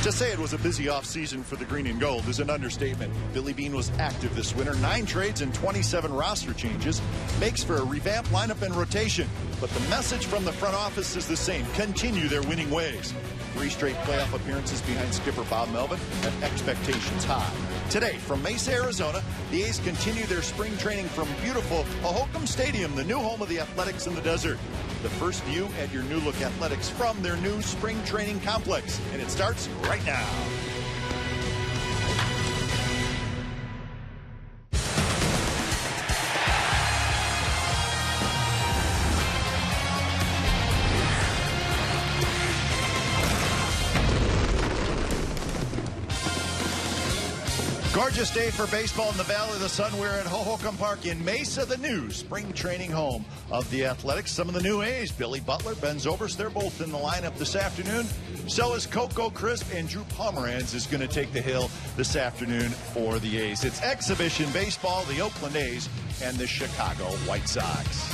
To say it was a busy offseason for the green and gold is an understatement. Billy Beane was active this winter. 9 trades and 27 roster changes. Makes for a revamped lineup and rotation. But the message from the front office is the same. Continue their winning ways. 3 straight playoff appearances behind skipper Bob Melvin and expectations high. Today, from Mesa, Arizona, the A's continue their spring training from beautiful Hohokam Stadium, the new home of the Athletics in the desert. The first view at your new look Athletics from their new spring training complex. And it starts right now. Gorgeous day for baseball in the Valley of the Sun. We're at Hohokam Park in Mesa, the new spring training home of the Athletics. Some of the new A's, Billy Butler, Ben Zobrist, they're both in the lineup this afternoon. So is Coco Crisp, and Drew Pomeranz is going to take the hill this afternoon for the A's. It's exhibition baseball, the Oakland A's and the Chicago White Sox.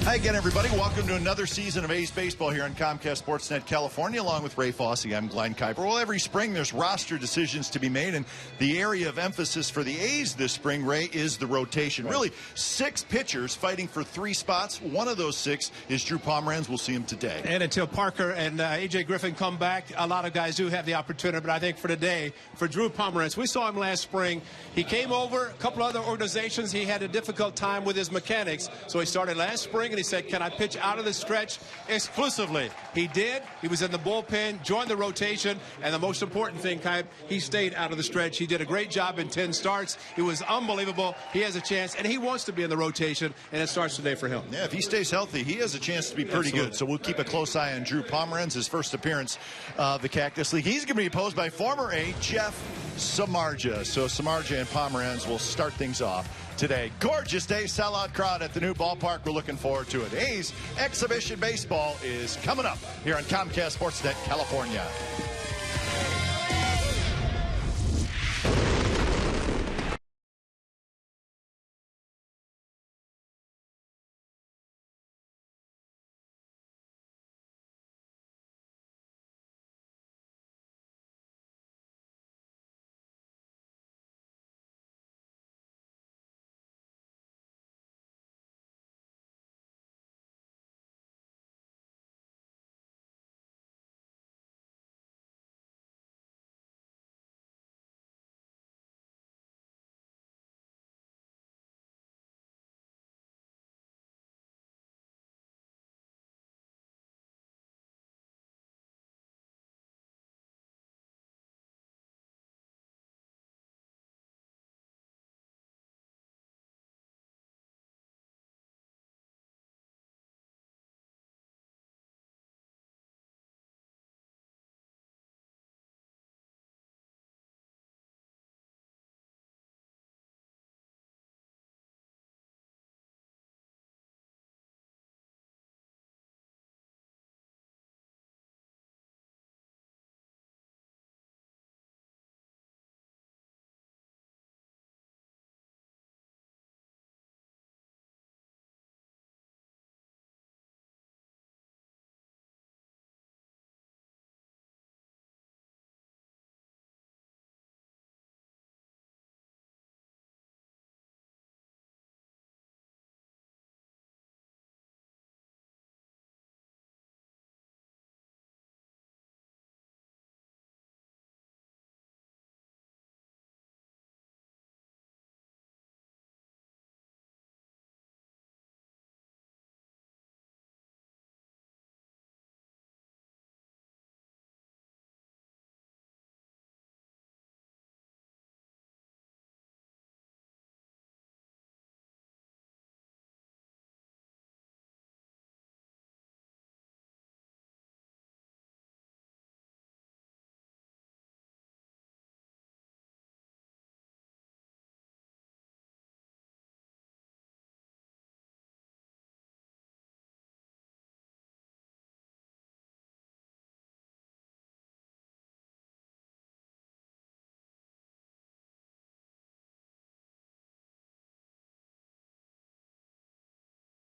Hi again, everybody. Welcome to another season of A's Baseball here on Comcast Sportsnet California, along with Ray Fossey. I'm Glenn Kuiper. Well, every spring there's roster decisions to be made, and the area of emphasis for the A's this spring, Ray, is the rotation. Really, 6 pitchers fighting for 3 spots. One of those 6 is Drew Pomeranz. We'll see him today. And until Parker and A.J. Griffin come back, a lot of guys do have the opportunity, but I think for today, for Drew Pomeranz, we saw him last spring. He came over, a couple other organizations. He had a difficult time with his mechanics, so he started last spring, and he said, can I pitch out of the stretch exclusively? He did. He was in the bullpen, joined the rotation, and the most important thing, Kai, he stayed out of the stretch. He did a great job in 10 starts. It was unbelievable. He has a chance, and he wants to be in the rotation, and it starts today for him. Yeah, if he stays healthy, he has a chance to be pretty good. So we'll keep a close eye on Drew Pomeranz, his first appearance of the Cactus League. He's going to be opposed by former A, Jeff Samardzija. So Samardzija and Pomeranz will start things off today. Gorgeous day, sellout crowd at the new ballpark. We're looking forward to it. A's exhibition baseball is coming up here on Comcast Sportsnet California.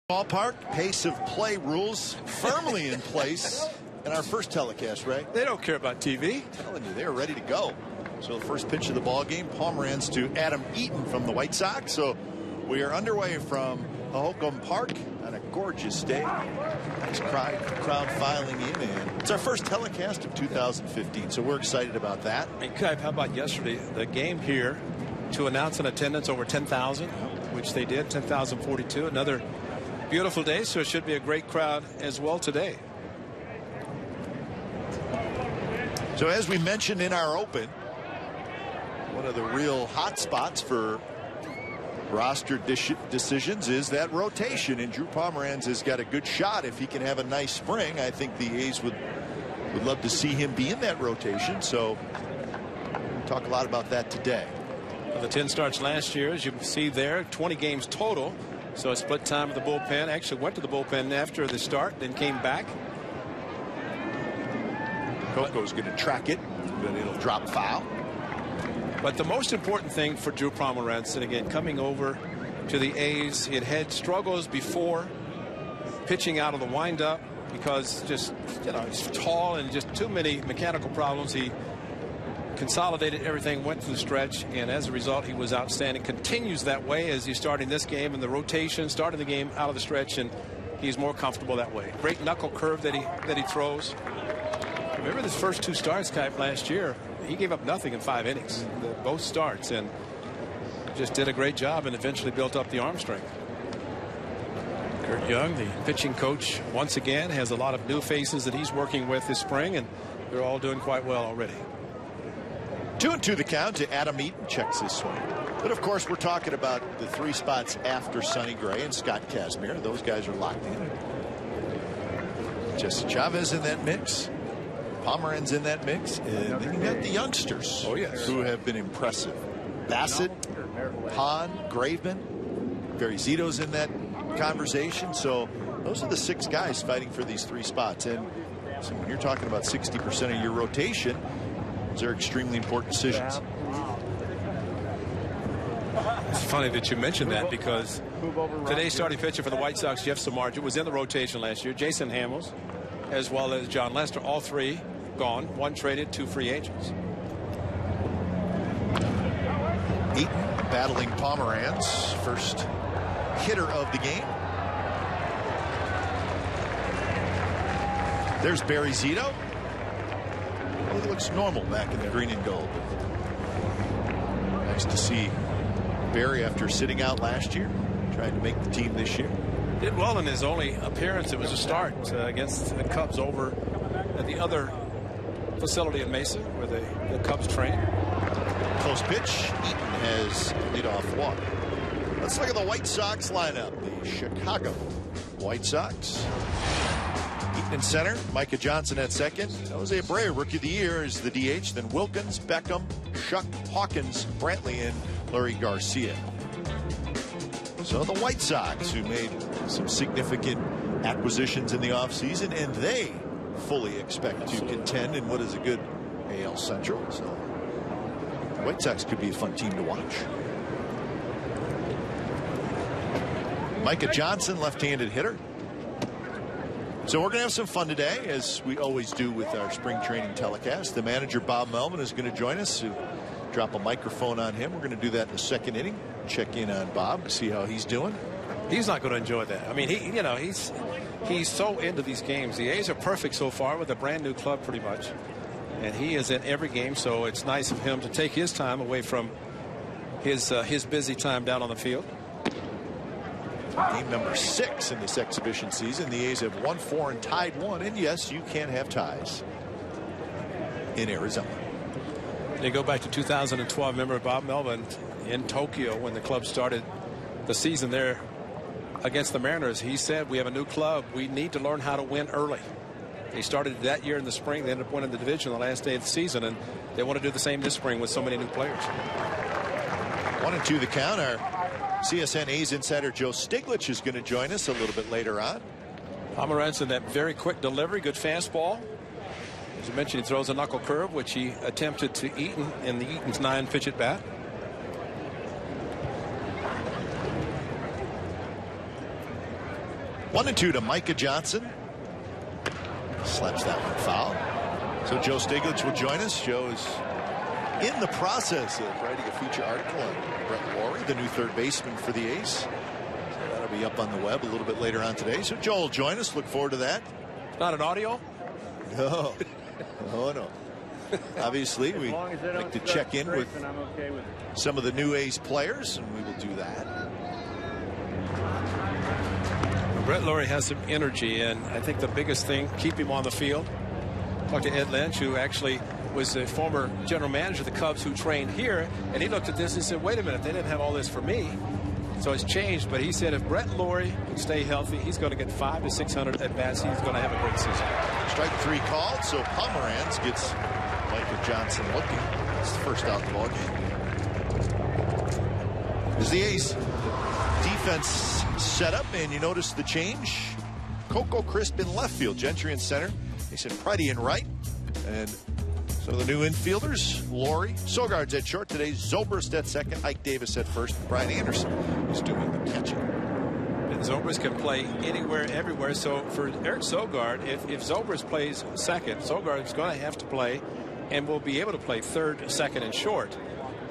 Ballpark, pace of play rules firmly in place. in our first telecast, right? They don't care about TV. I'm telling you, they're ready to go. So the first pitch of the ball game, Pomeranz to Adam Eaton from the White Sox. So we are underway from Hohokam Park on a gorgeous day. Nice crowd filing in, and it's our first telecast of 2015, so we're excited about that. And Kipe, how about yesterday? The game here to announce an attendance over 10,000, which they did, 10,042. Another beautiful day, so it should be a great crowd as well today. So as we mentioned in our open, one of the real hot spots for roster decisions is that rotation, and Drew Pomeranz has got a good shot if he can have a nice spring. I think the A's would love to see him be in that rotation, so we'll talk a lot about that today. Well, the 10 starts last year, as you can see there, 20 games total, so a split time of the bullpen. Actually went to the bullpen after the start, then came back. Coco's going to track it, but it'll drop foul. But the most important thing for Drew Pomeranz, and again, coming over to the A's, he had struggles before pitching out of the windup because just, you know, he's tall and just too many mechanical problems. He consolidated everything, went to the stretch, and as a result, he was outstanding. Continues that way as he's starting this game in the rotation, starting the game out of the stretch, and he's more comfortable that way. Great knuckle curve that he throws. Remember his first 2 starts, Kipe, last year. He gave up nothing in 5 innings, both starts, and just did a great job and eventually built up the arm strength. Kurt Young, the pitching coach, once again has a lot of new faces that he's working with this spring, and they're all doing quite well already. 2-2 the count to Adam Eaton. Checks his swing. But of course, we're talking about the 3 spots after Sonny Gray and Scott Kazmir. Those guys are locked in. Jesse Chavez in that mix. Pomeranz in that mix, and then you got the youngsters who have been impressive. Bassett, Hahn, Graveman, Verizito's in that conversation. So those are the 6 guys fighting for these 3 spots. And so when you're talking about 60% of your rotation, those are extremely important decisions. It's funny that you mentioned that because today's starting pitcher for the White Sox, Jeff Samardzija, was in the rotation last year. Jason Hamels, as well as John Lester, all 3 gone. 1 traded, 2 free agents. Eaton battling Pomeranz, first hitter of the game. There's Barry Zito. He looks normal back in the green and gold. Nice to see Barry after sitting out last year, trying to make the team this year. Did well in his only appearance. It was a start against the Cubs over at the other facility in Mesa where the Cubs train. Close pitch. Eaton has leadoff walk. Let's look at the White Sox lineup. The Chicago White Sox. Eaton in center. Micah Johnson at second. Jose Abreu, Rookie of the Year, is the DH. Then Wilkins, Beckham, Shuck, Hawkins, Brantley, and Larry Garcia. So the White Sox, who made some significant acquisitions in the offseason, and they fully expect to contend in what is a good AL Central. So the White Sox could be a fun team to watch. Micah Johnson, left-handed hitter. So we're going to have some fun today, as we always do with our spring training telecast. The manager, Bob Melvin, is going to join us. So drop a microphone on him. We're going to do that in the 2nd inning. Check in on Bob to see how he's doing. He's not going to enjoy that. I mean, he's so into these games. The A's are perfect so far with a brand new club pretty much. And he is in every game, so it's nice of him to take his time away from his busy time down on the field. Game number 6 in this exhibition season. The A's have won 4 and tied 1. And yes, you can have ties in Arizona. They go back to 2012. Remember Bob Melvin in Tokyo when the club started the season there against the Mariners. He said, we have a new club. We need to learn how to win early. They started that year in the spring. They ended up winning the division on the last day of the season, and they want to do the same this spring with so many new players. 1-2 the count. Our CSN A's insider Joe Stiglich is going to join us a little bit later on. Pomeranz in that very quick delivery, good fastball. As you mentioned, he throws a knuckle curve, which he attempted to Eaton in the Eaton's 9-pitch at bat. One 1-2 to Micah Johnson. Slaps that one foul. So Joe Stiglich will join us. Joe is in the process of writing a feature article on Brett Lawrie, the new third baseman for the A's. So that'll be up on the web a little bit later on today. So Joe will join us. Look forward to that. Not an audio? No. Oh, no. Obviously, we like to check in with some of the new A's players, and we will do that. Brett Lawrie has some energy, and I think the biggest thing, keep him on the field. Talked to Ed Lynch, who actually was a former general manager of the Cubs who trained here, and he looked at this and said, wait a minute, they didn't have all this for me. So it's changed, but he said if Brett Lawrie can stay healthy, he's going to get 500 to 600 at-bats. He's going to have a great season. Strike 3 called, so Pomeranz gets Michael Johnson looking. It's the first out of the ball game. As the A's defense set up, and you notice the change. Coco Crisp in left field, Gentry in center. They said Priddy in right, and some of the new infielders, Lawrie, Sogard's at short today, Zobrist at second, Ike Davis at first, and Brian Anderson is doing the catching. And Zobrist can play anywhere, everywhere. So for Eric Sogard, if Zobrist plays second, Sogard is going to have to play and will be able to play third, second, and short.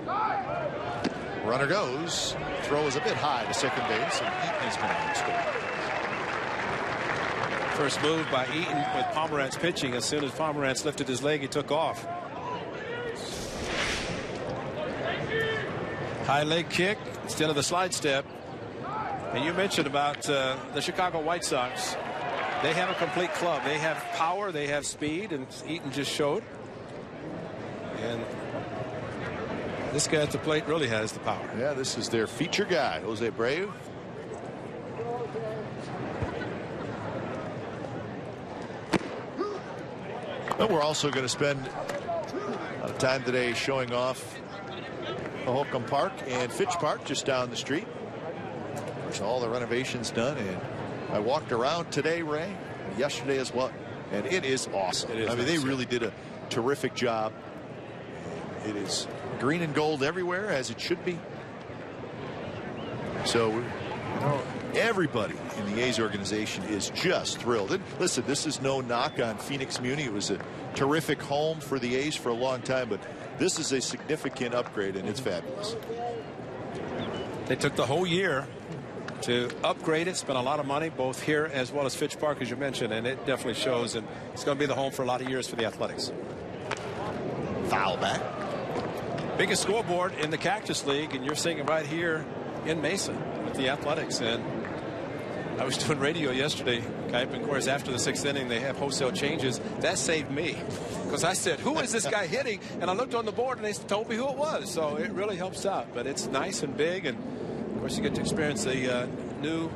Runner goes. Throw is a bit high to second base, and Eaton has been on the score. First move by Eaton with Pomeranz pitching. As soon as Pomeranz lifted his leg, he took off. High leg kick instead of the slide step. And you mentioned about the Chicago White Sox. They have a complete club. They have power, they have speed, and Eaton just showed. And this guy at the plate really has the power. Yeah, this is their feature guy, Jose Abreu. But we're also going to spend a lot of time today showing off Holcomb Park and Fitch Park just down the street. There's all the renovations done, and I walked around today, Ray, and yesterday as well, and it is awesome. It is I mean, they really did a terrific job. It is green and gold everywhere, as it should be. So everybody in the A's organization is just thrilled. And listen, this is no knock on Phoenix Muni. It was a terrific home for the A's for a long time, but this is a significant upgrade, and it's fabulous. They took the whole year to upgrade it, spent a lot of money both here as well as Fitch Park, as you mentioned, and it definitely shows, and it's going to be the home for a lot of years for the Athletics. Foul back. Biggest scoreboard in the Cactus League, and you're seeing it right here in Mesa with the Athletics. And I was doing radio yesterday, Kipe, and of course after the 6th inning they have wholesale changes. That saved me, because I said, who is this guy hitting? And I looked on the board and they told me who it was. So it really helps out. But it's nice and big, and of course you get to experience the new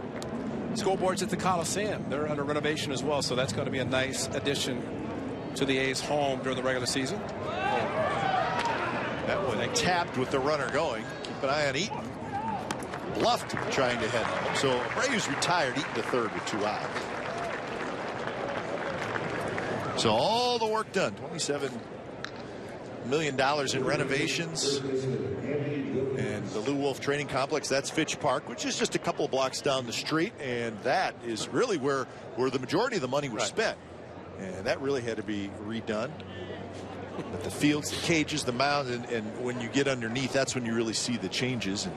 scoreboards at the Coliseum. They're under renovation as well, so that's going to be a nice addition to the A's home during the regular season. That one tapped with the runner going. Keep an eye on Eaton. Bluffed trying to head home. So Abreu's retired, Eaton to third with 2 outs. So all the work done. $27 million in renovations. And the Lou Wolf Training Complex, that's Fitch Park, which is just a couple of blocks down the street. And that is really where the majority of the money was spent. And that really had to be redone. But the fields, the cages, the mound, and when you get underneath, that's when you really see the changes. And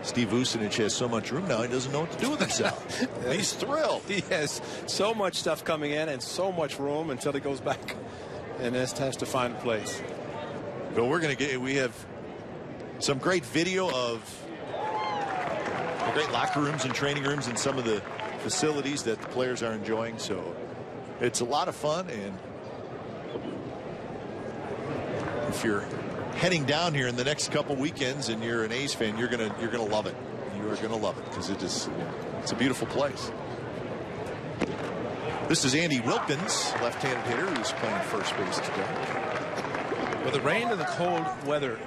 Steve Vucinich has so much room now, he doesn't know what to do with himself. He's thrilled. He has so much stuff coming in and so much room until he goes back and has to find a place. But we have some great video of the great locker rooms and training rooms and some of the facilities that the players are enjoying. So it's a lot of fun, and if you're heading down here in the next couple weekends and you're an A's fan, you're gonna love it. You are gonna love it, because it's a beautiful place. This is Andy Wilkins, left-handed hitter, who's playing first base today. Well, the rain and the cold weather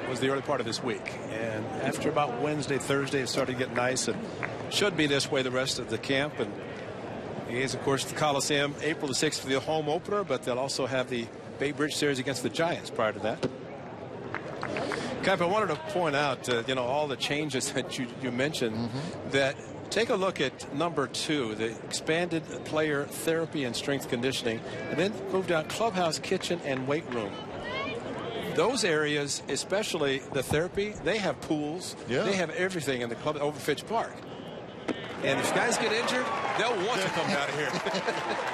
was the early part of this week, and after about Wednesday, Thursday, it started to get nice, and should be this way the rest of the camp. And the A's, of course, the Coliseum, April the 6th for the home opener, but they'll also have the Bay Bridge series against the Giants prior to that. Cap, I wanted to point out, all the changes that you mentioned, that Take a look at number 2, the expanded player therapy and strength conditioning, and then move down clubhouse, kitchen, and weight room. Those areas, especially the therapy, they have pools. Yeah. They have everything in the club over Fitch Park. And if guys get injured, they'll want to come down here.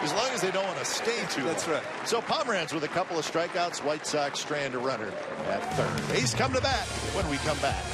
As long as they don't want to stay too long. That's right. So Pomeranz with a couple of strikeouts. White Sox strand a runner at third. A's come to bat when we come back.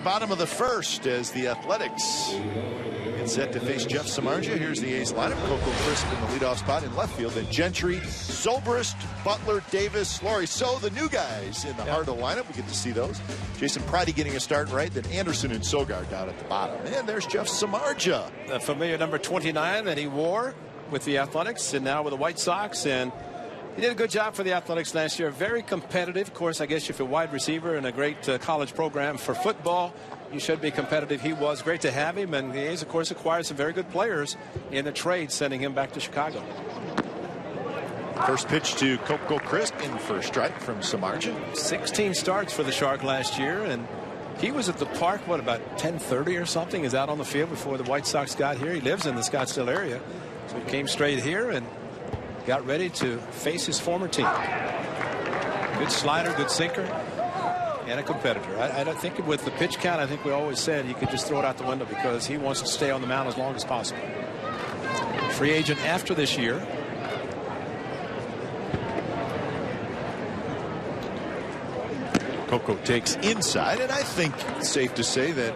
Bottom of the first as the Athletics get set to face Jeff Samardzija. Here's the A's lineup. Coco Crisp in the leadoff spot in left field. Then Gentry, Zobrist, Butler, Davis, Laurie. So the new guys in the heart of the lineup. We get to see those. Jason Priddy getting a start right. Then Anderson and Sogard down at the bottom. And there's Jeff Samardzija. The familiar number 29 that he wore with the Athletics and now with the White Sox. And he did a good job for the Athletics last year. Very competitive. Of course, I guess if you're a wide receiver in a great college program for football, you should be competitive. He was great to have him. And the A's, of course, acquired some very good players in the trade, sending him back to Chicago. First pitch to Coco Crisp in for a strike from Samardzija. 16 starts for the Shark last year. And he was at the park, what, about 10:30 or something? Is out on the field before the White Sox got here. He lives in the Scottsdale area. So he came straight here and got ready to face his former team. Good slider, good sinker, and a competitor. I don't think with the pitch count, I think we always said you could just throw it out the window because he wants to stay on the mound as long as possible. Free agent after this year. Coco takes inside, and I think it's safe to say that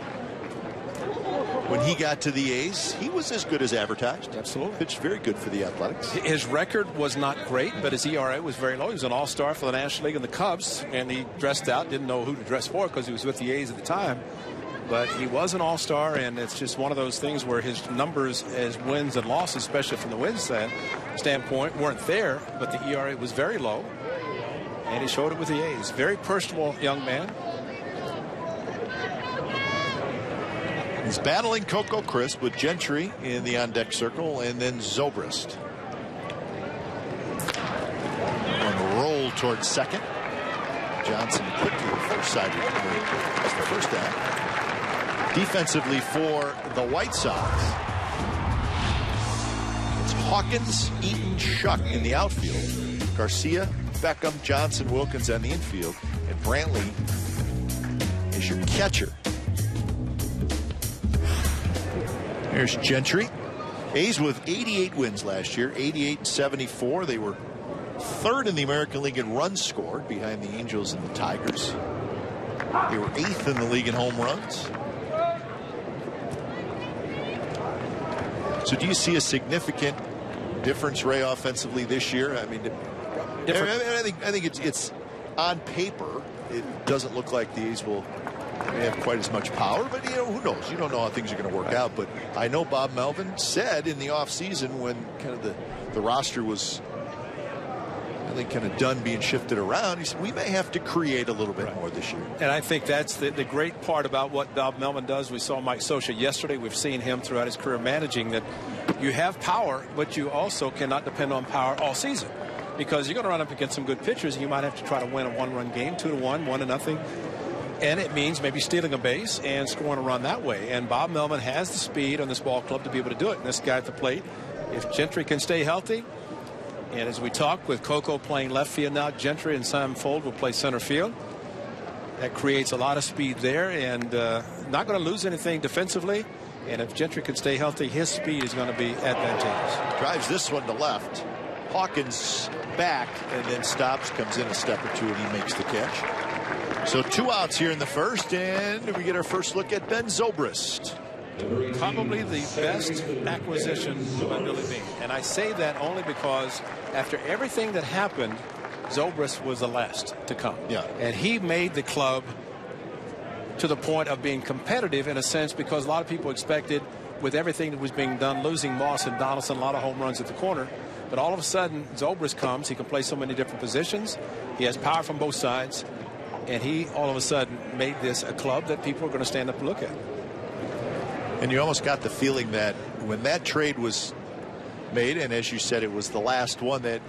when he got to the A's, he was as good as advertised. Absolutely. Pitched very good for the Athletics. His record was not great, but his ERA was very low. He was an all-star for the National League and the Cubs, and he dressed out, didn't know who to dress for because he was with the A's at the time. But he was an all-star, and it's just one of those things where his numbers as wins and losses, especially from the wins standpoint, weren't there, but the ERA was very low, and he showed it with the A's. Very personable young man. He's battling Coco Crisp with Gentry in the on-deck circle, and then Zobrist. On the roll towards second. Johnson quickly the first side. That's the first down. Defensively for the White Sox, it's Hawkins, Eaton, Shuck in the outfield. Garcia, Beckham, Johnson, Wilkins on the infield, and Brantley is your catcher. Here's Gentry. A's with 88 wins last year, 88-74. They were third in the American League in runs scored behind the Angels and the Tigers. They were eighth in the league in home runs. So do you see a significant difference, Ray, offensively this year? I mean, I think it's on paper. It doesn't look like the A's will have quite as much power, but who knows? You don't know how things are going to work out. But I know Bob Melvin said in the offseason when kind of the roster was, certainly kind of done being shifted around. He said, we may have to create a little bit more this year. And I think that's the great part about what Bob Melvin does. We saw Mike Scioscia yesterday. We've seen him throughout his career managing that you have power, but you also cannot depend on power all season, because you're going to run up against some good pitchers, and you might have to try to win a one-run game, 2-1, 1-0. And it means maybe stealing a base and scoring a run that way. And Bob Melvin has the speed on this ball club to be able to do it. And this guy at the plate, if Gentry can stay healthy, and as we talk with Coco playing left field now, Gentry and Sam Fold will play center field. That creates a lot of speed there, and not going to lose anything defensively. And if Gentry can stay healthy, his speed is going to be advantageous. Drives this one to left. Hawkins back and then stops, comes in a step or two, and he makes the catch. So 2 outs here in the first, and we get our first look at Ben Zobrist. Probably the best acquisition by Billy Beane. And I say that only because after everything that happened, Zobrist was the last to come. Yeah. And he made the club to the point of being competitive in a sense, because a lot of people expected, with everything that was being done, losing Moss and Donaldson, a lot of home runs at the corner. But all of a sudden, Zobrist comes. He can play so many different positions. He has power from both sides. And he, all of a sudden, made this a club that people are going to stand up and look at. And you almost got the feeling that when that trade was made, and as you said, it was the last one, that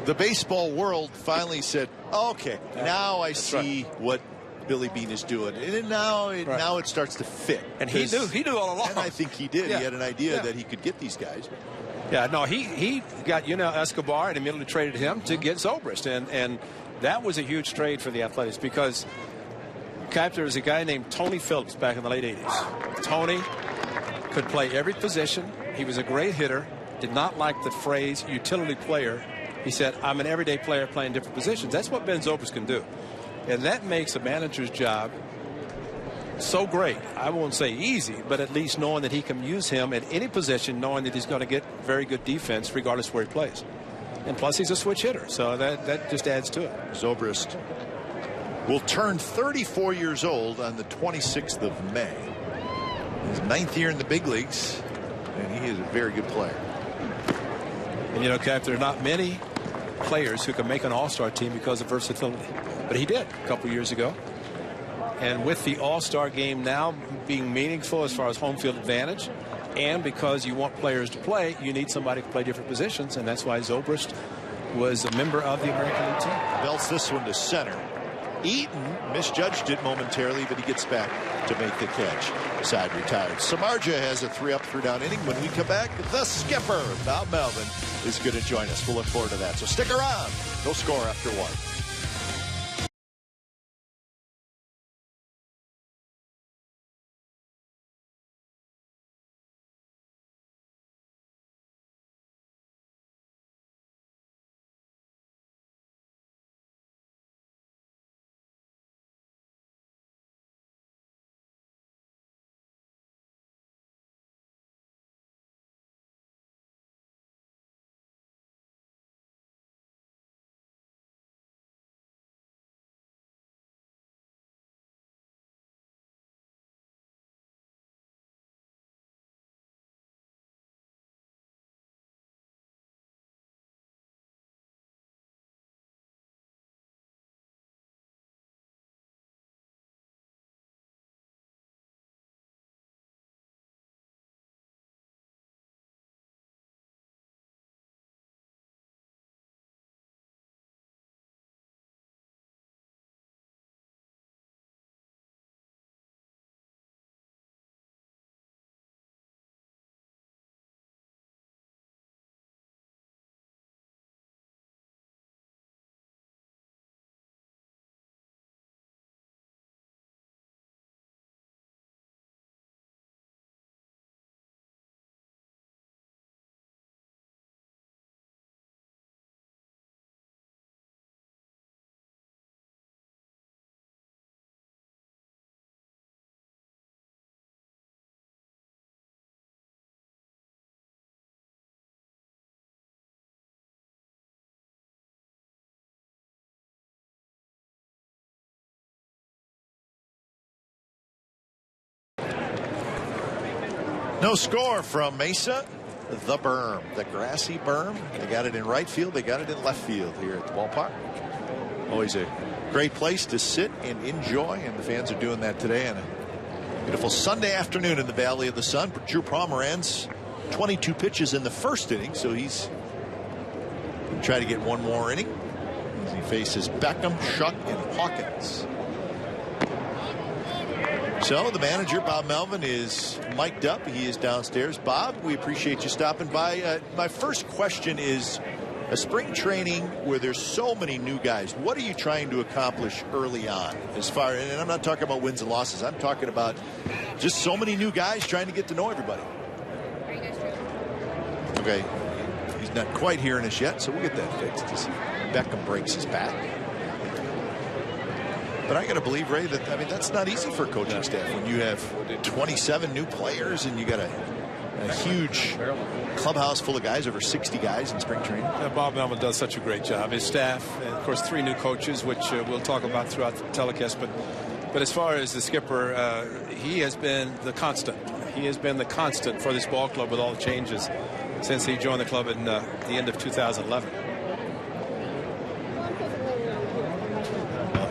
the baseball world finally said, okay, now I see what Billy Beane is doing. And now it starts to fit. And he knew all along. And I think he did. Yeah. He had an idea that he could get these guys. Yeah, no, he got, Escobar and immediately traded him to get Zobrist. And that was a huge trade for the Athletics, because there was a guy named Tony Phillips back in the late 80s. Tony could play every position. He was a great hitter. Did not like the phrase utility player. He said, I'm an everyday player playing different positions. That's what Ben Zobrist can do. And that makes a manager's job so great. I won't say easy, but at least knowing that he can use him at any position, knowing that he's going to get very good defense regardless where he plays. And plus, he's a switch hitter, so that just adds to it. Zobrist will turn 34 years old on the 26th of May. His 9th year in the big leagues, and he is a very good player. And Cap, there are not many players who can make an all-star team because of versatility, but he did a couple years ago. And with the all-star game now being meaningful as far as home field advantage, and because you want players to play, you need somebody to play different positions, and that's why Zobrist was a member of the American League team. Belts this one to center. Eaton misjudged it momentarily, but he gets back to make the catch. Side retired. Samardzija has a 3-up, 3-down inning. When we come back, the skipper, Bob Melvin, is going to join us. We'll look forward to that. So stick around. No score after 1. No score from Mesa. the berm, the grassy berm. They got it in right field. They got it in left field here at the ballpark. Always a great place to sit and enjoy, and the fans are doing that today on a beautiful Sunday afternoon in the Valley of the Sun. Drew Pomeranz, 22 pitches in the first inning, so he's going to try to get one more inning as he faces Beckham, Shuck, and Hawkins. So the manager, Bob Melvin, is mic'd up. He is downstairs. Bob, we appreciate you stopping by. My first question is, a spring training where there's so many new guys, what are you trying to accomplish early on? As far, and I'm not talking about wins and losses. I'm talking about just so many new guys trying to get to know everybody. Okay, he's not quite hearing us yet, so we'll get that fixed as Beckham breaks his back. But I got to believe, Ray, that that's not easy for a coaching staff when you have 27 new players and you got a huge clubhouse full of guys, over 60 guys in spring training. Bob Melvin does such a great job. His staff, and of course, 3 new coaches, which we'll talk about throughout the telecast. But as far as the skipper, he has been the constant. He has been the constant for this ball club with all the changes since he joined the club in the end of 2011.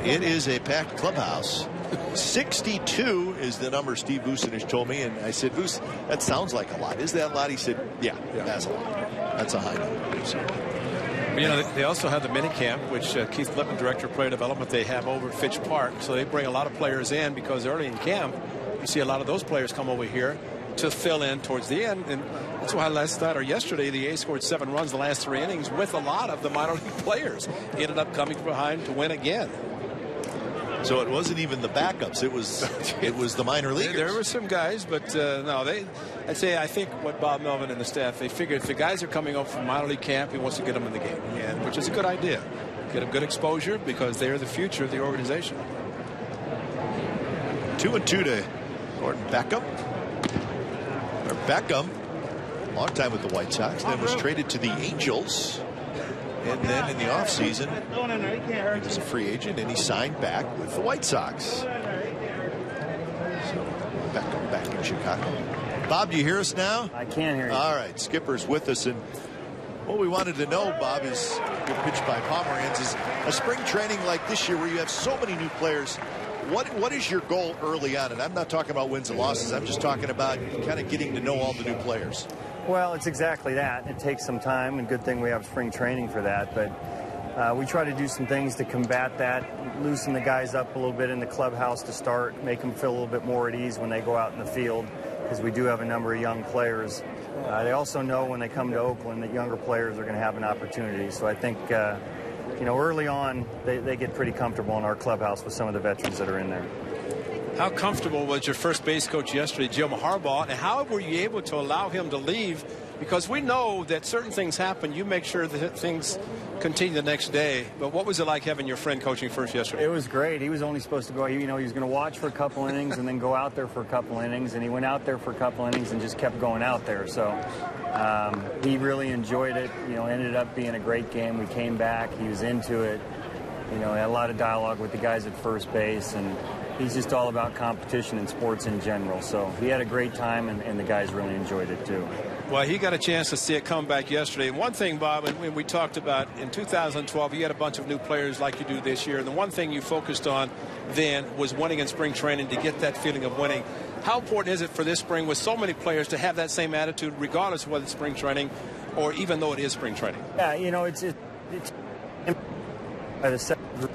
It is a packed clubhouse. 62 is the number Steve Vucinich told me, and I said, Vuce, that sounds like a lot. Is that a lot? He said, yeah. That's a lot. That's a high number. So. You know, they also have the mini camp, which Keith Lippman, director of player development, they have over at Fitch Park. So they bring a lot of players in because early in camp, you see a lot of those players come over here to fill in towards the end. And that's why last night or yesterday, the A's scored 7 runs the last 3 innings with a lot of the minor league players. He ended up coming behind to win again. So it wasn't even the backups. It was the minor leaguers. There were some guys, but no, I think what Bob Melvin and the staff, they figured if the guys are coming up from minor league camp, he wants to get them in the game, which is a good idea. Get them good exposure because they are the future of the organization. 2-2 to Gordon Beckham. Beckham, long time with the White Sox, then was traded to the Angels. And then in the offseason, he was a free agent, and he signed back with the White Sox. So, Beckham back in Chicago. Bob, do you hear us now? I can hear you. All right, Skipper's with us. And what we wanted to know, Bob, is good pitch by Pomeranz, is a spring training like this year where you have so many new players. What is your goal early on? And I'm not talking about wins and losses. I'm just talking about kind of getting to know all the new players. Well, it's exactly that. It takes some time, and good thing we have spring training for that. But we try to do some things to combat that, loosen the guys up a little bit in the clubhouse to start, make them feel a little bit more at ease when they go out in the field, because we do have a number of young players. They also know when they come to Oakland that younger players are going to have an opportunity. So I think, early on, they get pretty comfortable in our clubhouse with some of the veterans that are in there. How comfortable was your first base coach yesterday, Jim Harbaugh, and how were you able to allow him to leave? Because we know that certain things happen. You make sure that things continue the next day. But what was it like having your friend coaching first yesterday? It was great. He was only supposed to go, he was going to watch for a couple innings and then go out there for a couple innings. And he went out there for a couple innings and just kept going out there. So he really enjoyed it. Ended up being a great game. We came back. He was into it. Had a lot of dialogue with the guys at first base. And he's just all about competition in sports in general. So he had a great time, and the guys really enjoyed it too. Well, he got a chance to see it come back yesterday. One thing, Bob, and we talked about in 2012, you had a bunch of new players like you do this year. And the one thing you focused on then was winning in spring training to get that feeling of winning. How important is it for this spring with so many players to have that same attitude, regardless of whether it's spring training or even though it is spring training? Yeah, it's by the second group.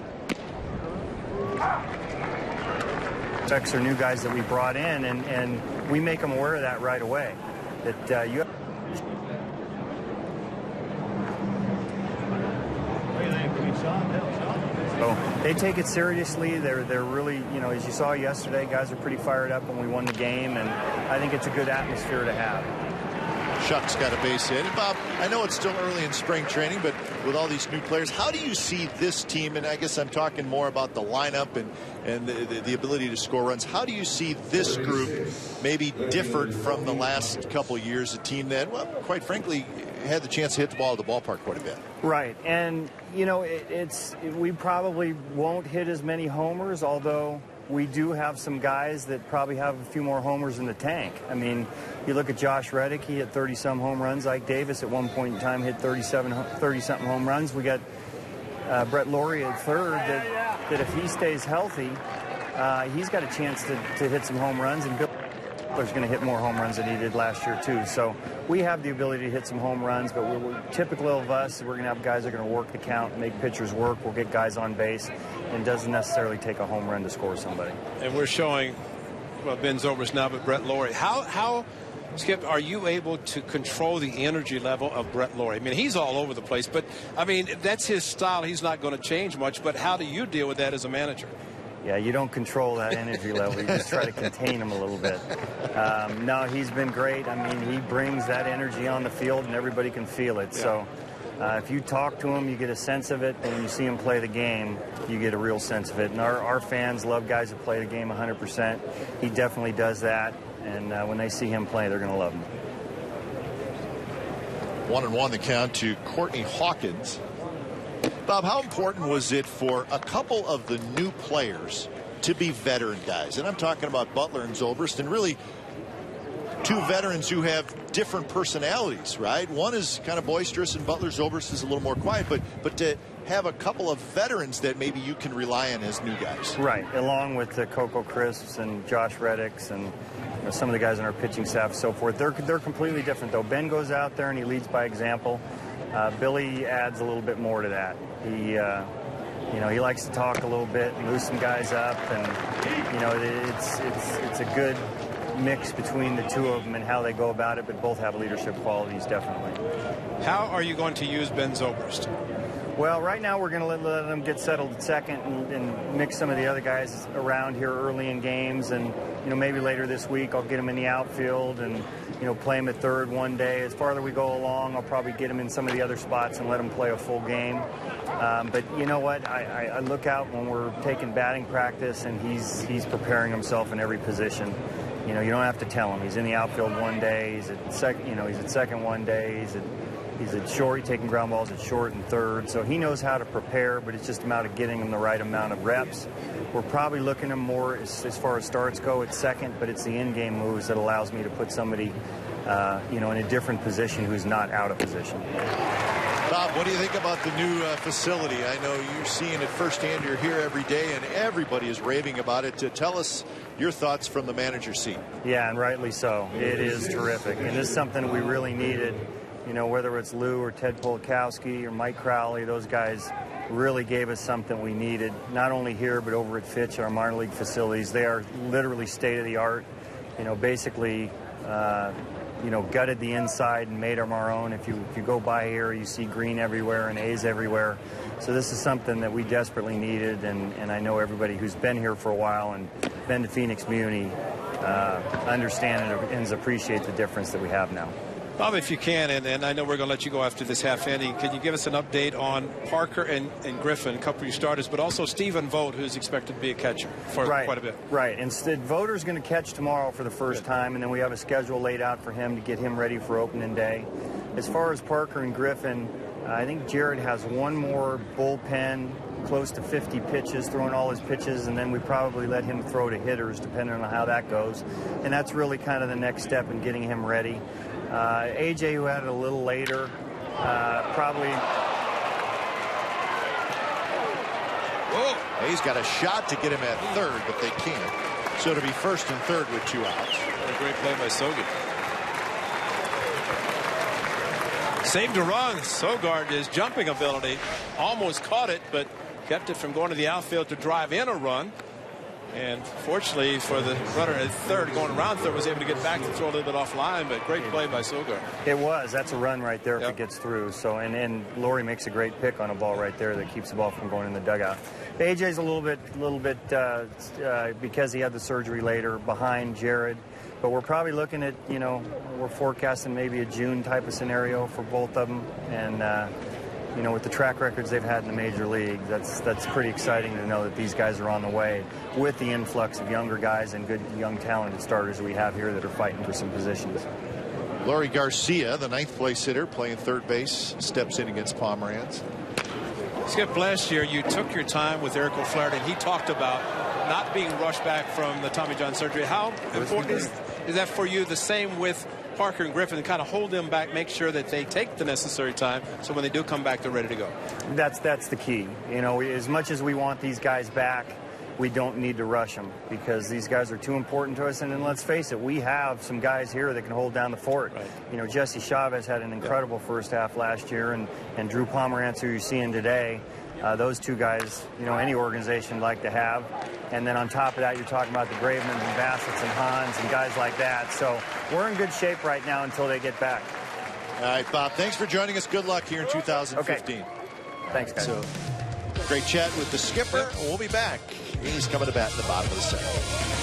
Are new guys that we brought in, and we make them aware of that right away. That you. So they take it seriously. They're really, as you saw yesterday, guys are pretty fired up when we won the game, and I think it's a good atmosphere to have. Shuck's got a base hit. And Bob, I know it's still early in spring training, but with all these new players, how do you see this team, and I guess I'm talking more about the lineup and the ability to score runs, how do you see this group maybe different from the last couple years, a team that, well, quite frankly, had the chance to hit the ball at the ballpark quite a bit? Right, and we probably won't hit as many homers, although we do have some guys that probably have a few more homers in the tank. I mean, you look at Josh Reddick, he hit 30-some home runs. Ike Davis at one point in time hit 30-something home runs. We got Brett Laurie at third that if he stays healthy, he's got a chance to hit some home runs, and Billy Butler's going to hit more home runs than he did last year too. So we have the ability to hit some home runs, but we're typical of us. We're going to have guys that are going to work the count, make pitchers work. We'll get guys on base, and it doesn't necessarily take a home run to score somebody. And we're showing, well, Ben Zobrist now, but Brett Laurie. How Skip, are you able to control the energy level of Brett Laurie? I mean, he's all over the place, but I mean, that's his style. He's not going to change much, but how do you deal with that as a manager? Yeah, you don't control that energy level. You just try to contain him a little bit. No, he's been great. I mean, he brings that energy on the field, and everybody can feel it. Yeah. So if you talk to him, you get a sense of it. And when you see him play the game, you get a real sense of it. And our fans love guys that play the game 100%. He definitely does that. And when they see him play, they're going to love him. 1-1 the count to Courtney Hawkins. Bob, how important was it for a couple of the new players to be veteran guys? And I'm talking about Butler and Zobrist, and really two veterans who have different personalities, right? One is kind of boisterous, and Butler Zobrist is a little more quiet, but to have a couple of veterans that maybe you can rely on as new guys. Right, along with the Coco Crisps and Josh Reddicks and some of the guys on our pitching staff and so forth. They're completely different, though. Ben goes out there and he leads by example. Billy adds a little bit more to that. He likes to talk a little bit and loosen some guys up, and it's a good mix between the two of them and how they go about it, but both have leadership qualities, definitely. How are you going to use Ben Zobrist? Well, right now we're going to let him get settled at second and mix some of the other guys around here early in games, and maybe later this week I'll get him in the outfield and play him at third one day. As farther we go along, I'll probably get him in some of the other spots and let him play a full game. But you know what? I look out when we're taking batting practice, and he's preparing himself in every position. You don't have to tell him. He's in the outfield one day. He's at second. He's at second one day. He's at short, taking ground balls at short and third. So he knows how to prepare, but it's just a matter of getting him the right amount of reps. We're probably looking at more as far as starts go at second, but it's the in-game moves that allows me to put somebody, in a different position who's not out of position. Bob, what do you think about the new facility? I know you're seeing it firsthand. You're here every day, and everybody is raving about it. Tell us your thoughts from the manager's seat. Yeah, and rightly so. It is terrific, and this is something we really needed. Whether it's Lou or Ted Polakowski or Mike Crowley, those guys really gave us something we needed, not only here but over at Fitch, our minor league facilities. They are literally state-of-the-art. Basically, gutted the inside and made them our own. If you go by here, you see green everywhere and A's everywhere. So this is something that we desperately needed, and I know everybody who's been here for a while and been to Phoenix Muni understand and appreciate the difference that we have now. Bob, if you can, and I know we're going to let you go after this half inning, can you give us an update on Parker and Griffin, a couple of your starters, but also Stephen Vogt, who's expected to be a catcher for quite a bit? Right. Instead, Voter's going to catch tomorrow for the first time, and then we have a schedule laid out for him to get him ready for opening day. As far as Parker and Griffin, I think Jared has one more bullpen, close to 50 pitches, throwing all his pitches, and then we probably let him throw to hitters, depending on how that goes. And that's really kind of the next step in getting him ready. AJ, who had it a little later, probably. Whoa! He's got a shot to get him at third, but they can't. So to be first and third with 2 outs. What a great play by Sogard. Saved a run. Sogard, his jumping ability, almost caught it, but kept it from going to the outfield to drive in a run. And fortunately for the runner at third, going around third, was able to get back to throw a little bit offline, but great play by Sogard. It was. That's a run right there if it gets through. So, and Laurie makes a great pick on a ball right there that keeps the ball from going in the dugout. AJ's a little bit because he had the surgery later, behind Jared. But we're probably looking at, we're forecasting maybe a June type of scenario for both of them. And, with the track records they've had in the major league, that's pretty exciting to know that these guys are on the way with the influx of younger guys and good, young, talented starters that we have here that are fighting for some positions. Laurie Garcia, the 9th place hitter, playing third base, steps in against Pomeranz. Skip, last year you took your time with Eric O'Flaherty, and he talked about not being rushed back from the Tommy John surgery. How important is that for you? The same with Parker and Griffin, kind of hold them back, make sure that they take the necessary time so when they do come back, they're ready to go. That's the key. You know, as much as we want these guys back, we don't need to rush them because these guys are too important to us. And then let's face it, we have some guys here that can hold down the fort. Right. You know, Jesse Chavez had an incredible first half last year, and Drew Pomerantz, who you're seeing today, those two guys, you know, any organization would like to have. And then on top of that, you're talking about the Gravemans and Bassett's and Hans and guys like that. So we're in good shape right now until they get back. All right, Bob, thanks for joining us. Good luck here in 2015. Okay. Thanks, guys. So, great chat with the skipper. We'll be back. He's coming to bat in the bottom of the second.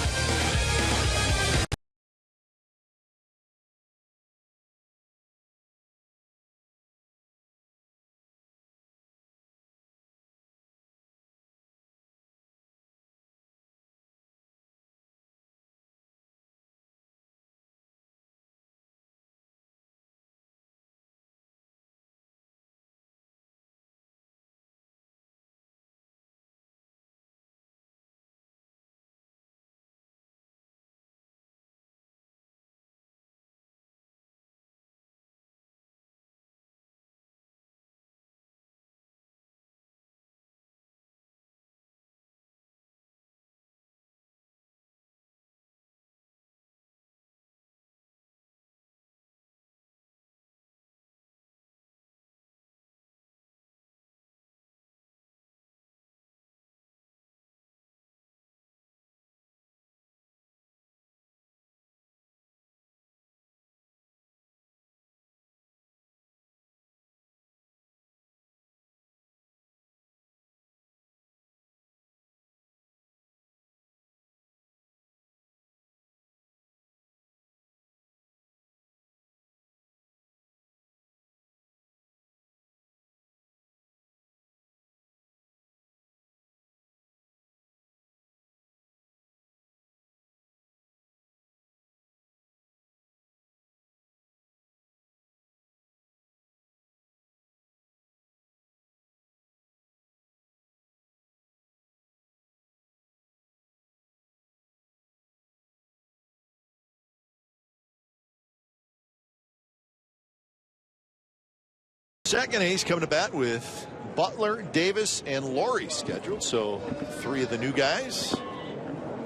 Second ace coming to bat with Butler, Davis, and Laurie scheduled. So 3 of the new guys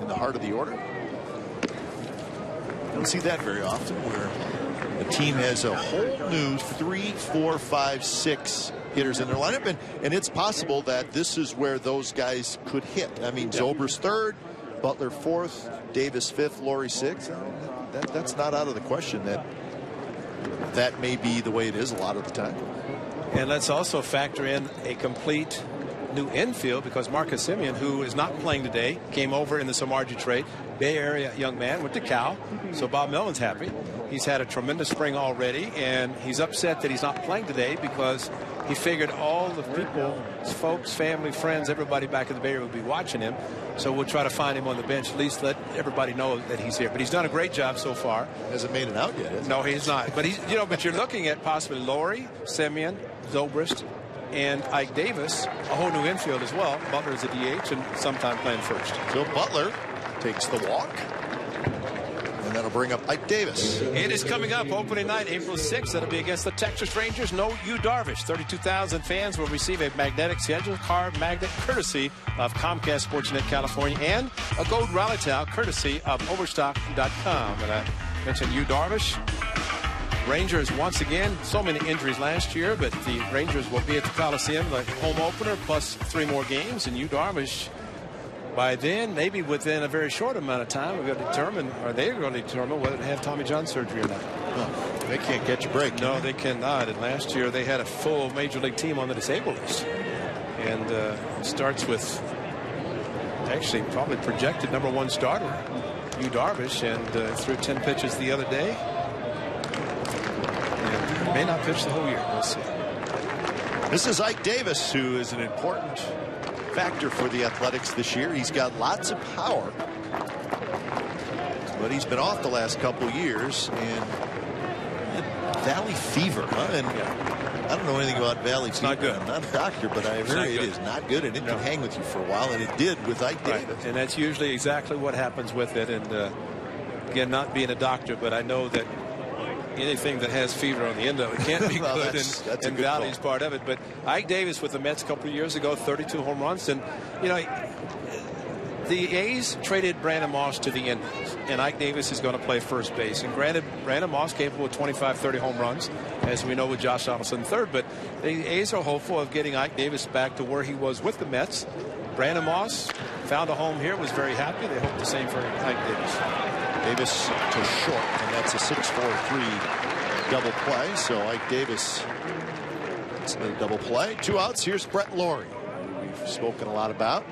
in the heart of the order. Don't see that very often where a team has a whole new 3, 4, 5, 6 hitters in their lineup. And it's possible that this is where those guys could hit. I mean, Zobrist 3rd, Butler 4th, Davis 5th, Laurie 6th. That's not out of the question that may be the way it is a lot of the time. And let's also factor in a complete new infield because Marcus Semien, who is not playing today, came over in the Samardzija trade. Bay Area young man, went to Cal. So Bob Melvin's happy. He's had a tremendous spring already, and he's upset that he's not playing today because he figured all the people, his folks, family, friends, everybody back in the Bay Area would be watching him. So we'll try to find him on the bench, at least let everybody know that he's here. But he's done a great job so far. Hasn't made it out yet, has he? No, he's not. But he's, but you're looking at possibly Laurie, Semien, Zobrist, and Ike Davis, a whole new infield as well. Butler is a DH and sometime playing first. So Butler takes the walk. And that'll bring up Ike Davis. It is coming up opening night, April 6th. That'll be against the Texas Rangers. No Yu Darvish. 32,000 fans will receive a magnetic schedule card magnet courtesy of Comcast Sportsnet California and a gold rally towel courtesy of Overstock.com. And I mentioned Yu Darvish. Rangers once again, so many injuries last year, but the Rangers will be at the Coliseum, the home opener, plus 3 more games. And Yu Darvish, by then, maybe within a very short amount of time, we're going to determine, or they're going to determine whether to have Tommy John surgery or not. Well, they can't catch a break. No, they cannot. And last year they had a full major league team on the disabled list. And it starts with actually probably projected #1 starter, Yu Darvish, and threw 10 pitches the other day. And may not pitch the whole year. We'll see. This is Ike Davis, who is an important factor for the Athletics this year. He's got lots of power, but he's been off the last couple years, and Valley fever, huh? And I don't know anything about Valley fever. Not good. I'm not a doctor, but I've heard it is not good, and it can hang with you for a while, and it did with Ike Davis. And that's usually exactly what happens with it. And again, not being a doctor, but I know that anything that has fever on the end of it can't be well, good, that's and Valley's part of it. But Ike Davis with the Mets a couple of years ago, 32 home runs. And, you know, the A's traded Brandon Moss to the Indians, and Ike Davis is going to play first base. And granted, Brandon Moss capable of 25, 30 home runs, as we know with Josh Donaldson third. But the A's are hopeful of getting Ike Davis back to where he was with the Mets. Brandon Moss found a home here, was very happy. They hope the same for Ike Davis. Davis to short, and that's a 6-4-3 double play. So Ike Davis, it's a double play. 2 outs. Here's Brett Lawrie, who we've spoken a lot about.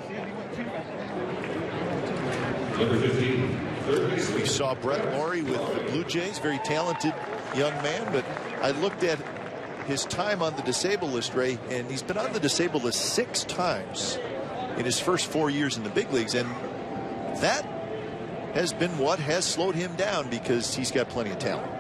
We saw Brett Lawrie with the Blue Jays, very talented young man, but I looked at his time on the disabled list, Ray, and he's been on the disabled list 6 times in his first 4 years in the big leagues, and that has been what has slowed him down because he's got plenty of talent.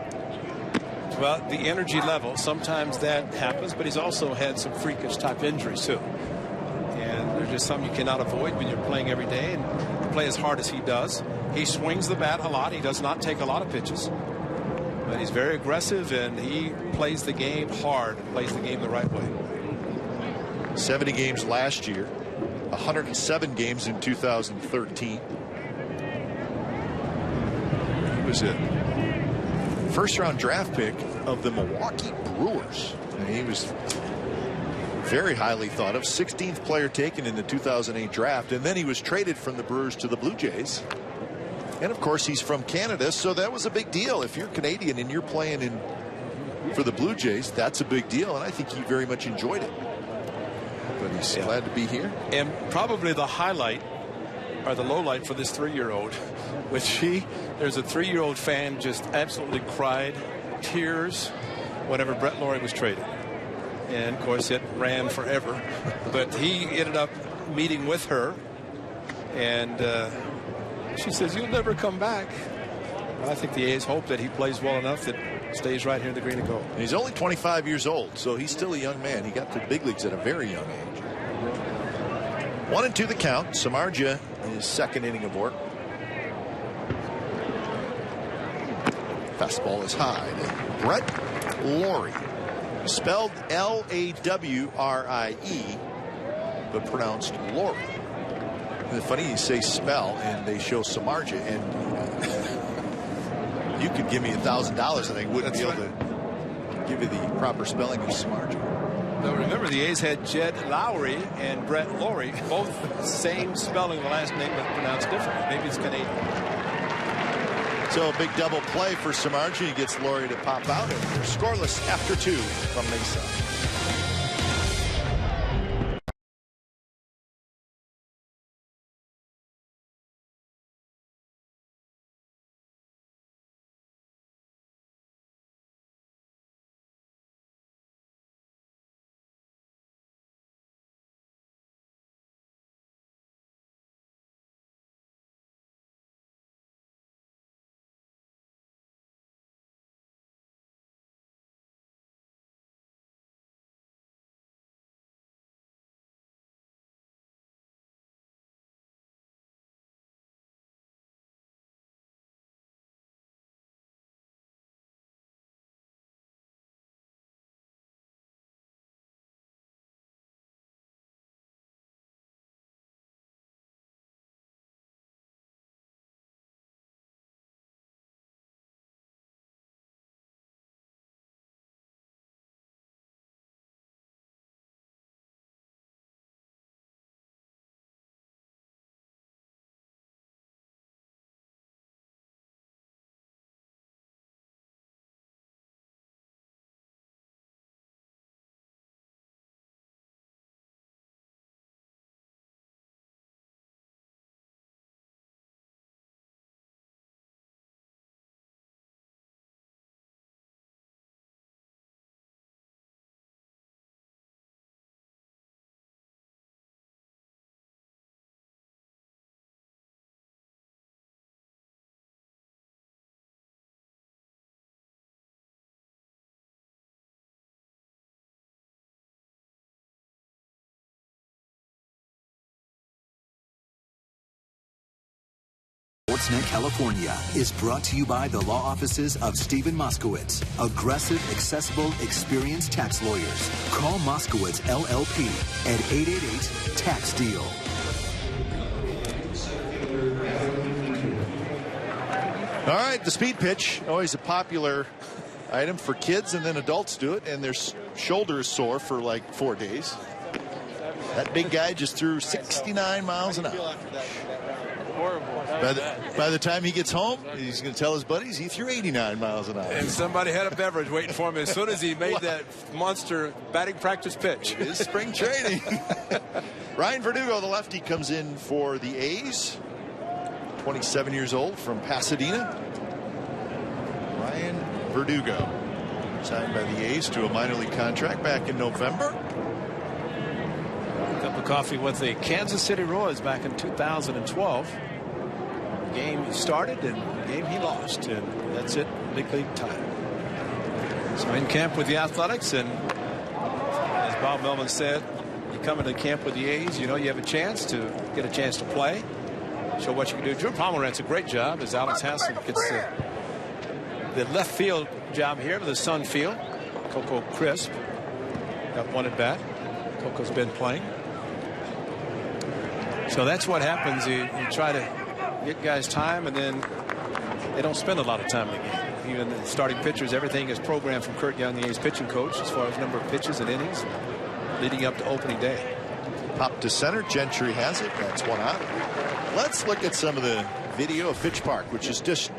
Well, the energy level, sometimes that happens, but he's also had some freakish type injuries too. And there's just something you cannot avoid when you're playing every day and play as hard as he does. He swings the bat a lot. He does not take a lot of pitches, but he's very aggressive, and he plays the game hard, plays the game the right way. 70 games last year, 107 games in 2013. He was a first-round draft pick of the Milwaukee Brewers. And he was very highly thought of, 16th player taken in the 2008 draft, and then he was traded from the Brewers to the Blue Jays. And of course, he's from Canada, so that was a big deal. If you're Canadian and you're playing for the Blue Jays, that's a big deal, and I think he very much enjoyed it. But he's glad to be here. And probably the highlight, or the low light, for this 3-year-old, which there's a 3-year-old fan just absolutely cried tears whenever Brett Lawrie was traded. And of course it ran forever, but he ended up meeting with her, and she says, "You'll never come back." Well, I think the A's hope that he plays well enough that stays right here in the green and gold. And he's only 25 years old, so he's still a young man. He got to the big leagues at a very young age. 1-2 the count. Samardzija in his second inning of work. Fastball is high. Brett Lawrie, spelled L-A-W-R-I-E, but pronounced Lawrie. And it's funny you say spell and they show Samardzija, and you could give me $1,000 and I wouldn't be able to give you the proper spelling of Samardzija. Now remember, the A's had Jed Lowry and Brett Lawrie, both same spelling, the last name, but pronounced differently. Maybe it's Canadian. So a big double play for Samardzija. He gets Lawrie to pop out, and they're scoreless after 2 from Mesa. Sportsnet California is brought to you by the law offices of Stephen Moskowitz. Aggressive, accessible, experienced tax lawyers. Call Moskowitz LLP at 888-TAX-DEAL. All right, the speed pitch, always a popular item for kids, and then adults do it, and their shoulder is sore for like 4 days. That big guy just threw 69 miles an hour. By the time he gets home, he's going to tell his buddies he threw 89 miles an hour. And somebody had a beverage waiting for him as soon as he made that monster batting practice pitch. It is spring training. Ryan Verdugo, the lefty, comes in for the A's. 27 years old from Pasadena. Ryan Verdugo signed by the A's to a minor league contract back in November. A cup of coffee with the Kansas City Royals back in 2012. Game he started and the game he lost, and that's it, big league title. So in camp with the Athletics, and as Bob Melvin said, you come into camp with the A's, you know you have a chance to get a chance to play, show what you can do. Drew Pomerantz a great job as Alex Hansen gets the left field job here with the Sun Field. Coco Crisp got one at bat. Coco's been playing. So that's what happens. You try to get guys time, and then they don't spend a lot of time in the game. Even the starting pitchers, everything is programmed from Kurt Young, the A's pitching coach, as far as number of pitches and innings leading up to opening day. Pop to center. Gentry has it. That's one out. Let's look at some of the video of Fitch Park, which is just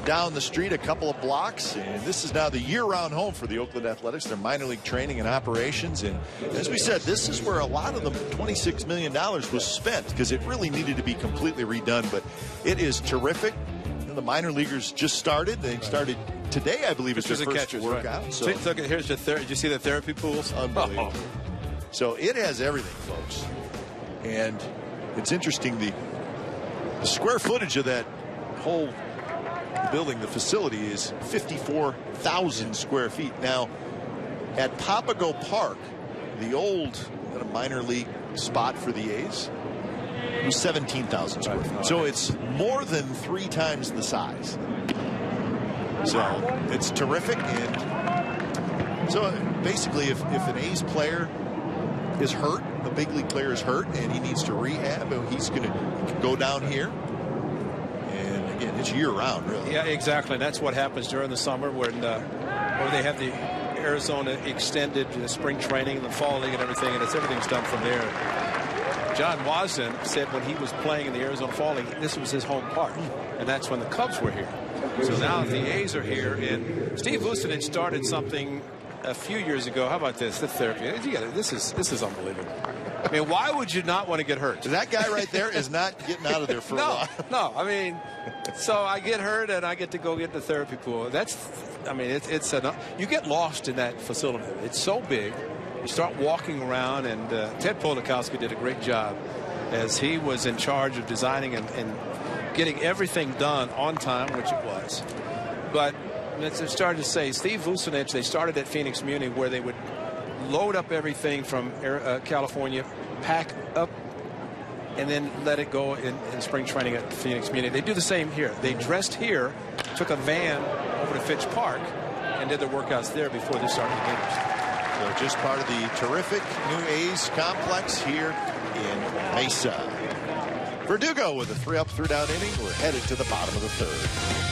down the street a couple of blocks, and this is now the year-round home for the Oakland Athletics, their minor league training and operations. And as we said, this is where a lot of the $26 million was spent, because it really needed to be completely redone. But it is terrific. The minor leaguers just started. They started today, I believe, is their first workout. Right. So look at here's did you see the therapy pools? Unbelievable. So it has everything, folks. And it's interesting, the square footage of that whole building, the facility, is 54,000 square feet. Now, at Papago Park, the old minor league spot for the A's, was 17,000 square feet. So it's more than 3 times the size. So it's terrific. And so basically, if an A's player is hurt, a big league player is hurt, and he needs to rehab, he's going to go down here. Again, it's year-round, really. Yeah, exactly. That's what happens during the summer when they have the Arizona extended spring training, the fall league, and everything, and everything's done from there. John Wasden said when he was playing in the Arizona Fall League, this was his home park, and that's when the Cubs were here. So now the A's are here, and Steve Vucinich started something a few years ago. How about this? The therapy. This is unbelievable. I mean, why would you not want to get hurt? That guy right there is not getting out of there for a while. No. I mean, so I get hurt and I get to go get in the therapy pool. It's enough. You get lost in that facility. It's so big. You start walking around, and Ted Polakowski did a great job as he was in charge of designing and getting everything done on time, which it was. But as I started to say, Steve Vucinich, they started at Phoenix Muni, where they would load up everything from California, pack up, and then let it go in spring training at Phoenix Muni. They do the same here. They dressed here, took a van over to Fitch Park, and did their workouts there before they started the games. So just part of the terrific new A's complex here in Mesa. Verdugo with a 3-up, 3-down inning. We're headed to the bottom of the third.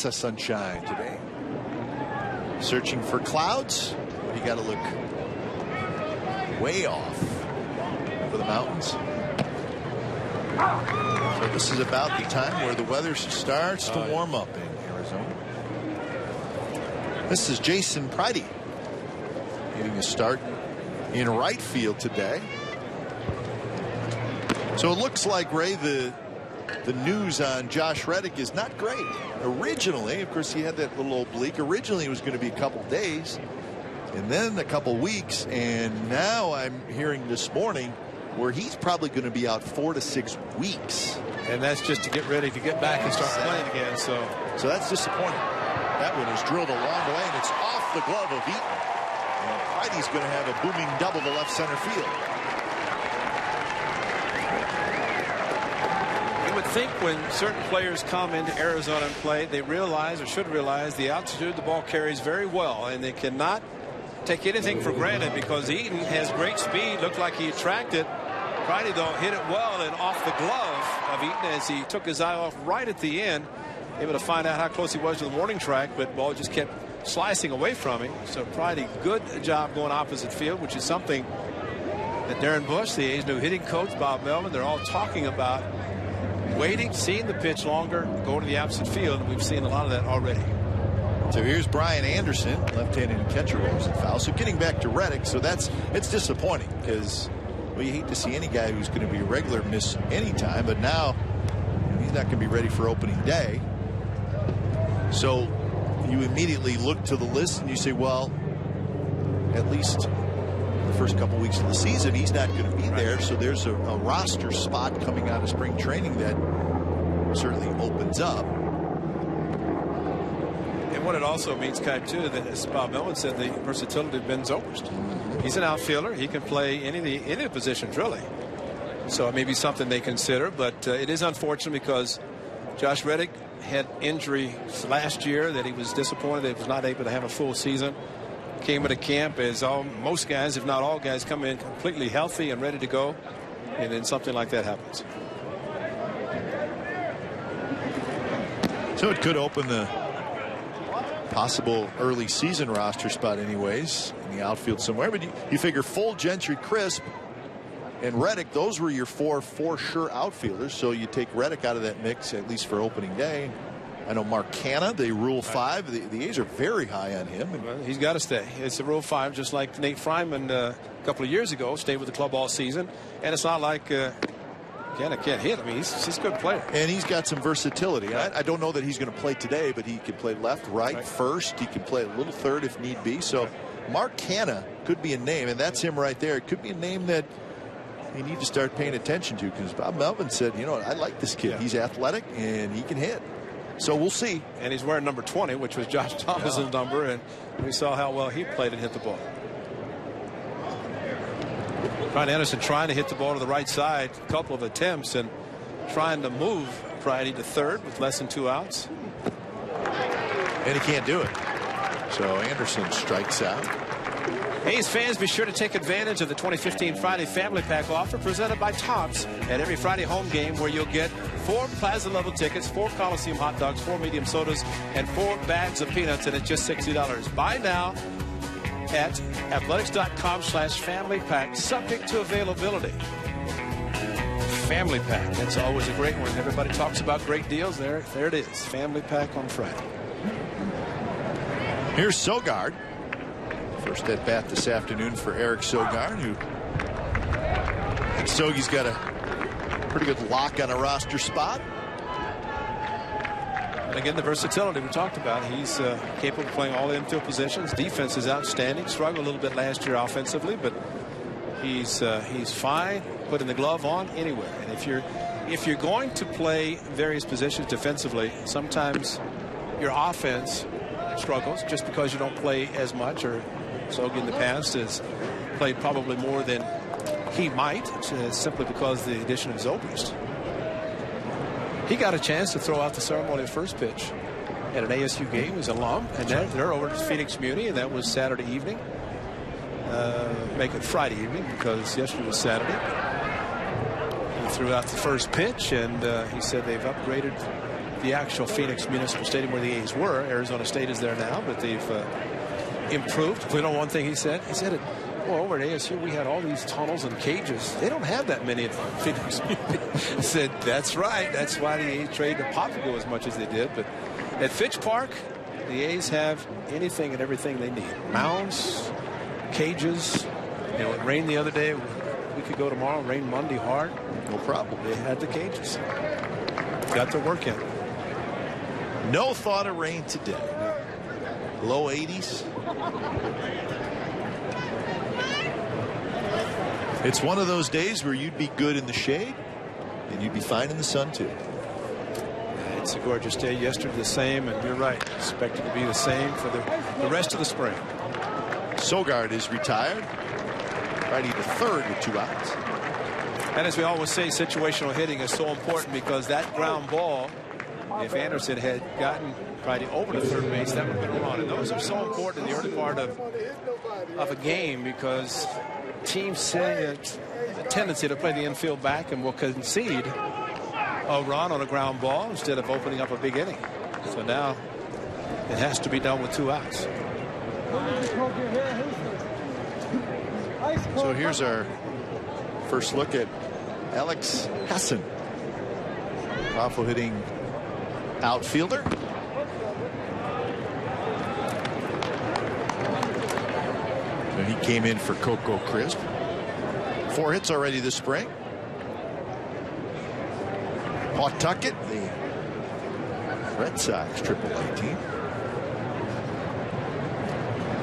lots of sunshine today. Searching for clouds, but you got to look way off for the mountains. So this is about the time where the weather starts to warm up in Arizona. This is Jason Pridey getting a start in right field today. So it looks like, Ray, the news on Josh Reddick is not great. Originally, of course, he had that little oblique. Originally, it was going to be a couple days and then a couple weeks. And now I'm hearing this morning where he's probably going to be out 4 to 6 weeks. And that's just to get ready to get back and start playing again. So that's disappointing. That one is drilled a long way, and it's off the glove of Eaton. And Pridey's going to have a booming double to left center field. Think when certain players come into Arizona and play, they realize or should realize the altitude the ball carries very well, and they cannot take anything for granted because Eaton has great speed. Looked like he attracted. Pridey, though, hit it well and off the glove of Eaton as he took his eye off right at the end, able to find out how close he was to the warning track, but ball just kept slicing away from him. So Pridey, good job going opposite field, which is something that Darren Bush, the A's new hitting coach, Bob Melvin, they're all talking about. Waiting, seeing the pitch longer, go to the opposite field, and we've seen a lot of that already. So here's Brian Anderson, left-handed catcher, rolls and foul. So getting back to Reddick, so it's disappointing because you hate to see any guy who's going to be a regular miss any time, but now he's not going to be ready for opening day. So you immediately look to the list and you say, well, at least the first couple weeks of the season he's not going to be there, so there's a roster spot coming out of spring training that certainly opens up. And what it also means, Kai, too, that as Bob Melvin said, the versatility of Ben Zobrist. He's an outfielder. He can play any of the positions really, so it may be something they consider, but it is unfortunate because Josh Reddick had injury last year that he was disappointed that he was not able to have a full season. Came into camp as most guys, if not all guys, come in completely healthy and ready to go, and then something like that happens. So it could open the possible early season roster spot anyways in the outfield somewhere, but you figure Full, Gentry, Crisp, and Reddick, those were your four for sure outfielders, so you take Reddick out of that mix at least for opening day. I know Mark Canha, the Rule 5. The A's are very high on him. Well, he's got to stay. It's a Rule 5, just like Nate Fryman a couple of years ago, stayed with the club all season. And it's not like Canha can't hit. I mean, he's a good player. And he's got some versatility. Right. I don't know that he's going to play today, but he can play left, right, first. He can play a little third if need be. So Mark Canha could be a name, and that's him right there. It could be a name that you need to start paying attention to because Bob Melvin said, you know, I like this kid. Yeah. He's athletic, and he can hit. So we'll see. And he's wearing number 20, which was Josh Thomas's number, and we saw how well he played and hit the ball. Brian Anderson trying to hit the ball to the right side, a couple of attempts, and trying to move Pridey to third with less than 2 outs. And he can't do it. So Anderson strikes out. A's fans, be sure to take advantage of the 2015 Friday Family Pack offer presented by Tops at every Friday home game, where you'll get 4 Plaza level tickets, 4 Coliseum hot dogs, 4 medium sodas, and 4 bags of peanuts, and it's just $60. Buy now at athletics.com/family pack, subject to availability. Family Pack, that's always a great one. Everybody talks about great deals. There it is. Family Pack on Friday. Here's Sogard. First at bat this afternoon for Eric Sogard, who Sogi's got a pretty good lock on a roster spot. And again, the versatility we talked about. He's capable of playing all the infield positions. Defense is outstanding. Struggled a little bit last year offensively, but he's fine putting the glove on anywhere. And if you're going to play various positions defensively, sometimes your offense struggles just because you don't play as much, or Sogi in the past has played probably more than he might, simply because of the addition of Zobrist. He got a chance to throw out the ceremony of first pitch at an ASU game as an alum, and they're over to Phoenix Muni, and that was Saturday evening. Make it Friday evening because yesterday was Saturday. He threw out the first pitch, and he said they've upgraded the actual Phoenix Municipal Stadium where the A's were. Arizona State is there now, but they've improved. You know, one thing he said over at ASU, we had all these tunnels and cages. They don't have that many at Phoenix. He said, that's right. That's why the A's traded to Papago as much as they did. But at Fitch Park, the A's have anything and everything they need. Mounds, cages. You know, it rained the other day. We could go tomorrow. Rain Monday hard. No problem. They had the cages. Got their work in. No thought of rain today. Low 80s. It's one of those days where you'd be good in the shade and you'd be fine in the sun too. It's a gorgeous day. Yesterday the same, and you're right. Expected to be the same for the rest of the spring. Sogard is retired. Righty to third with 2 outs. And as we always say, situational hitting is so important because that ground ball, if Anderson had gotten Friday over to third base, that would have been a run. And those are so important in the early part of a game because teams say a tendency to play the infield back and will concede a run on a ground ball instead of opening up a big inning. So now it has to be done with 2 outs. So here's our first look at Alex Hassan, powerful hitting outfielder. And he came in for Coco Crisp. 4 hits already this spring. Pawtucket, the Red Sox AAA team.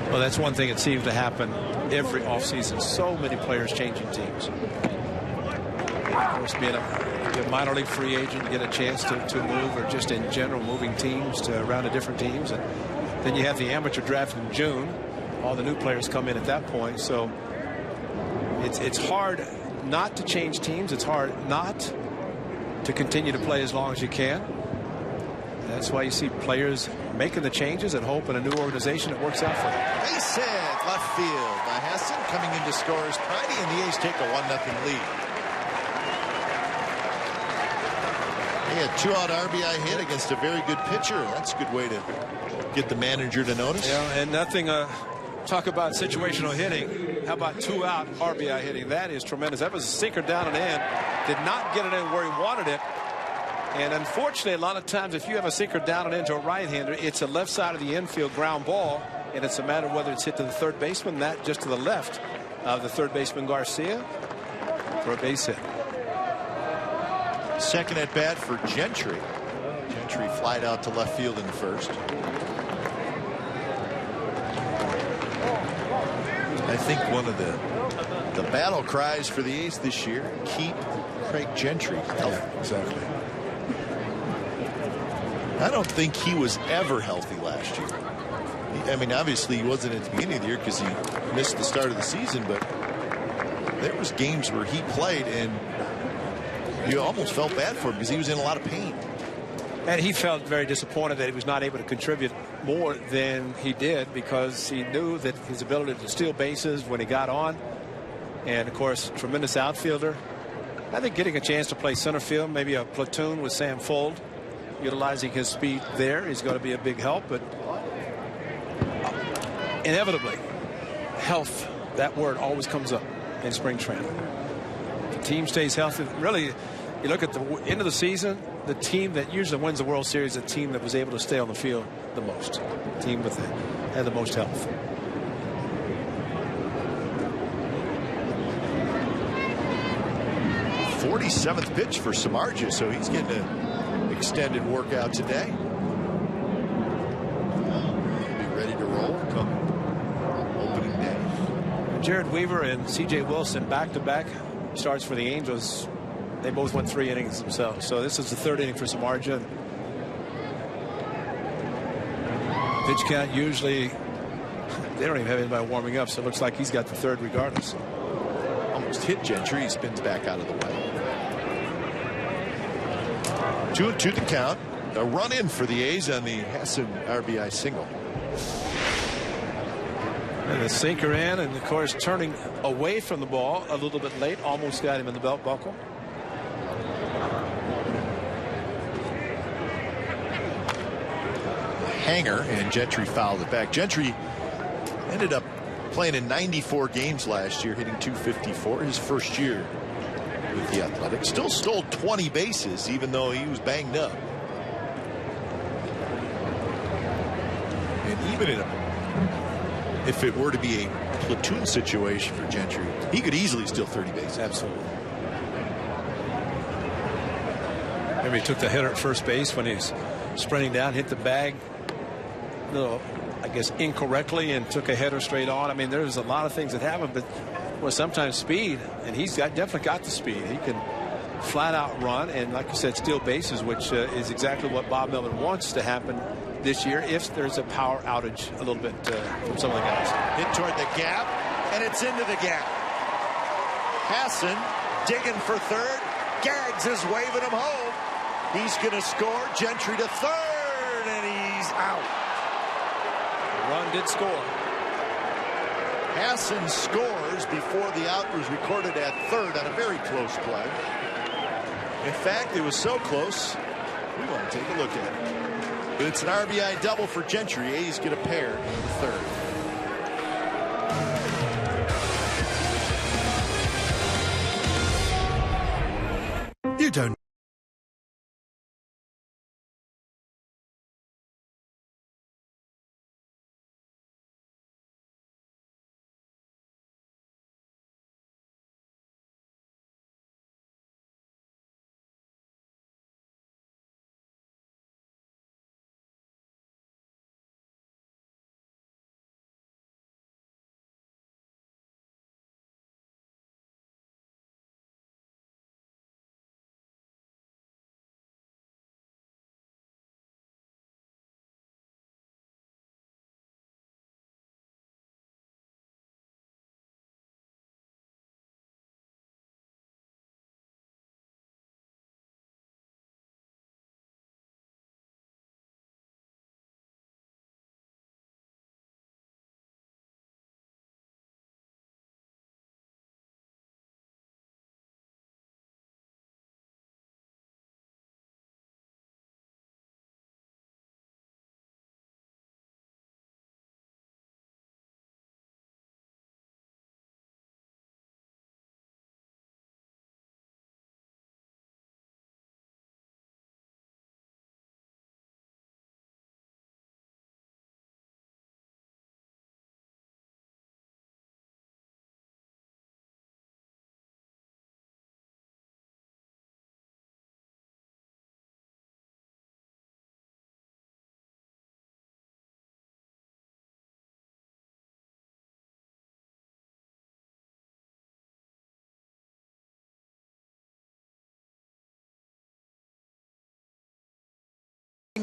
Well, that's one thing that seems to happen every offseason. So many players changing teams. Of course, being a minor league free agent, to get a chance to move, or just in general moving teams to around to different teams. And then you have the amateur draft in June. All the new players come in at that point. So it's hard not to change teams. It's hard not to continue to play as long as you can. That's why you see players making the changes and hope in a new organization it works out for them. Base hit left field by Hassan, coming into scorer's party, and the A's take a 1-0 lead. He had 2-out RBI hit against a very good pitcher. That's a good way to get the manager to notice. Yeah, and nothing. Talk about situational hitting. How about 2-out RBI hitting? That is tremendous. That was a sinker down and in. Did not get it in where he wanted it. And unfortunately, a lot of times, if you have a sinker down and into a right-hander, it's a left side of the infield ground ball, and it's a matter of whether it's hit to the third baseman, that just to the left of the third baseman Garcia for a base hit. Second at bat for Gentry. Gentry flied out to left field in the first. I think one of the battle cries for the A's this year: keep Craig Gentry healthy. Yeah, exactly. I don't think he was ever healthy last year. I mean, obviously he wasn't at the beginning of the year because he missed the start of the season, but there was games where he played and you almost felt bad for him because he was in a lot of pain. And he felt very disappointed that he was not able to contribute more than he did because he knew that his ability to steal bases when he got on, and of course, tremendous outfielder. I think getting a chance to play center field, maybe a platoon with Sam Fuld, utilizing his speed there, is going to be a big help. But inevitably, health, that word always comes up in spring training. The team stays healthy. Really, you look at the end of the season, the team that usually wins the World Series is the team that was able to stay on the field the most. The team that had the most health. '47th pitch for Samardzija, so he's getting an extended workout today. He'll be ready to roll come opening day. Jared Weaver and C.J. Wilson back-to-back starts for the Angels. They both went 3 innings themselves. So this is the 3rd inning for Samardzija. Pitch count usually, they don't even have anybody warming up, so it looks like he's got the 3rd regardless. Almost hit Gentry. He spins back out of the way. 2-2 the count. A run in for the A's on the Hassan RBI single. And the sinker in, and of course turning away from the ball a little bit late, almost got him in the belt buckle. hanger, and Gentry fouled it back. Gentry ended up playing in 94 games last year, hitting .254 his first year with the Athletics. Still stole 20 bases, even though he was banged up. And even if it were to be a platoon situation for Gentry, he could easily steal 30 bases. Absolutely. Remember, he took the hitter at first base when he was sprinting down, hit the bag a little, I guess, incorrectly, and took a header straight on. I mean, there's a lot of things that happen, but well, sometimes speed, and he's definitely got the speed. He can flat out run, and like you said, steal bases, which is exactly what Bob Melvin wants to happen this year if there's a power outage a little bit from some of the guys. Hit toward the gap, and it's into the gap. Hassan digging for third. Gags is waving him home. He's going to score. Gentry to third, and he's out. The run did score. Hassan scores before the out was recorded at third on a very close play. In fact, it was so close, we want to take a look at it. But it's an RBI double for Gentry. A's get a pair in the third. You don't.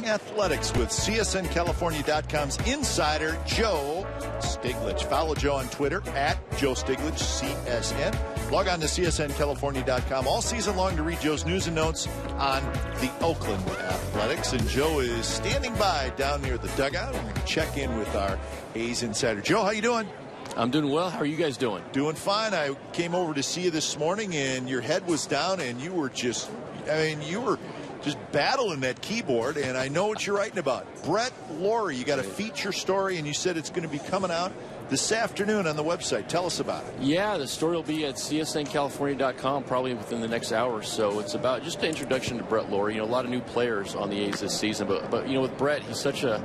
Athletics with CSNCalifornia.com's insider Joe Stiglich. Follow Joe on Twitter at Joe Stiglich, CSN. Log on to CSNCalifornia.com all season long to read Joe's news and notes on the Oakland Athletics. And Joe is standing by down near the dugout. We're going to check in with our A's insider. Joe, how you doing? I'm doing well. How are you guys doing? Doing fine. I came over to see you this morning, and your head was down, and you were just, you were just battling that keyboard, and I know what you're writing about. Brett Lawrie, you got a feature story, and you said it's going to be coming out this afternoon on the website. Tell us about it. Yeah, the story will be at CSNCalifornia.com probably within the next hour or so. It's about just an introduction to Brett Lawrie. You know, a lot of new players on the A's this season, but you know, with Brett, he's such an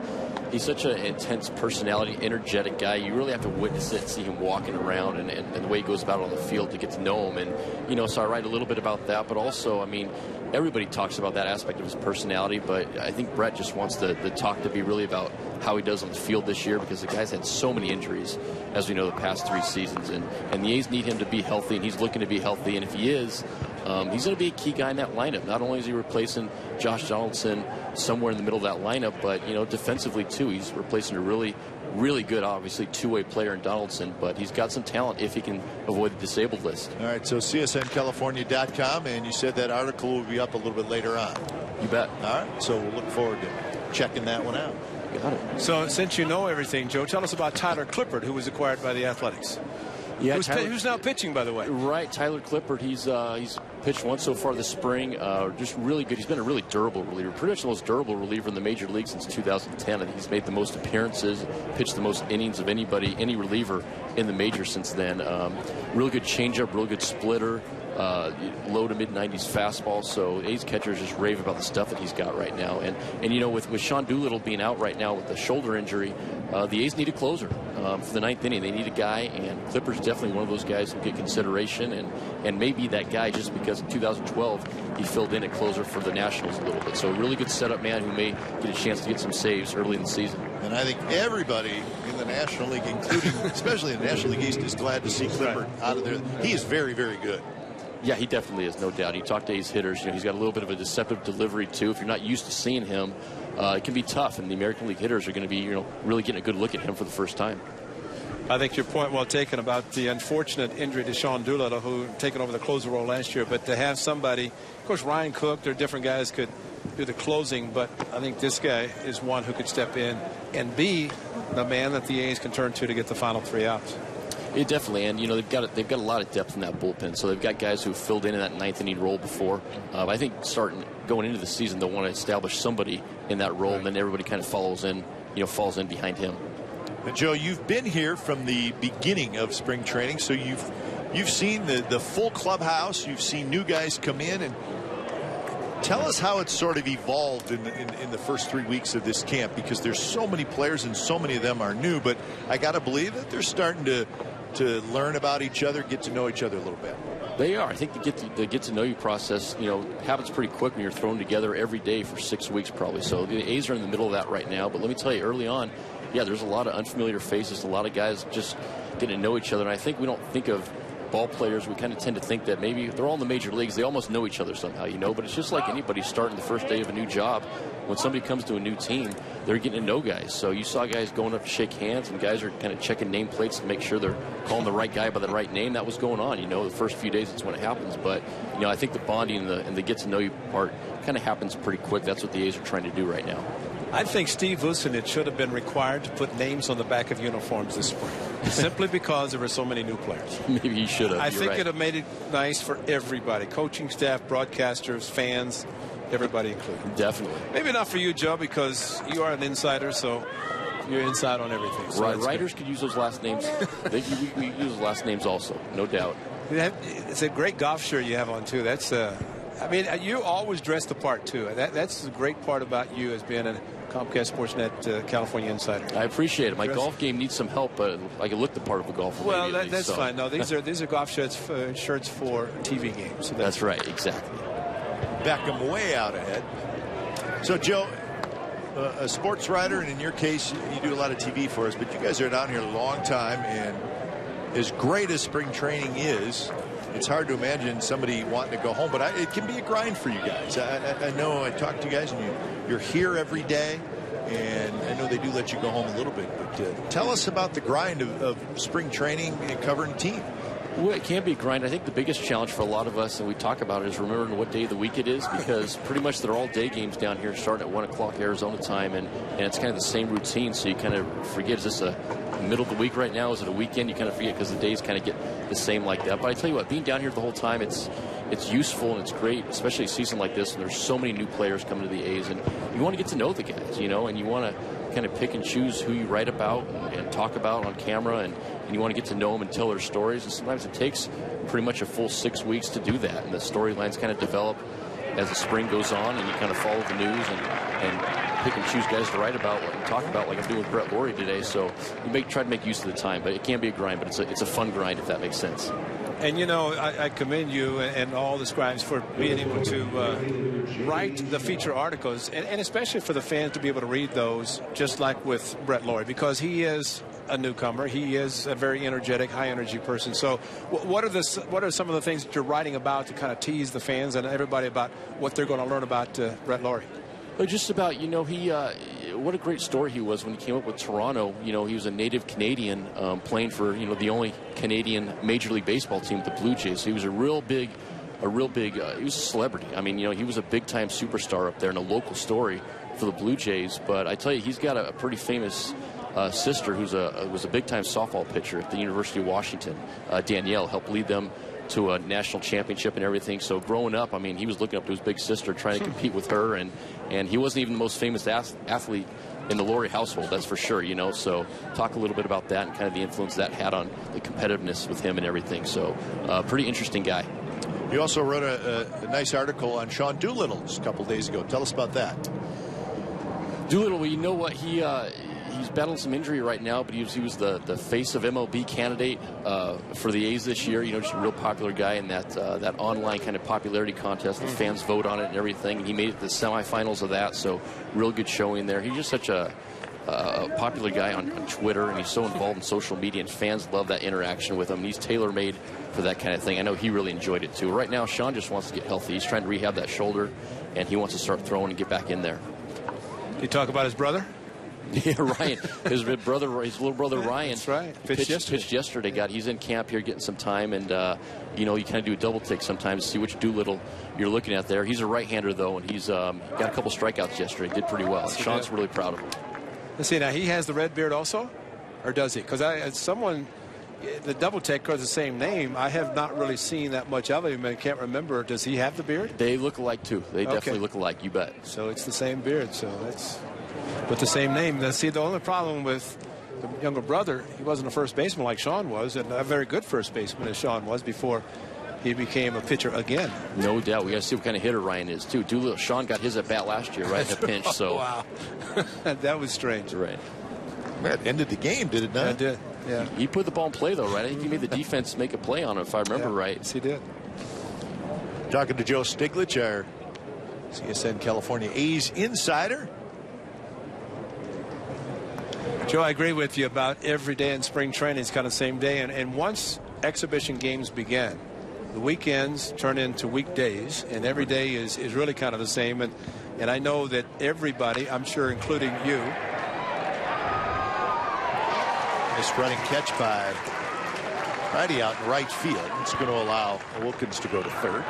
intense personality, energetic guy. You really have to witness it and see him walking around and the way he goes about on the field to get to know him. And, you know, so I write a little bit about that, but also, I mean, everybody talks about that aspect of his personality, but I think Brett just wants the talk to be really about how he does on the field this year, because the guy's had so many injuries, as we know, the past 3 seasons. And the A's need him to be healthy, and he's looking to be healthy. And if he is, he's going to be a key guy in that lineup. Not only is he replacing Josh Donaldson somewhere in the middle of that lineup, but, you know, defensively, too. He's replacing a really, really good, obviously, two-way player in Donaldson, but he's got some talent if he can avoid the disabled list. All right, so CSNCalifornia.com, and you said that article will be up a little bit later on. You bet. All right, so we'll look forward to checking that one out. Got it. So since you know everything, Joe, tell us about Tyler Clippard, who was acquired by the Athletics. Yeah, who's now pitching, by the way. Right, Tyler Clippard. He's pitched once so far this spring. Just really good. He's been a really durable reliever, pretty much the most durable reliever in the major league since 2010. And he's made the most appearances, pitched the most innings of any reliever in the major since then. Really good changeup, real good splitter. Low to mid-90s fastball. So A's catchers just rave about the stuff that he's got right now. And you know, with Sean Doolittle being out right now with the shoulder injury, the A's need a closer for the ninth inning. They need a guy, and Clippard's definitely one of those guys who get consideration, and maybe that guy just because in 2012 he filled in at closer for the Nationals a little bit. So a really good setup man who may get a chance to get some saves early in the season. And I think everybody in the National League, including especially the National League East, is glad to see Clippard out of there. He is very, very good. Yeah, he definitely is, no doubt. You talk to A's hitters, you know, he's got a little bit of a deceptive delivery too. If you're not used to seeing him, it can be tough, and the American League hitters are going to be, you know, really getting a good look at him for the first time. I think your point well taken about the unfortunate injury to Sean Doolittle, who taken over the closer role last year. But to have somebody, of course, Ryan Cook, there are different guys could do the closing, but I think this guy is one who could step in and be the man that the A's can turn to get the final 3 outs. Yeah, definitely, and you know they've got a lot of depth in that bullpen. So they've got guys who filled in that ninth inning role before. I think going into the season, they'll want to establish somebody in that role, and then everybody kind of falls in behind him. And Joe, you've been here from the beginning of spring training, so you've seen the full clubhouse. You've seen new guys come in, and tell us how it's sort of evolved in the first 3 weeks of this camp, because there's so many players and so many of them are new. But I got to believe that they're starting to learn about each other, get to know each other a little bit. They are. I think the get to know you process, you know, happens pretty quick when you're thrown together every day for 6 weeks probably. So the A's are in the middle of that right now. But let me tell you, early on, yeah, there's a lot of unfamiliar faces, a lot of guys just getting to know each other. And I think we don't think of ball players, we kind of tend to think that maybe they're all in the major leagues, they almost know each other somehow, you know. But it's just like anybody starting the first day of a new job. When somebody comes to a new team, they're getting to know guys. So you saw guys going up to shake hands, and guys are kind of checking nameplates to make sure they're calling the right guy by the right name. That was going on, you know. The first few days, that's when it happens. But you know, I think the bonding and the get to know you part kind of happens pretty quick. That's what the A's are trying to do right now. I think Steve Vucinich should have been required to put names on the back of uniforms this spring, simply because there were so many new players. Maybe he should have. I think it would have made it nice for everybody, coaching staff, broadcasters, fans, everybody included. Definitely. Maybe not for you, Joe, because you are an insider, so you're inside on everything. So right. Writers could use those last names. we use those last names also, no doubt. It's a great golf shirt you have on, too. That's I mean, you always dress the part, too. That's the great part about you as being a Comcast Sportsnet California insider. I appreciate it. My golf game needs some help, but I can look the part of a golfer. Well, that's fine. No, these are golf shirts for TV games. So that's right, exactly. Beckham way out ahead. So, Joe, a sports writer, and in your case, you do a lot of TV for us, but you guys are down here a long time, and as great as spring training is, it's hard to imagine somebody wanting to go home, but it can be a grind for you guys. I know I talk to you guys, and you're here every day, and I know they do let you go home a little bit, but tell us about the grind of spring training and covering team. Well, it can be a grind. I think the biggest challenge for a lot of us, and we talk about it, is remembering what day of the week it is, because pretty much they're all day games down here starting at 1 o'clock Arizona time, and it's kind of the same routine, so you kind of forget, is this a middle of the week right now? Is it a weekend? You kind of forget because the days kind of get the same like that. But I tell you what, being down here the whole time, it's useful and it's great, especially a season like this, and there's so many new players coming to the A's, and you want to get to know the guys, you know, and you want to kind of pick and choose who you write about and talk about on camera, and you want to get to know them and tell their stories. And sometimes it takes pretty much a full 6 weeks to do that, and the storylines kind of develop as the spring goes on, and you kind of follow the news and pick and choose guys to write about and talk about, like I'm doing with Brett Lawrie today. So you try to make use of the time, but it can be a grind, but it's a fun grind, if that makes sense. And, you know, I commend you and all the scribes for being able to write the feature articles, and especially for the fans to be able to read those, just like with Brett Lawrie, because he is a newcomer. He is a very energetic, high-energy person. So what are some of the things that you're writing about to kind of tease the fans and everybody about what they're going to learn about Brett Lawrie? Just about, you know, what a great story he was when he came up with Toronto. You know, he was a native Canadian playing for, you know, the only Canadian Major League Baseball team, the Blue Jays. So he was he was a celebrity. I mean, you know, he was a big-time superstar up there and a local story for the Blue Jays. But I tell you, he's got a pretty famous sister, who's was a big-time softball pitcher at the University of Washington, Danielle, helped lead them to a national championship and everything. So growing up, I mean, he was looking up to his big sister, trying to compete with her, and he wasn't even the most famous athlete in the Laurie household, that's for sure, you know. So talk a little bit about that and kind of the influence that had on the competitiveness with him and everything. So pretty interesting guy. You also wrote a nice article on Sean Doolittle just a couple days ago. Tell us about that. Doolittle, well, you know what, he's battling some injury right now, but he was the face of MLB candidate for the A's this year. You know, just a real popular guy in that online kind of popularity contest. The fans vote on it and everything. And he made it to the semifinals of that, so real good showing there. He's just such a popular guy on Twitter, and he's so involved in social media, and fans love that interaction with him. And he's tailor-made for that kind of thing. I know he really enjoyed it too. Right now, Sean just wants to get healthy. He's trying to rehab that shoulder, and he wants to start throwing and get back in there. You talk about his brother? Yeah, Ryan, his little brother Ryan. That's right. Pitched yesterday. He's in camp here getting some time, and you know, you kind of do a double take sometimes to see which Doolittle you're looking at there. He's a right-hander though, and he's got a couple strikeouts yesterday. Did pretty well. Sean's really proud of him. Let's see, now he has the red beard also, or does he? Because the double take has the same name. I have not really seen that much of him. I can't remember. Does he have the beard? They look alike too. They definitely look alike. You bet. So it's the same beard. So that's with the same name. Now, see, the only problem with the younger brother, he wasn't a first baseman like Sean was, and a very good first baseman as Sean was before he became a pitcher again. No doubt. We got to see what kind of hitter Ryan is too. Doolittle, Sean got his at bat last year, right in a pinch. So wow, that was strange. Right. That ended the game, did it not? It did. Yeah. He put the ball in play though, right? I think he made the defense make a play on it, if I remember right. Yes, he did. Talking to Joe Stiglich, our CSN California A's insider. Joe, I agree with you about every day in spring training. It's kind of the same day. And once exhibition games begin, the weekends turn into weekdays, and every day is really kind of the same. And I know that everybody, I'm sure including you. This running catch by Friday out in right field. It's going to allow Wilkins to go to third.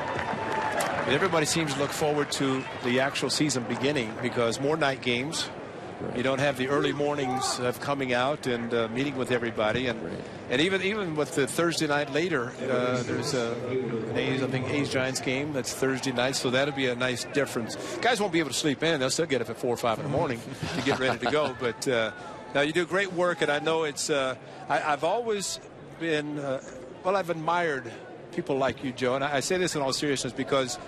And everybody seems to look forward to the actual season beginning because more night games. You don't have the early mornings of coming out and meeting with everybody, and even with the Thursday night later, there's an A's Giants game that's Thursday night, so that'll be a nice difference. Guys won't be able to sleep in; they'll still get up at 4 or 5 in the morning to get ready to go. But now you do great work, and I know it's. I've always been I've admired people like you, Joe, and I say this in all seriousness because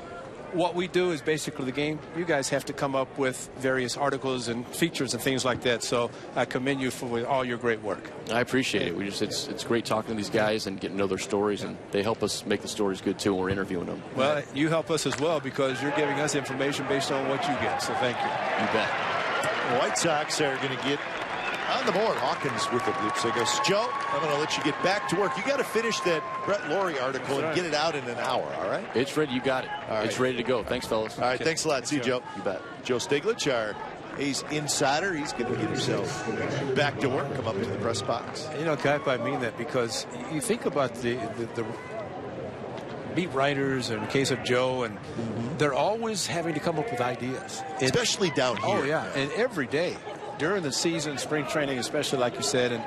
what we do is basically the game. You guys have to come up with various articles and features and things like that. So I commend you for all your great work. I appreciate it. It's great talking to these guys and getting to know their stories, and they help us make the stories good too when we're interviewing them. Well, you help us as well because you're giving us information based on what you get. So thank you. You bet. The White Sox are going to get on the board. Hawkins with the bloops. I guess, Joe, I'm going to let you get back to work. You got to finish that Brett Laurie article and get it out in an hour, all right? It's ready. You got it. All right. It's ready to go. Thanks, fellas. All right, thanks a lot. See you, Joe. You bet. Joe Stiglich, our A's insider. He's going to get himself back to work, come up to the press box. You know, Cap, I mean that because you think about the beat writers, in the case of Joe, and they're always having to come up with ideas. Especially down here. Oh, yeah, and every day. During the season, spring training, especially like you said,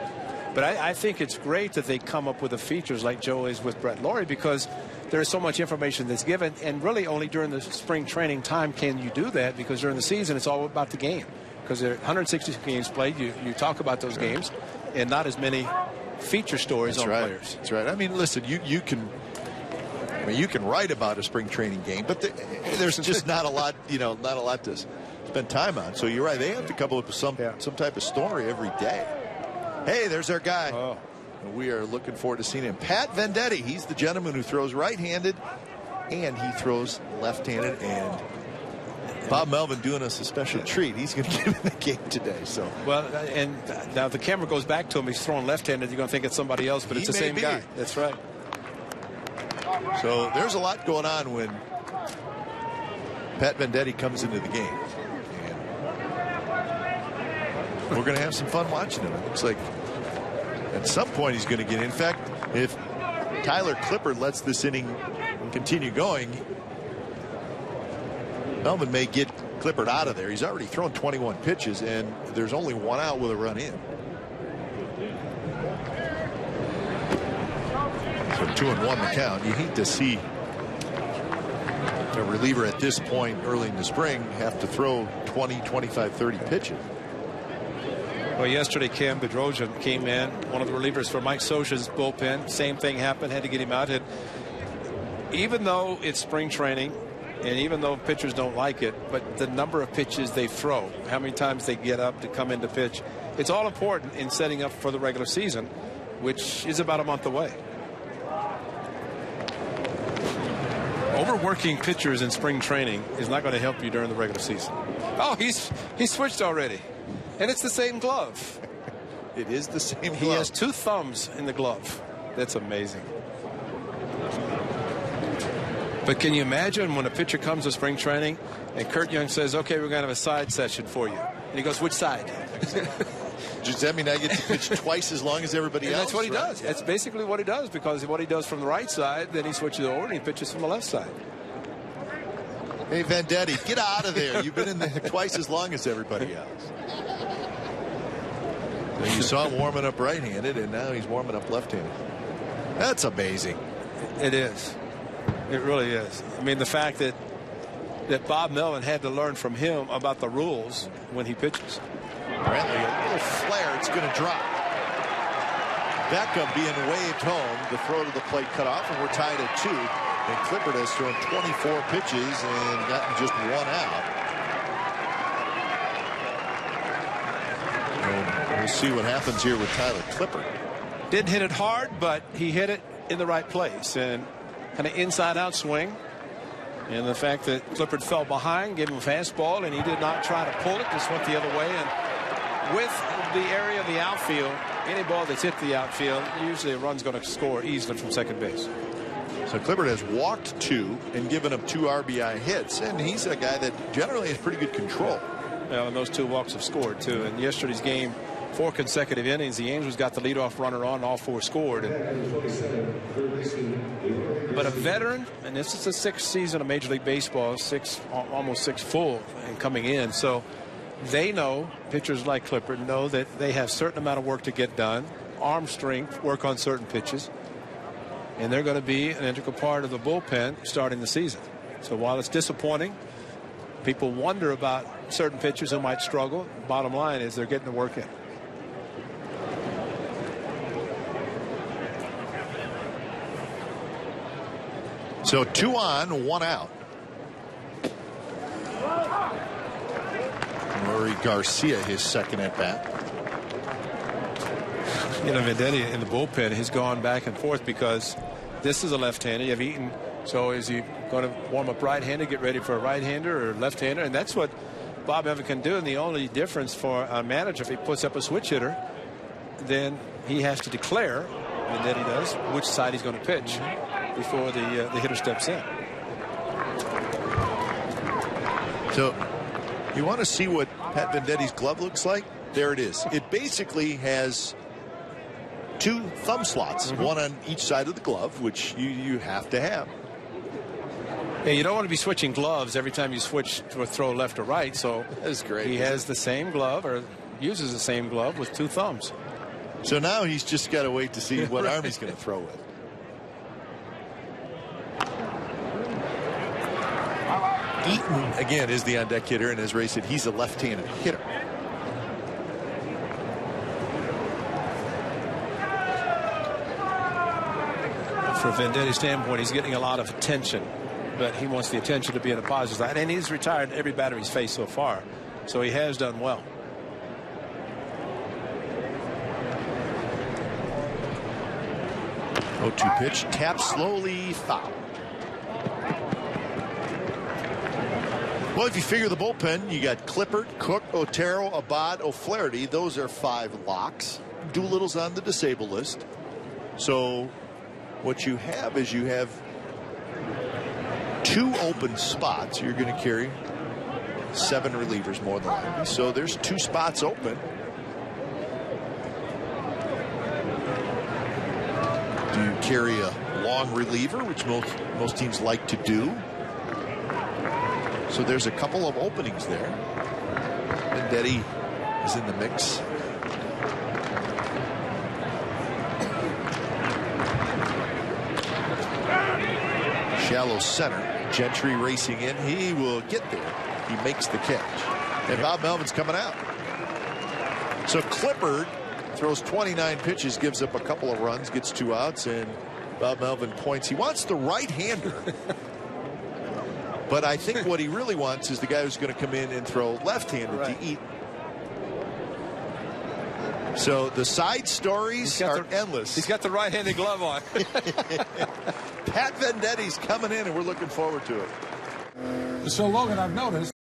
but I think it's great that they come up with the features like Joe is with Brett Laurie because there's so much information that's given, and really only during the spring training time can you do that because during the season it's all about the game because there are 160 games played. You talk about those games and not as many feature stories on players. That's right. I mean, listen, you can write about a spring training game, but there's just not a lot, not a lot to spend time on. So you're right. They have to come up with some type of story every day. Hey, there's our guy. Oh. We are looking forward to seeing him. Pat Venditte. He's the gentleman who throws right-handed and he throws left-handed. And Bob Melvin doing us a special treat. He's going to give him the game today. So well, and now the camera goes back to him. He's throwing left-handed. You're going to think it's somebody else, but it's the same guy. That's right. So there's a lot going on when Pat Venditte comes into the game. And we're going to have some fun watching him. It looks like at some point he's going to get in. In fact, if Tyler Clippard lets this inning continue going, Melvin may get Clippard out of there. He's already thrown 21 pitches, and there's only one out with a run in. 2-1 the count. You hate to see a reliever at this point early in the spring have to throw 20, 25, 30 pitches. Well, yesterday Cam Bedrosian came in, one of the relievers for Mike Scioscia's bullpen. Same thing happened, had to get him out. And even though it's spring training, and even though pitchers don't like it, but the number of pitches they throw, how many times they get up to come in to pitch, it's all important in setting up for the regular season, which is about a month away. Overworking pitchers in spring training is not going to help you during the regular season. Oh, he's switched already. And it's the same glove. It is the same glove. He has 2 thumbs in the glove. That's amazing. But can you imagine when a pitcher comes to spring training and Kurt Young says, okay, we're going to have a side session for you. And he goes, which side? Does that mean I get to pitch twice as long as everybody else? That's what he right? does. That's basically what he does, because what he does from the right side, then he switches over and he pitches from the left side. Hey, Venditte, get out of there. You've been in there twice as long as everybody else. You saw him warming up right-handed, and now he's warming up left-handed. That's amazing. It is. It really is. I mean, the fact that Bob Melvin had to learn from him about the rules when he pitches. Brantley, a little flare. It's going to drop. Beckham being waved home. The throw to the plate cut off, and we're tied at 2. And Clippard has thrown 24 pitches and gotten just 1 out. And we'll see what happens here with Tyler Clippard. Didn't hit it hard, but he hit it in the right place. And kind of inside-out swing. And the fact that Clippard fell behind, gave him a fastball, and he did not try to pull it, just went the other way. And with the area of the outfield, any ball that's hit the outfield, usually a run's going to score easily from second base. So Clippard has walked 2 and given up 2 RBI hits, and he's a guy that generally has pretty good control. Well, and those 2 walks have scored, too. In yesterday's game, 4 consecutive innings, the Angels got the leadoff runner on, all 4 scored. But a veteran, and this is the 6th season of Major League Baseball, almost 6 full and coming in. So they know, pitchers like Clippard know that they have a certain amount of work to get done, arm strength, work on certain pitches. And they're going to be an integral part of the bullpen starting the season. So while it's disappointing, people wonder about certain pitchers who might struggle. Bottom line is they're getting the work in. So 2 on, 1 out. Rory Garcia, his second at bat. You know, Venditte in the bullpen has gone back and forth because this is a left-hander. You have Eaton. So is he going to warm up right-handed, get ready for a right-hander or left-hander? And that's what Bob Melvin can do. And the only difference for a manager, if he puts up a switch hitter, then he has to declare, and then he does, which side he's going to pitch before the hitter steps in. So you want to see what Pat Venditte's glove looks like? There it is. It basically has 2 thumb slots, one on each side of the glove, which you have to have. Yeah, you don't want to be switching gloves every time you switch to a throw left or right. So that's great. He has the same glove, or uses the same glove with 2 thumbs. So now he's just got to wait to see what arm he's going to throw with. Eaton, again, is the on-deck hitter, and as Ray said, he's a left-handed hitter. From Venditte's standpoint, he's getting a lot of attention, but he wants the attention to be on the positive side. And he's retired every batter he's faced so far, so he has done well. Oh, 2 pitch, tap slowly, foul. Well, if you figure the bullpen, you got Clippard, Cook, Otero, Abad, O'Flaherty. Those are 5 locks. Doolittle's on the disabled list. So what you have is you have 2 open spots. You're going to carry 7 relievers more than likely. So there's 2 spots open. Do you carry a long reliever, which most teams like to do? So there's a couple of openings there. Venditte is in the mix. Shallow center. Gentry racing in. He will get there. He makes the catch. And Bob Melvin's coming out. So Clippard throws 29 pitches, gives up a couple of runs, gets 2 outs, and Bob Melvin points. He wants the right-hander. But I think what he really wants is the guy who's going to come in and throw left-handed to Eaton. So the side stories are endless. He's got the right-handed glove on. Pat Venditte's coming in, and we're looking forward to it. So, Logan, I've noticed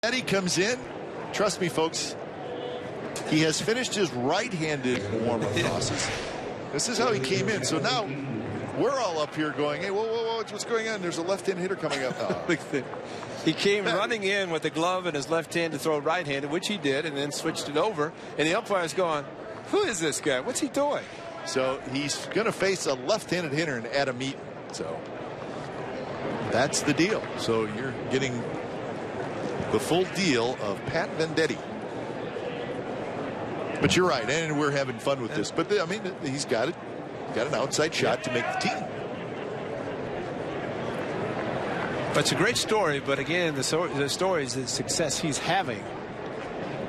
Eddie comes in. Trust me, folks. He has finished his right-handed warm-up tosses. This is how he came in. So now we're all up here going, hey, whoa, what's going on? There's a left-hand hitter coming up. Oh. He came running in with the glove in his left hand to throw right-handed, which he did, and then switched it over. And the umpire's going, who is this guy? What's he doing? So he's going to face a left-handed hitter in Adam Eaton. So that's the deal. So you're getting the full deal of Pat Venditte. But you're right, and we're having fun with this. But I mean, he's got an outside shot to make the team. But it's a great story. But again, the story is the success he's having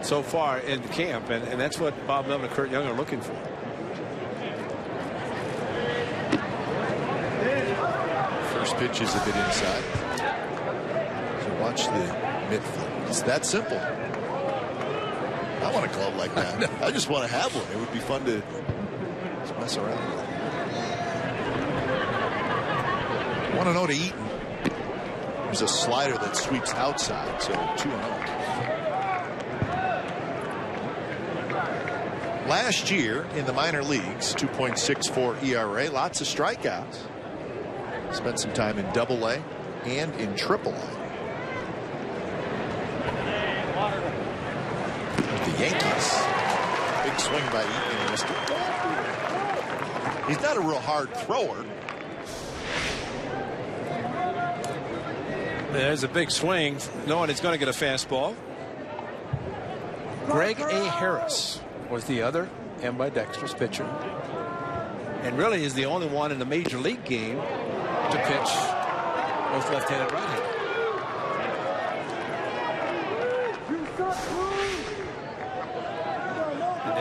so far in camp, and that's what Bob Melvin and Kurt Young are looking for. First pitch is a bit inside. So watch the mid flip. It's that simple. I want a glove like that. I just want to have one. It would be fun to just mess around with. 1-0 to Eaton. There's a slider that sweeps outside, so 2-0. Last year in the minor leagues, 2.64 ERA, lots of strikeouts. Spent some time in Double-A and in Triple-A. The Yankees. Big swing by Eaton. He's not a real hard thrower. There's a big swing, knowing he's going to get a fastball. Greg A. Harris was the other ambidextrous pitcher, and really is the only one in the major league game to pitch both left-handed and right-handed.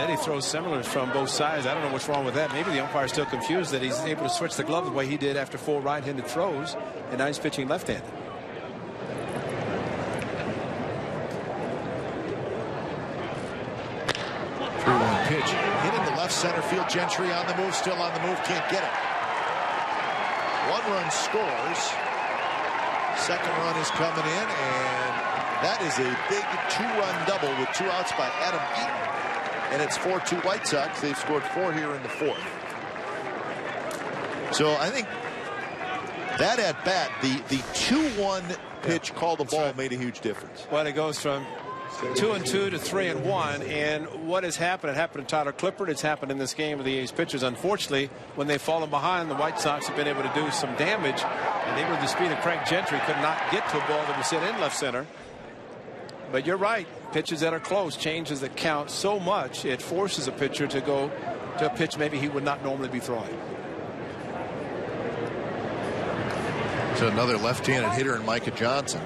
He throws similars from both sides. I don't know what's wrong with that. Maybe the umpire's still confused that he's able to switch the glove the way he did after 4 right-handed throws, and now he's pitching left-handed. 3-1 pitch. Hit into left center field. Gentry on the move, still on the move, can't get it. 1 run scores. Second run is coming in, and that is a big 2-run double with 2 outs by Adam Eaton. And it's 4-2 White Sox. They've scored 4 here in the 4th. So I think that at bat, the 2-1 pitch call the ball made a huge difference. Well, it goes from 2-2 to 3-1. And what has happened? It happened to Tyler Clippard. It's happened in this game with the A's pitchers. Unfortunately, when they've fallen behind, the White Sox have been able to do some damage. And they were the speed of Craig Gentry, could not get to a ball that was hit in left center. But you're right. Pitches that are close changes the count so much, it forces a pitcher to go to a pitch maybe he would not normally be throwing. So another left-handed hitter in Micah Johnson.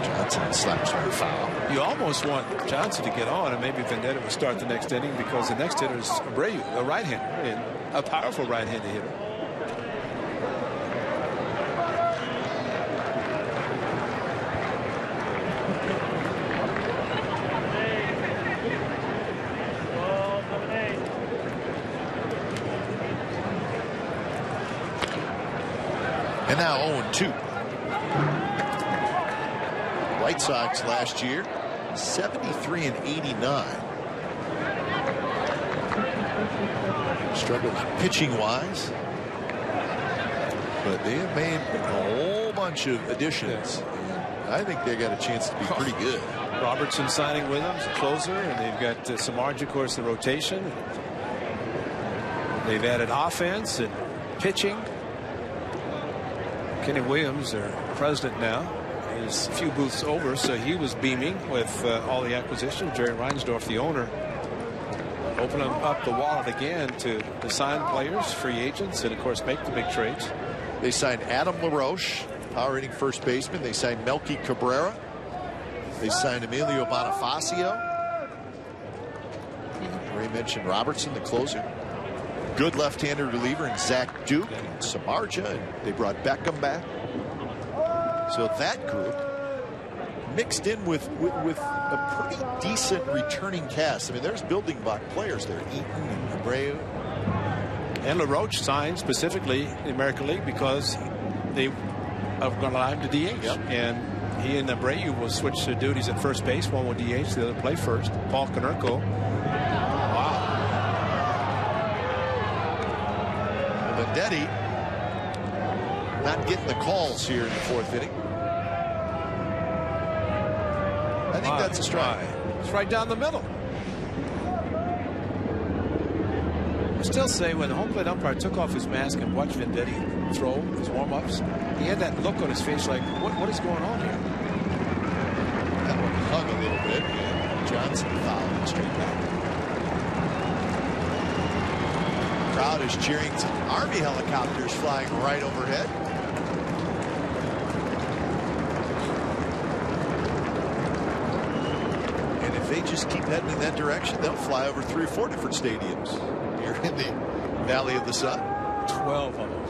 Johnson slaps for a foul. You almost want Johnson to get on, and maybe Venditte would start the next inning, because the next hitter is Abreu, a right-hander, and a powerful right-handed hitter. And now 0-2. White Sox last year, 73-89. Struggled pitching-wise, but they have made a whole bunch of additions. And I think they got a chance to be pretty good. Robertson signing with them, a closer, and they've got Samardzija, of course, the rotation. They've added offense and pitching. Kenny Williams, their president now, is a few booths over, so he was beaming with all the acquisitions. Jerry Reinsdorf, the owner, opening up the wallet again to sign players, free agents, and of course make the big trades. They signed Adam LaRoche, power hitting first baseman. They signed Melky Cabrera. They signed Emilio Bonifacio. Ray mentioned Robertson, the closer. Good left-handed reliever in Zach Duke and Samardzija, and they brought Beckham back. So that group mixed in with a pretty decent returning cast. I mean, there's building block players there, Eaton and Abreu. And LaRoche signed specifically in the American League because they are going to allow him to DH. Yep. And he and Abreu will switch their duties at first base. One will DH, the other play first. Paul Konerko. Venditte not getting the calls here in the fourth inning. I think that's a strike. It's right down the middle. I still say when the home plate umpire took off his mask and watched Venditte throw his warm-ups, he had that look on his face like, what is going on here? That one hung a little bit, and Johnson fouled straight back. Crowd is cheering. Some Army helicopters flying right overhead. And if they just keep heading in that direction, they'll fly over 3 or 4 different stadiums here in the Valley of the Sun. 12 of them.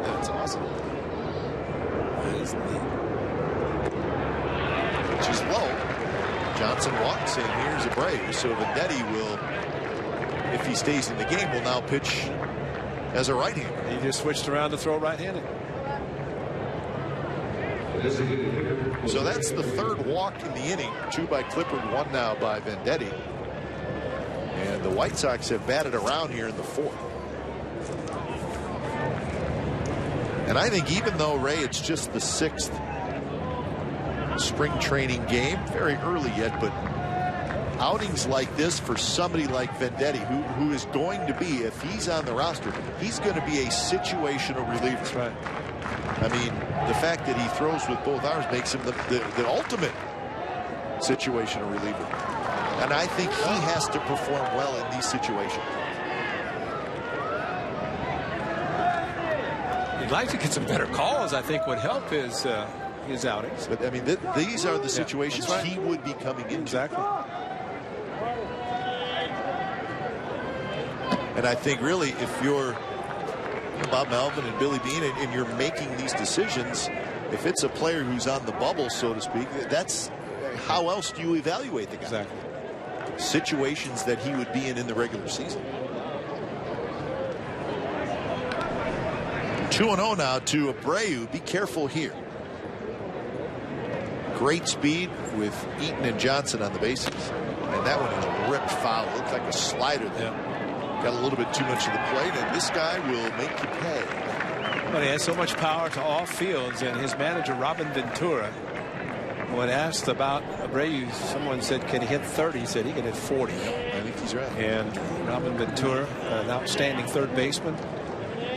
That's awesome. That is neat. Which is low. Johnson walks in. Here's Abreu. So Venditte will, if he stays in the game, will now pitch as a right-hander. He just switched around to throw right-handed. So that's the third walk in the inning. 2 by Clippard, 1 now by Venditte. And the White Sox have batted around here in the 4th. And I think even though, Ray, it's just the 6th spring training game, very early yet, but outings like this for somebody like Venditte, who is going to be, if he's on the roster, he's going to be a situational reliever. That's right. I mean, the fact that he throws with both arms makes him the ultimate situational reliever. And I think he has to perform well in these situations. He'd like to get some better calls, I think would help his outings. But I mean, these are the situations right. he would be coming into. Exactly. And I think really, if you're Bob Melvin and Billy Beane and you're making these decisions, if it's a player who's on the bubble, so to speak, that's how else do you evaluate the guy? Exactly. Situations that he would be in the regular season. 2-0 now to Abreu. Be careful here. Great speed with Eaton and Johnson on the bases. And that one is ripped foul. It looked like a slider there. Got a little bit too much of the plate, and this guy will make you pay. But he has so much power to all fields, and his manager, Robin Ventura, when asked about Abreu, someone said, can he hit 30? He said he can hit 40. I think he's right. And Robin Ventura, an outstanding third baseman,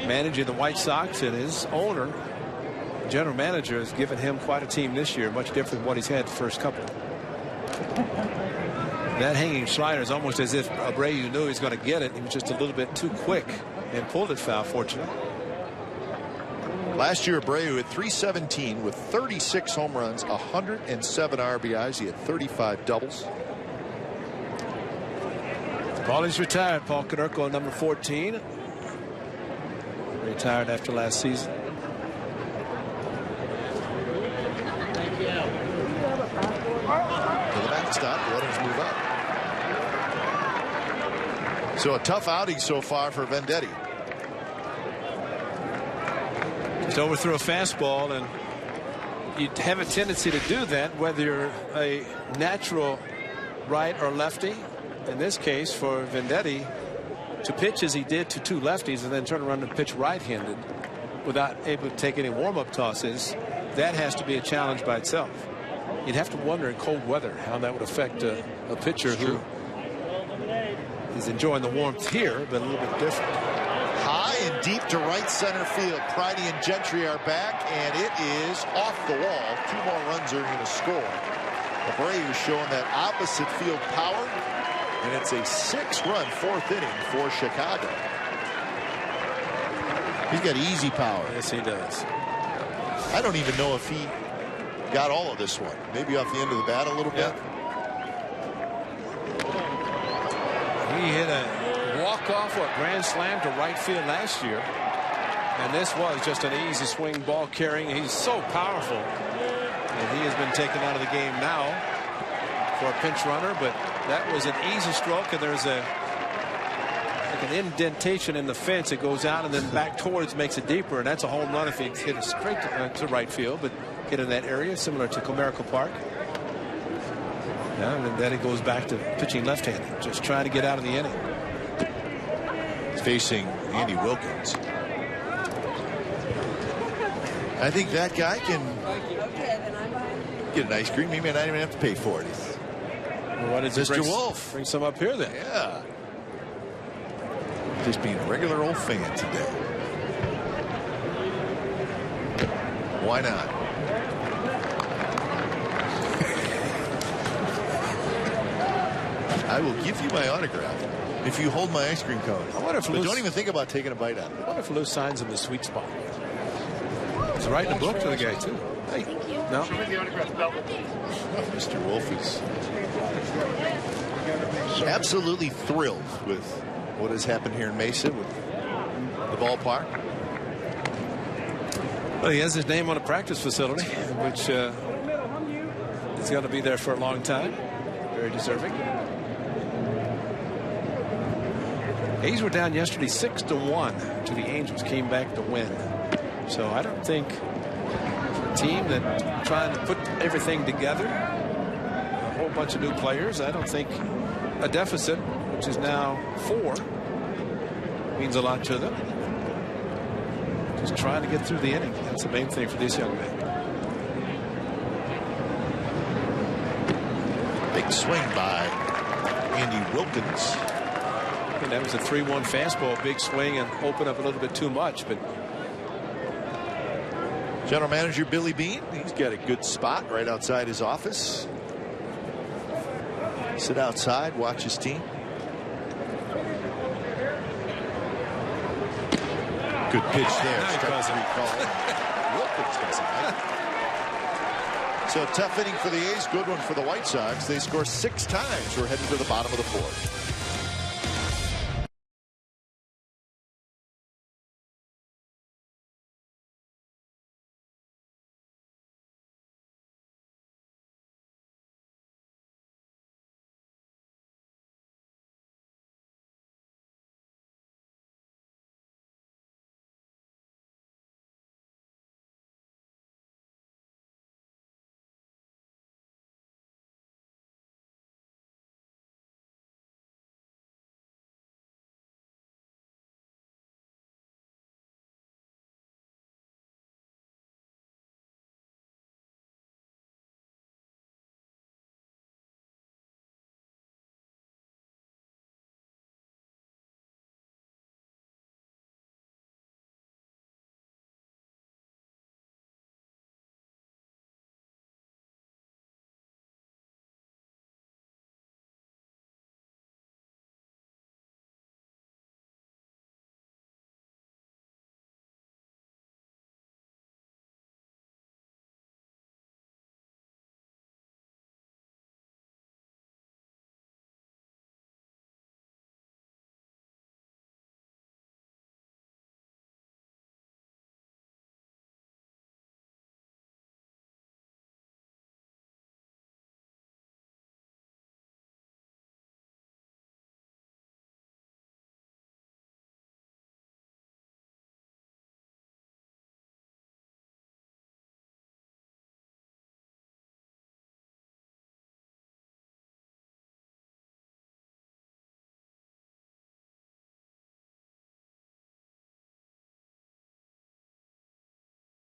managing the White Sox, and his owner, general manager, has given him quite a team this year, much different than what he's had the first couple. That hanging slider is almost as if Abreu knew he was going to get it. He was just a little bit too quick and pulled it foul, fortunately. Last year, Abreu had .317 with 36 home runs, 107 RBIs. He had 35 doubles. Paulie's retired. Paul Konerko, number 14. Retired after last season. To the backstop, the others move up. So a tough outing so far for Venditte. Just overthrew a fastball, and you have a tendency to do that whether you're a natural right or lefty. In this case, for Venditte to pitch as he did to two lefties and then turn around and pitch right-handed without able to take any warm-up tosses, that has to be a challenge by itself. You'd have to wonder in cold weather how that would affect a pitcher who is enjoying the warmth here, but a little bit different. High and deep to right center field. Pridey and Gentry are back, and it is off the wall. 2 more runs are going to score. Abreu showing that opposite field power, and it's a 6-run 4th inning for Chicago. He's got easy power. Yes, he does. I don't even know if he got all of this one. Maybe off the end of the bat a little bit. He hit a walk-off or a grand slam to right field last year. And this was just an easy swing ball carrying. He's so powerful. And he has been taken out of the game now for a pinch runner. But that was an easy stroke. And there's like an indentation in the fence. It goes out and then back towards, makes it deeper. And that's a home run if he hit it straight to right field. But hit in that area, similar to Comerica Park. Yeah, and then it goes back to pitching left-handed, just trying to get out of the inning. He's facing Andy Wilkins. I think that guy can get an ice cream. He may not even have to pay for it. Well, what is Mr. Wolf. Bring some up here then. Yeah. Just being a regular old fan today. Why not? I will give you my autograph if you hold my ice cream cone. I wonder if but don't even think about taking a bite out of it. I wonder if Lou signs him the sweet spot. He's writing a book to the guy too. Hey, Thank you. no. Mr. Wolf is absolutely thrilled with what has happened here in Mesa with the ballpark. Well, he has his name on a practice facility, which is going to be there for a long time. Very deserving. A's were down yesterday 6-1 to the Angels, came back to win. So I don't think for a team that trying to put everything together, a whole bunch of new players, I don't think a deficit, which is now 4, means a lot to them. Just trying to get through the inning. That's the main thing for this young man. Big swing by Andy Wilkins. And that was a 3-1 fastball, big swing, and open up a little bit too much. But General Manager Billy Beane, he's got a good spot right outside his office. Sit outside, watch his team. Good pitch there. Nice. Wilkins doesn't like it. So a tough inning for the A's, good one for the White Sox. They score 6 times. We're heading to the bottom of the 4th.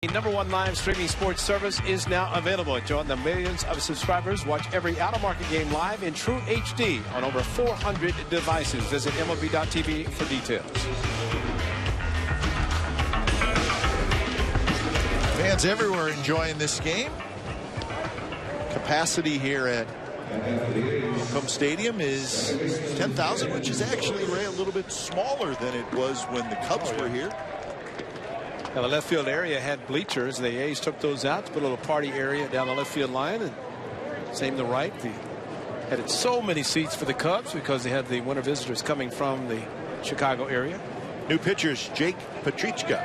The #1 live streaming sports service is now available. Join the millions of subscribers. Watch every out-of-market game live in true HD on over 400 devices. Visit MLB.tv for details. Fans everywhere enjoying this game. Capacity here at Oakland Stadium is 10,000, which is actually, Ray, a little bit smaller than it was when the Cubs were here. Now, the left field area had bleachers. The A's took those out to put a little party area down the left field line, and same the right. They had so many seats for the Cubs because they had the winter visitors coming from the Chicago area. New pitchers, Jake Petrichka,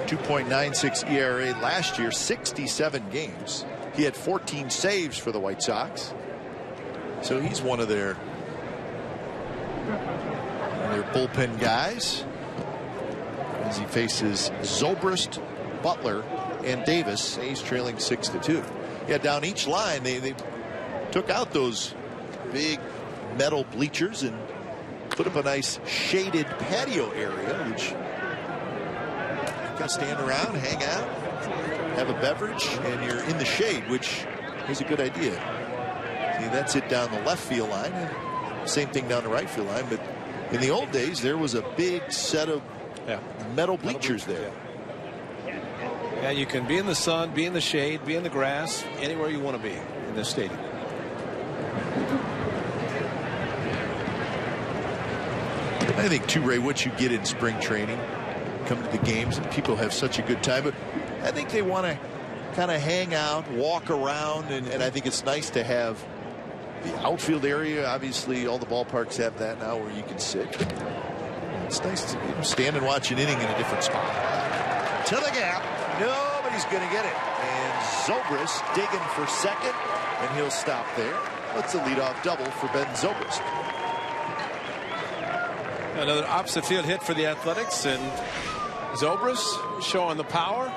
2.96 ERA last year, 67 games. He had 14 saves for the White Sox. So he's one of their bullpen guys as he faces Zobrist, Butler, and Davis. A's trailing 6-2. Yeah, down each line they took out those big metal bleachers and put up a nice shaded patio area, which you can stand around, hang out, have a beverage, and you're in the shade, which is a good idea. See, that's it down the left field line, and same thing down the right field line. But in the old days, there was a big set of metal bleachers there. Yeah, you can be in the sun, be in the shade, be in the grass, anywhere you want to be in this stadium. I think, too, Ray, what you get in spring training, come to the games, and people have such a good time. But I think they want to kind of hang out, walk around, and I think it's nice to have the outfield area. Obviously, all the ballparks have that now where you can sit. It's nice to stand and watch an inning in a different spot. To the gap. Nobody's going to get it. And Zobrist digging for second, and he'll stop there. That's a leadoff double for Ben Zobrist. Another opposite field hit for the Athletics, and Zobrist showing the power.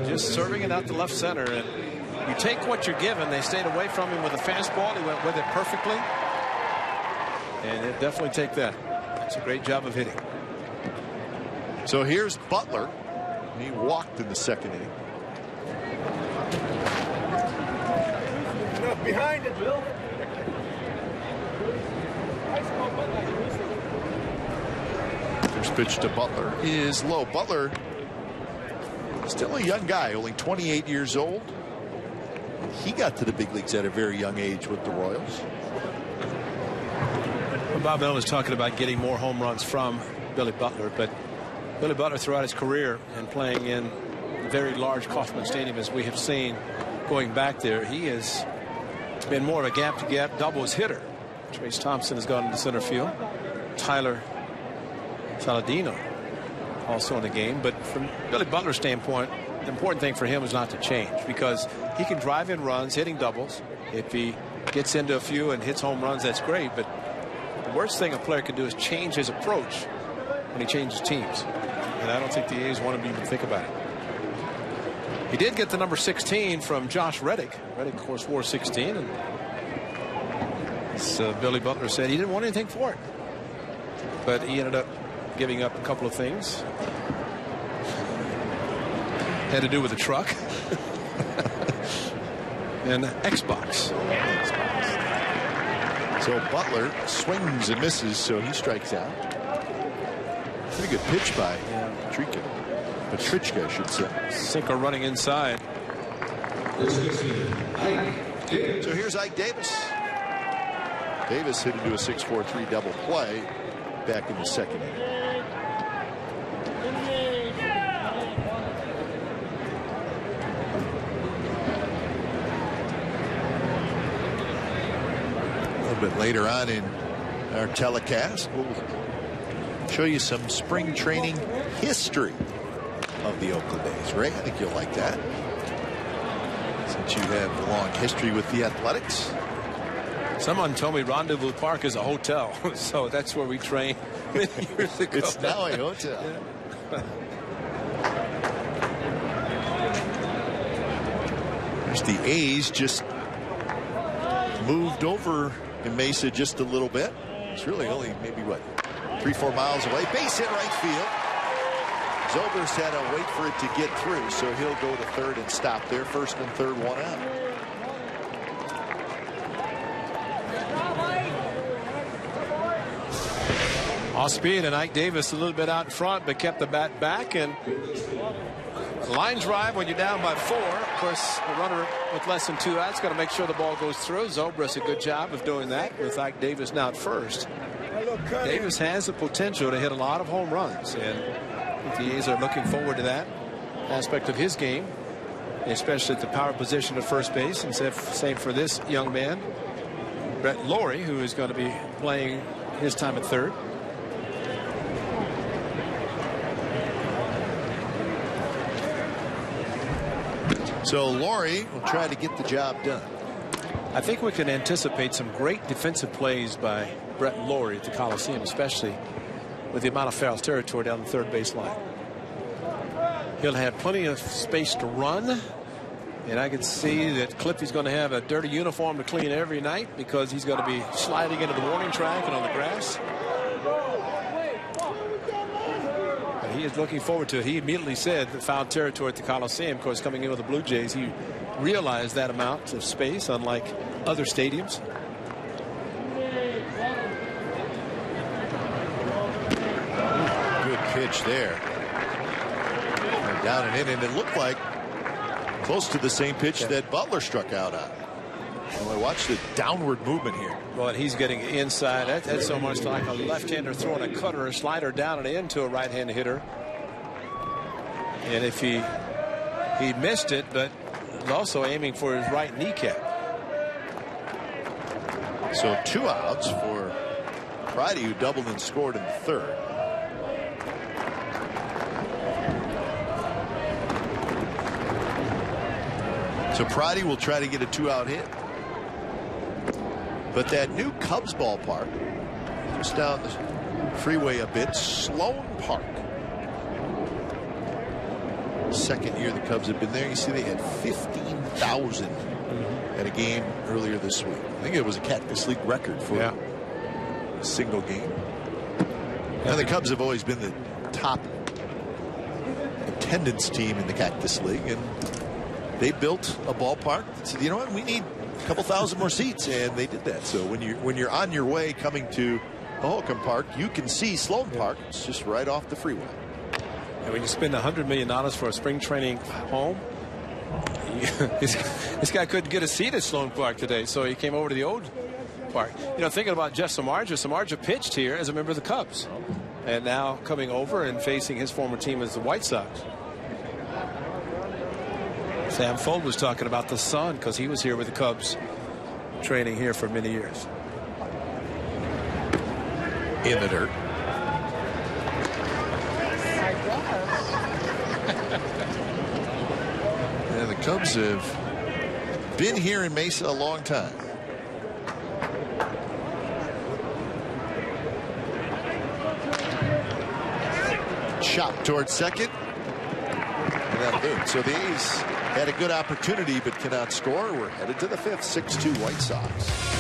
Just serving it out to left center, and you take what you're given. They stayed away from him with a fastball. He went with it perfectly, and it definitely take that. It's a great job of hitting. So here's Butler. He walked in the second inning. Behind it, Bill. First pitch to Butler is low. Butler, still a young guy, only 28 years old. He got to the big leagues at a very young age with the Royals. Bob Melvin was talking about getting more home runs from Billy Butler, but Billy Butler throughout his career and playing in very large Kauffman Stadium, as we have seen going back there, he has been more of a gap-to-gap doubles hitter. Trace Thompson has gone into center field. Tyler Saladino also in the game. But from Billy Butler's standpoint, the important thing for him is not to change, because he can drive in runs hitting doubles. If he gets into a few and hits home runs, that's great. But the worst thing a player can do is change his approach when he changes teams. And I don't think the A's want to even think about it. He did get the number 16 from Josh Reddick. Reddick, of course, wore 16. And Billy Butler said he didn't want anything for it. But he ended up giving up a couple of things. Had to do with the truck. And Xbox. So Butler swings and misses, so he strikes out. Pretty good pitch by Petrichka, I should say. Sinker running inside. So here's Ike Davis. Davis hit into a 6-4-3 double play back in the second inning. A little bit later on in our telecast, we'll show you some spring training history of the Oakland A's. Ray, I think you'll like that, since you have a long history with the Athletics. Someone told me Rendezvous Park is a hotel, so that's where we trained many years ago. It's now a hotel. Yeah. There's the A's just moved over in Mesa just a little bit. It's really only maybe, what, 3-4 miles away. Base hit right field. Zobrist had to wait for it to get through, so he'll go to third and stop there. First and third, one out. Off speed, and Ike Davis a little bit out in front, but kept the bat back. And line drive when you're down by 4. Of course, a runner with less than 2 outs got to make sure the ball goes through. Zobrist a good job of doing that with Ike Davis now at first. Davis has the potential to hit a lot of home runs, and the A's are looking forward to that aspect of his game, especially at the power position at first base. And same for this young man, Brett Lawrie, who is going to be playing his time at third. So Lawrie will try to get the job done. I think we can anticipate some great defensive plays by Brett Lawrie at the Coliseum, especially with the amount of foul territory down the third base line. He'll have plenty of space to run, and I can see that Cliffy's going to have a dirty uniform to clean every night because he's going to be sliding into the warning track and on the grass. And he is looking forward to it. He immediately said that foul territory at the Coliseum. Of course, coming in with the Blue Jays, he realized that amount of space, unlike other stadiums. Good pitch there. And down and in, and it looked like close to the same pitch that Butler struck out on. Well, watch the downward movement here. Well, and he's getting inside. That's so much like a left-hander throwing a cutter or slider down and into a right-hand hitter. And if he missed it, but also aiming for his right kneecap. So 2 outs for Friday, who doubled and scored in the third. So Friday will try to get a 2-out hit. But that new Cubs ballpark, just down the freeway a bit, Sloan Park. Second year the Cubs have been there. You see they had 15,000 at a game earlier this week. I think it was a Cactus League record for a single game. Now the Cubs have always been the top attendance team in the Cactus League, and they built a ballpark that said, you know what, we need a couple thousand more seats, and they did that. So when you're on your way coming to the Holcomb Park, you can see Sloan Park. It's just right off the freeway. And when you spend $100 million for a spring training home, this guy couldn't get a seat at Sloan Park today, so he came over to the old park. You know, thinking about Jeff Samardzija pitched here as a member of the Cubs, and now coming over and facing his former team as the White Sox. Sam Fold was talking about the son because he was here with the Cubs training here for many years. In the dirt. And the Cubs have been here in Mesa a long time. Chop towards second. And that'll do it. So the A's had a good opportunity but cannot score. We're headed to the 5th. 6-2 White Sox.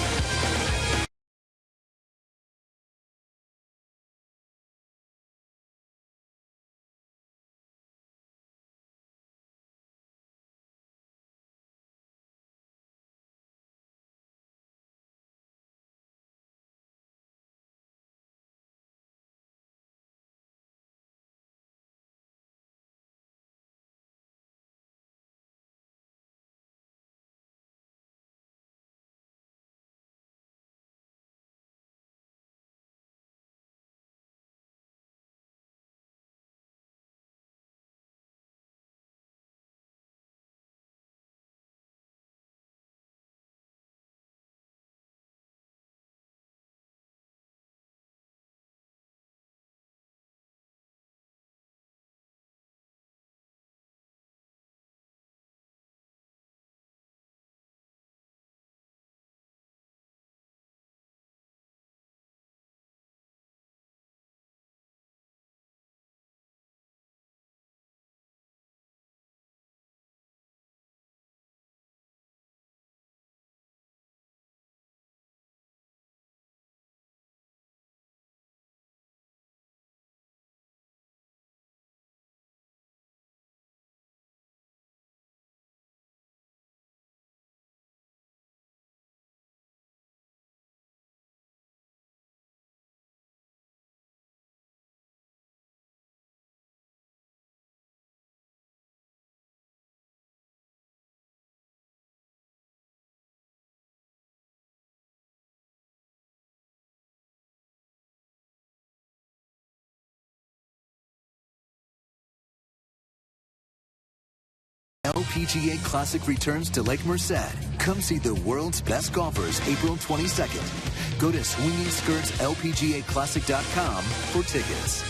LPGA Classic returns to Lake Merced. Come see the world's best golfers April 22nd. Go to swingingskirtslpgaclassic.com for tickets.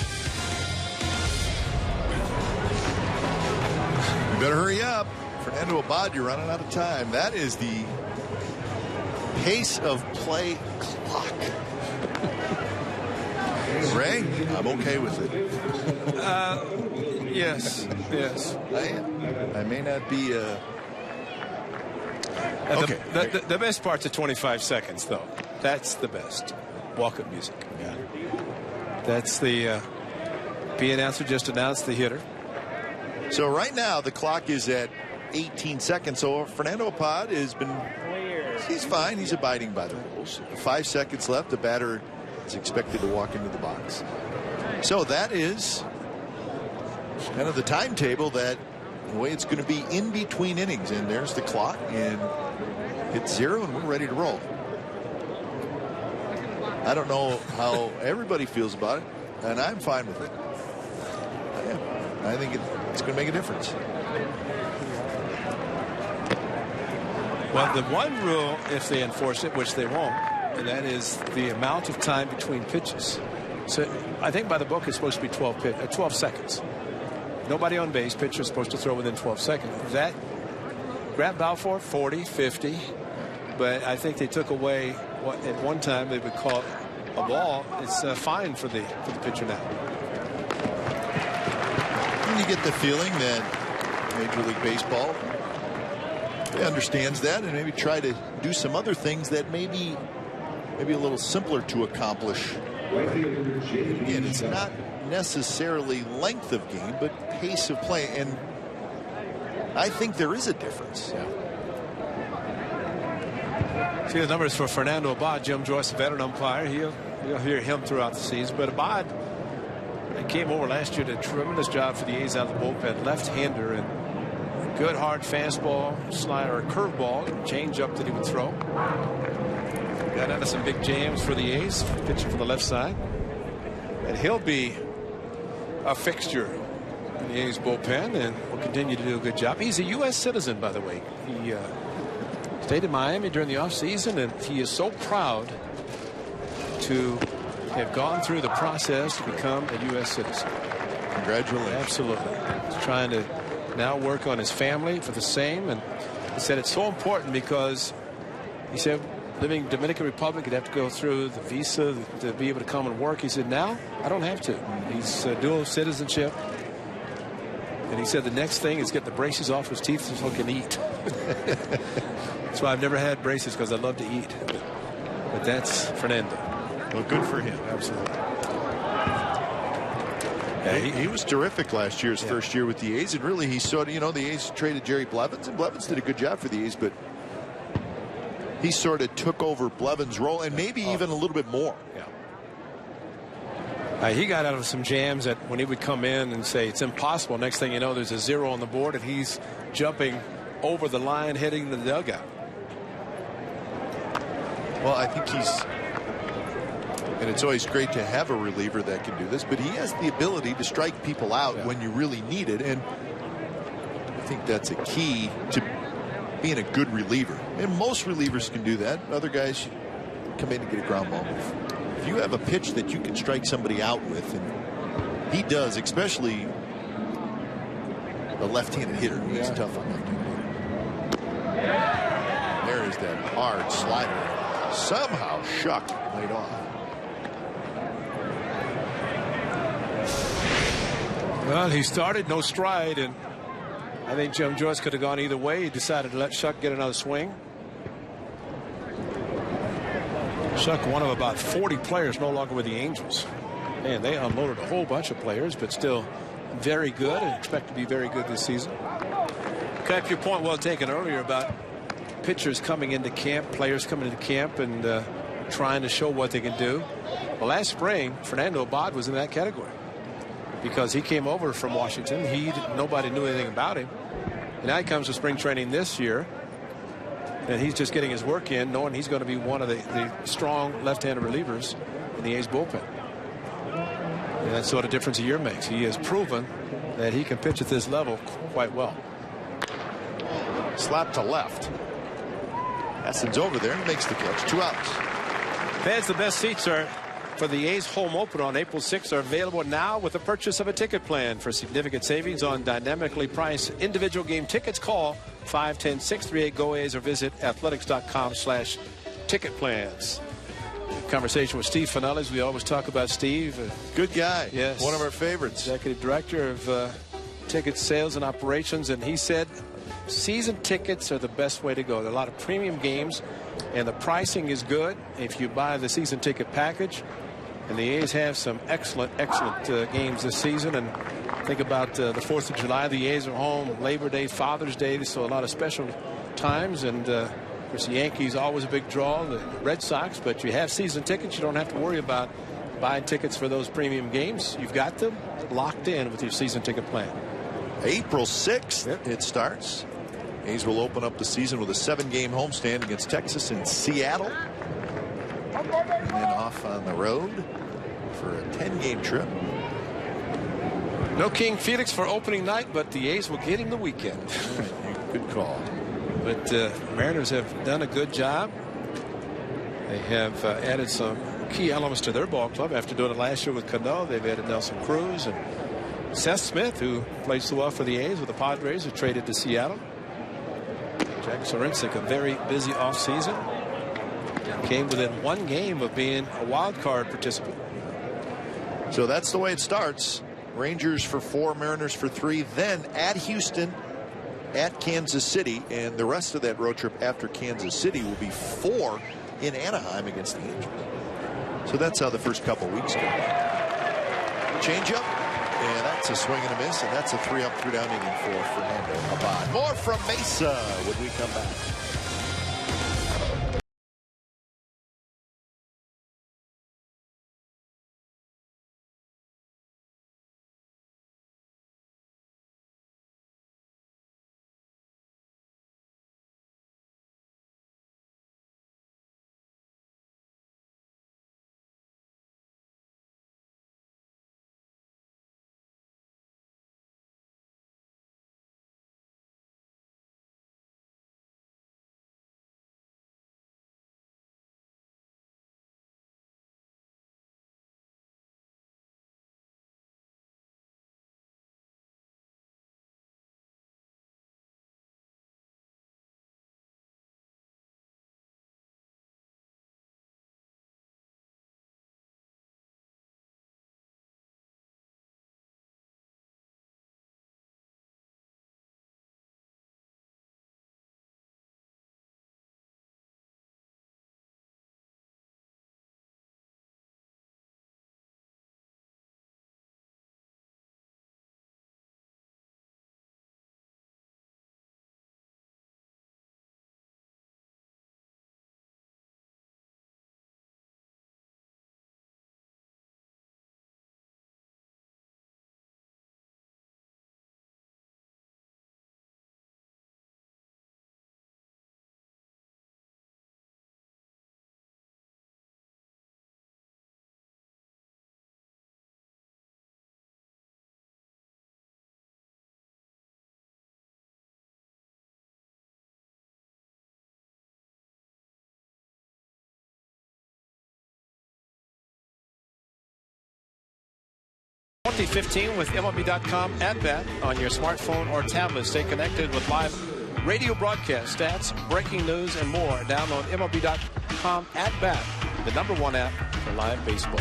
You better hurry up. Fernando Abad, you're running out of time. That is the pace of play clock. Ray, I'm okay with it. Yes. I am. I may not be. Okay. The best part's at 25 seconds, though. That's the best. Walk-up music. Yeah. That's the P announcer just announced the hitter. So right now the clock is at 18 seconds. So Fernando Abad has been. He's fine. He's abiding by the rules. 5 seconds left. The batter is expected to walk into the box. So that is kind of the timetable, that the way it's going to be in between innings. And there's the clock, and it's 0, and we're ready to roll. I don't know how everybody feels about it, and I'm fine with it. I think it's going to make a difference. Well, the one rule, if they enforce it, which they won't, and that is the amount of time between pitches. So I think by the book it's supposed to be 12 seconds. Nobody on base. Pitcher is supposed to throw within 12 seconds. That Grant Balfour 40, 50, but I think they took away what at one time they would call a ball. It's a fine for the pitcher now. And you get the feeling that Major League Baseball understands that, and maybe try to do some other things that maybe a little simpler to accomplish. Again, it's not necessarily length of game, but pace of play, and I think there is a difference. See the numbers for Fernando Abad. Jim Joyce, a veteran umpire. You'll hear him throughout the season. But Abad came over last year, did a tremendous job for the A's out of the bullpen. Left-hander, and good hard fastball, slider, or curveball, change-up that he would throw. Got out of some big jams for the A's, pitching from the left side. And he'll be a fixture in the A's bullpen and will continue to do a good job. He's a U.S. citizen, by the way. He stayed in Miami during the offseason, and he is so proud to have gone through the process to become a U.S. citizen. Congratulations. Absolutely. He's trying to now work on his family for the same, and he said it's so important because he said living in Dominican Republic, you'd have to go through the visa to be able to come and work. He said now I don't have to. He's dual citizenship, and he said the next thing is get the braces off his teeth so he can eat. That's why I've never had braces, because I love to eat. But that's Fernando. Well, good for him. Absolutely. Yeah, he was terrific last year, his first year with the A's, and really he sort of, the A's traded Jerry Blevins, and Blevins did a good job for the A's, but he sort of took over Blevin's role, and maybe even a little bit more. He got out of some jams that when he would come in and say it's impossible, next thing you know there's a 0 on the board and he's jumping over the line heading the dugout. Well, I think and it's always great to have a reliever that can do this, but he has the ability to strike people out when you really need it, and I think that's a key to being a good reliever. And most relievers can do that. Other guys come in to get a ground ball. If you have a pitch that you can strike somebody out with, and he does, especially a left-handed hitter, he's tough on that. There is that hard slider. Somehow Shuck laid off. Well, he started no stride, and I think Jim Joyce could have gone either way. He decided to let Shuck get another swing. Shuck, one of about 40 players no longer with the Angels. Man, they unloaded a whole bunch of players, but still very good and expect to be very good this season. Cap, your point well taken earlier about pitchers coming into camp, players coming into camp and trying to show what they can do. Well, last spring, Fernando Abad was in that category because he came over from Washington. Nobody knew anything about him. And now he comes to spring training this year, and he's just getting his work in, knowing he's going to be one of the strong left-handed relievers in the A's bullpen. And that's what a difference a year makes. He has proven that he can pitch at this level quite well. Slap to left. Essen's over there and makes the catch. 2 outs. Fans, the best seats are for the A's home opener on April 6th are available now with the purchase of a ticket plan. For significant savings on dynamically priced individual game tickets, call 510-638-GO-A's or visit athletics.com/ticket plans. Conversation with Steve Finales. We always talk about Steve. Good guy. Yes. One of our favorites. Executive Director of Ticket Sales and Operations. And he said season tickets are the best way to go. There are a lot of premium games, and the pricing is good if you buy the season ticket package. And the A's have some excellent games this season. And think about the 4th of July. The A's are home. Labor Day, Father's Day. So a lot of special times. And of course, the Yankees always a big draw. The Red Sox. But you have season tickets. You don't have to worry about buying tickets for those premium games. You've got them locked in with your season ticket plan. April 6th, it starts. A's will open up the season with a 7-game homestand against Texas and Seattle. And then off on the road for a 10-game trip. No King Felix for opening night, but the A's will get him the weekend. Good call. But Mariners have done a good job. They have added some key elements to their ball club after doing it last year with Cano. They've added Nelson Cruz and Seth Smith, who played so well for the A's with the Padres, who traded to Seattle. Jack Sorincic, a very busy offseason. Came within 1 game of being a wild card participant. So that's the way it starts. Rangers for 4, Mariners for 3, then at Houston, at Kansas City, and the rest of that road trip after Kansas City will be 4 in Anaheim against the Angels. So that's how the first couple weeks go. Change up, and that's a swing and a miss, and that's a 3-up, 3-down inning for Fernando Abad. More from Mesa when we come back. .15 with MLB.com at bat on your smartphone or tablet. Stay connected with live radio broadcast, stats, breaking news, and more. Download MLB.com at bat, the #1 app for live baseball.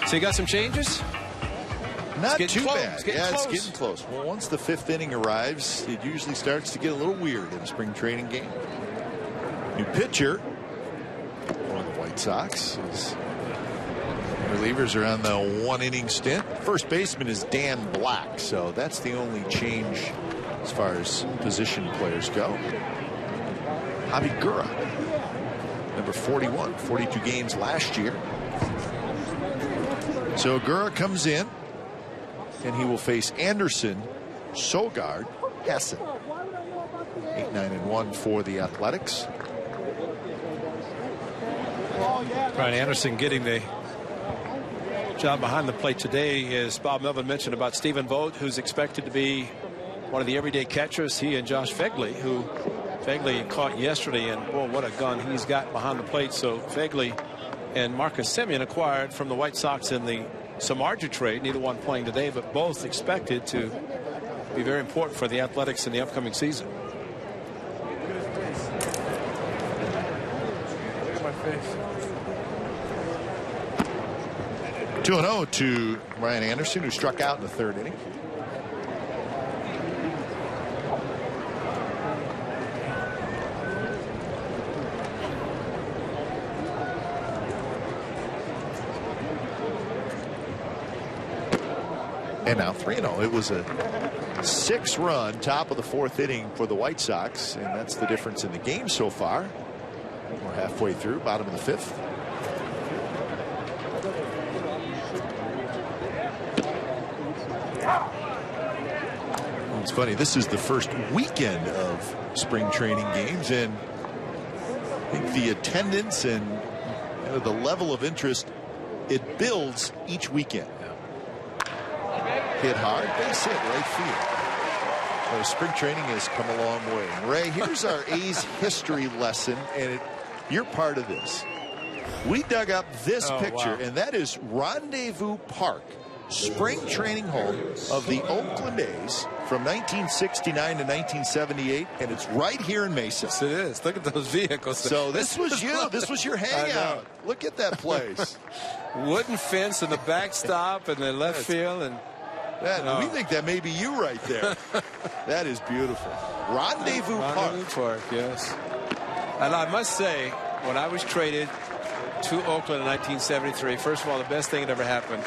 So you got some changes? Not too bad. It's getting close. Well, once the 5th inning arrives, it usually starts to get a little weird in a spring training game. New pitcher for the White Sox is. Relievers are on the 1-inning stint. First baseman is Dan Black, so that's the only change as far as position players go. Javi Gurra, number 41, 42 games last year. So Gurra comes in, and he will face Anderson, Sogard, Hessen. 8-9-1 for the Athletics. Brian Anderson getting the job behind the plate today, as Bob Melvin mentioned about Stephen Vogt, who's expected to be one of the everyday catchers, he and Josh Phegley, who Phegley caught yesterday, and boy, what a gun he's got behind the plate. So Phegley and Marcus Semien acquired from the White Sox in the Samardzija trade, neither one playing today, but both expected to be very important for the Athletics in the upcoming season. Look at my face. 2-0 to Ryan Anderson, who struck out in the third inning. And now 3-0. It was a 6-run top of the fourth inning for the White Sox, and that's the difference in the game so far. We're halfway through, bottom of the fifth. It's funny, this is the first weekend of spring training games, and I think the attendance and the level of interest, it builds each weekend. Hit hard, base hit, right field. So spring training has come a long way. And Ray, here's our A's history lesson, and you're part of this. We dug up this picture, and that is Rendezvous Park, spring training home of the Oakland A's from 1969 to 1978, and it's right here in Mesa. Yes, it is. Look at those vehicles. So this was you. This was your hangout. Look at that place. Wooden fence and the backstop and the left field, and we think that may be you right there. That is beautiful. Rendezvous Park. Yes. And I must say, when I was traded to Oakland in 1973, first of all, the best thing that ever happened.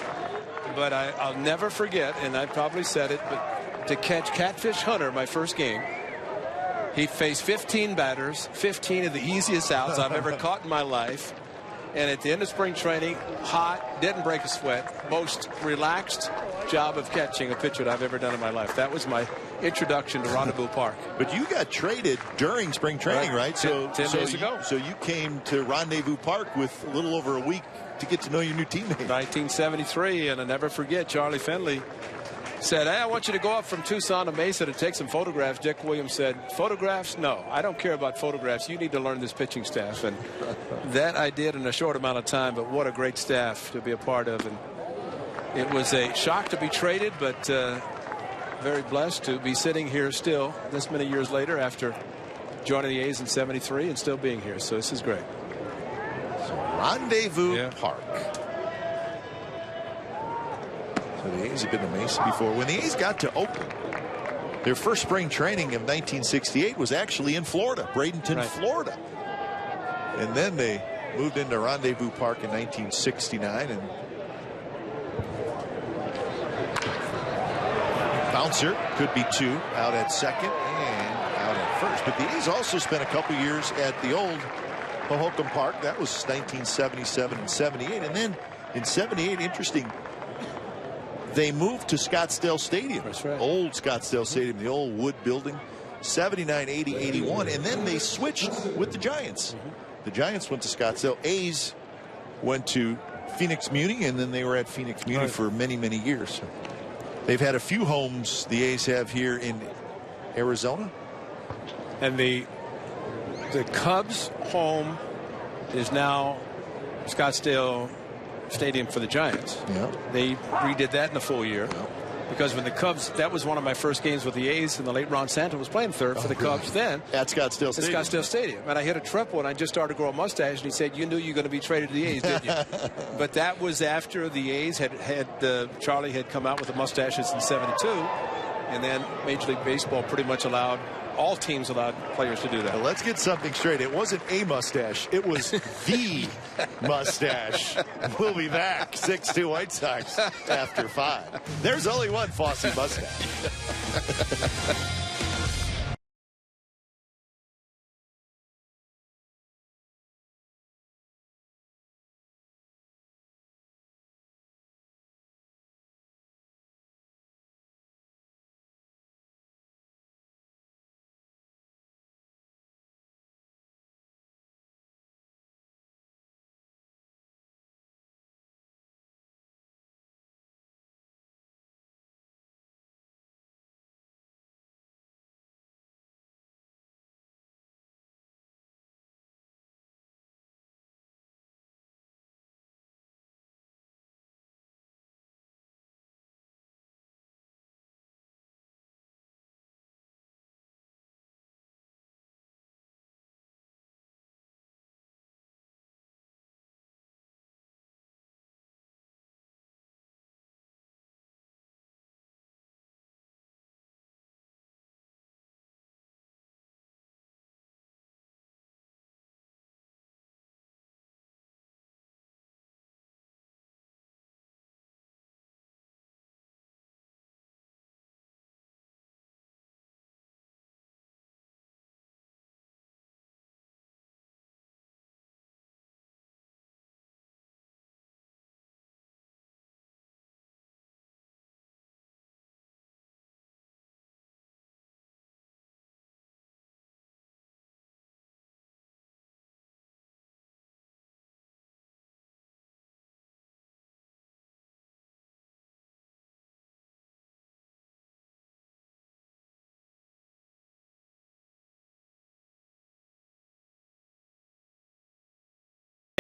But I'll never forget, and I probably said it, but to catch Catfish Hunter my first game, he faced 15 batters, 15 of the easiest outs I've ever caught in my life. And at the end of spring training, hot, didn't break a sweat, most relaxed job of catching a pitcher that I've ever done in my life. That was my introduction to Rendezvous Park. But you got traded during spring training, right? 10 days ago. So you came to Rendezvous Park with a little over a week to get to know your new teammate. 1973, and I'll never forget, Charlie Finley said, hey, I want you to go up from Tucson to Mesa to take some photographs. Dick Williams said, photographs? No, I don't care about photographs. You need to learn this pitching staff. And that I did in a short amount of time, but what a great staff to be a part of. And it was a shock to be traded, but very blessed to be sitting here still this many years later after joining the A's in '73 and still being here. So this is great. So Rendezvous Park. So the A's have been to Mesa before. When the A's got to Oakland, their first spring training of 1968 was actually in Florida, Bradenton, Florida. And then they moved into Rendezvous Park in 1969. And bouncer could be two, out at second and out at first. But the A's also spent a couple years at the old Hohokam Park. That was 1977 and 78. And then in 78, interesting, they moved to Scottsdale Stadium. That's right. Old Scottsdale Stadium, the old wood building. 79, 80, 81. And then they switched with the Giants. The Giants went to Scottsdale. A's went to Phoenix Muni, and then they were at Phoenix Muni for many, many years. They've had a few homes the A's have here in Arizona. And the Cubs home is now Scottsdale Stadium for the Giants. Yeah. They redid that in a full year. Yeah. Because when the Cubs, that was one of my first games with the A's, and the late Ron Santo was playing third for the Cubs then. At Scottsdale Stadium. At Scottsdale Stadium. And I hit a triple, and I just started to grow a mustache, and he said, you knew you were going to be traded to the A's, didn't you? But that was after the A's Charlie had come out with the mustaches in '72, and then Major League Baseball pretty much allowed, all teams allowed players to do that. Well, let's get something straight. It wasn't a mustache. It was the mustache. We'll be back. 6-2 White Sox after 5. There's only one Fosse mustache.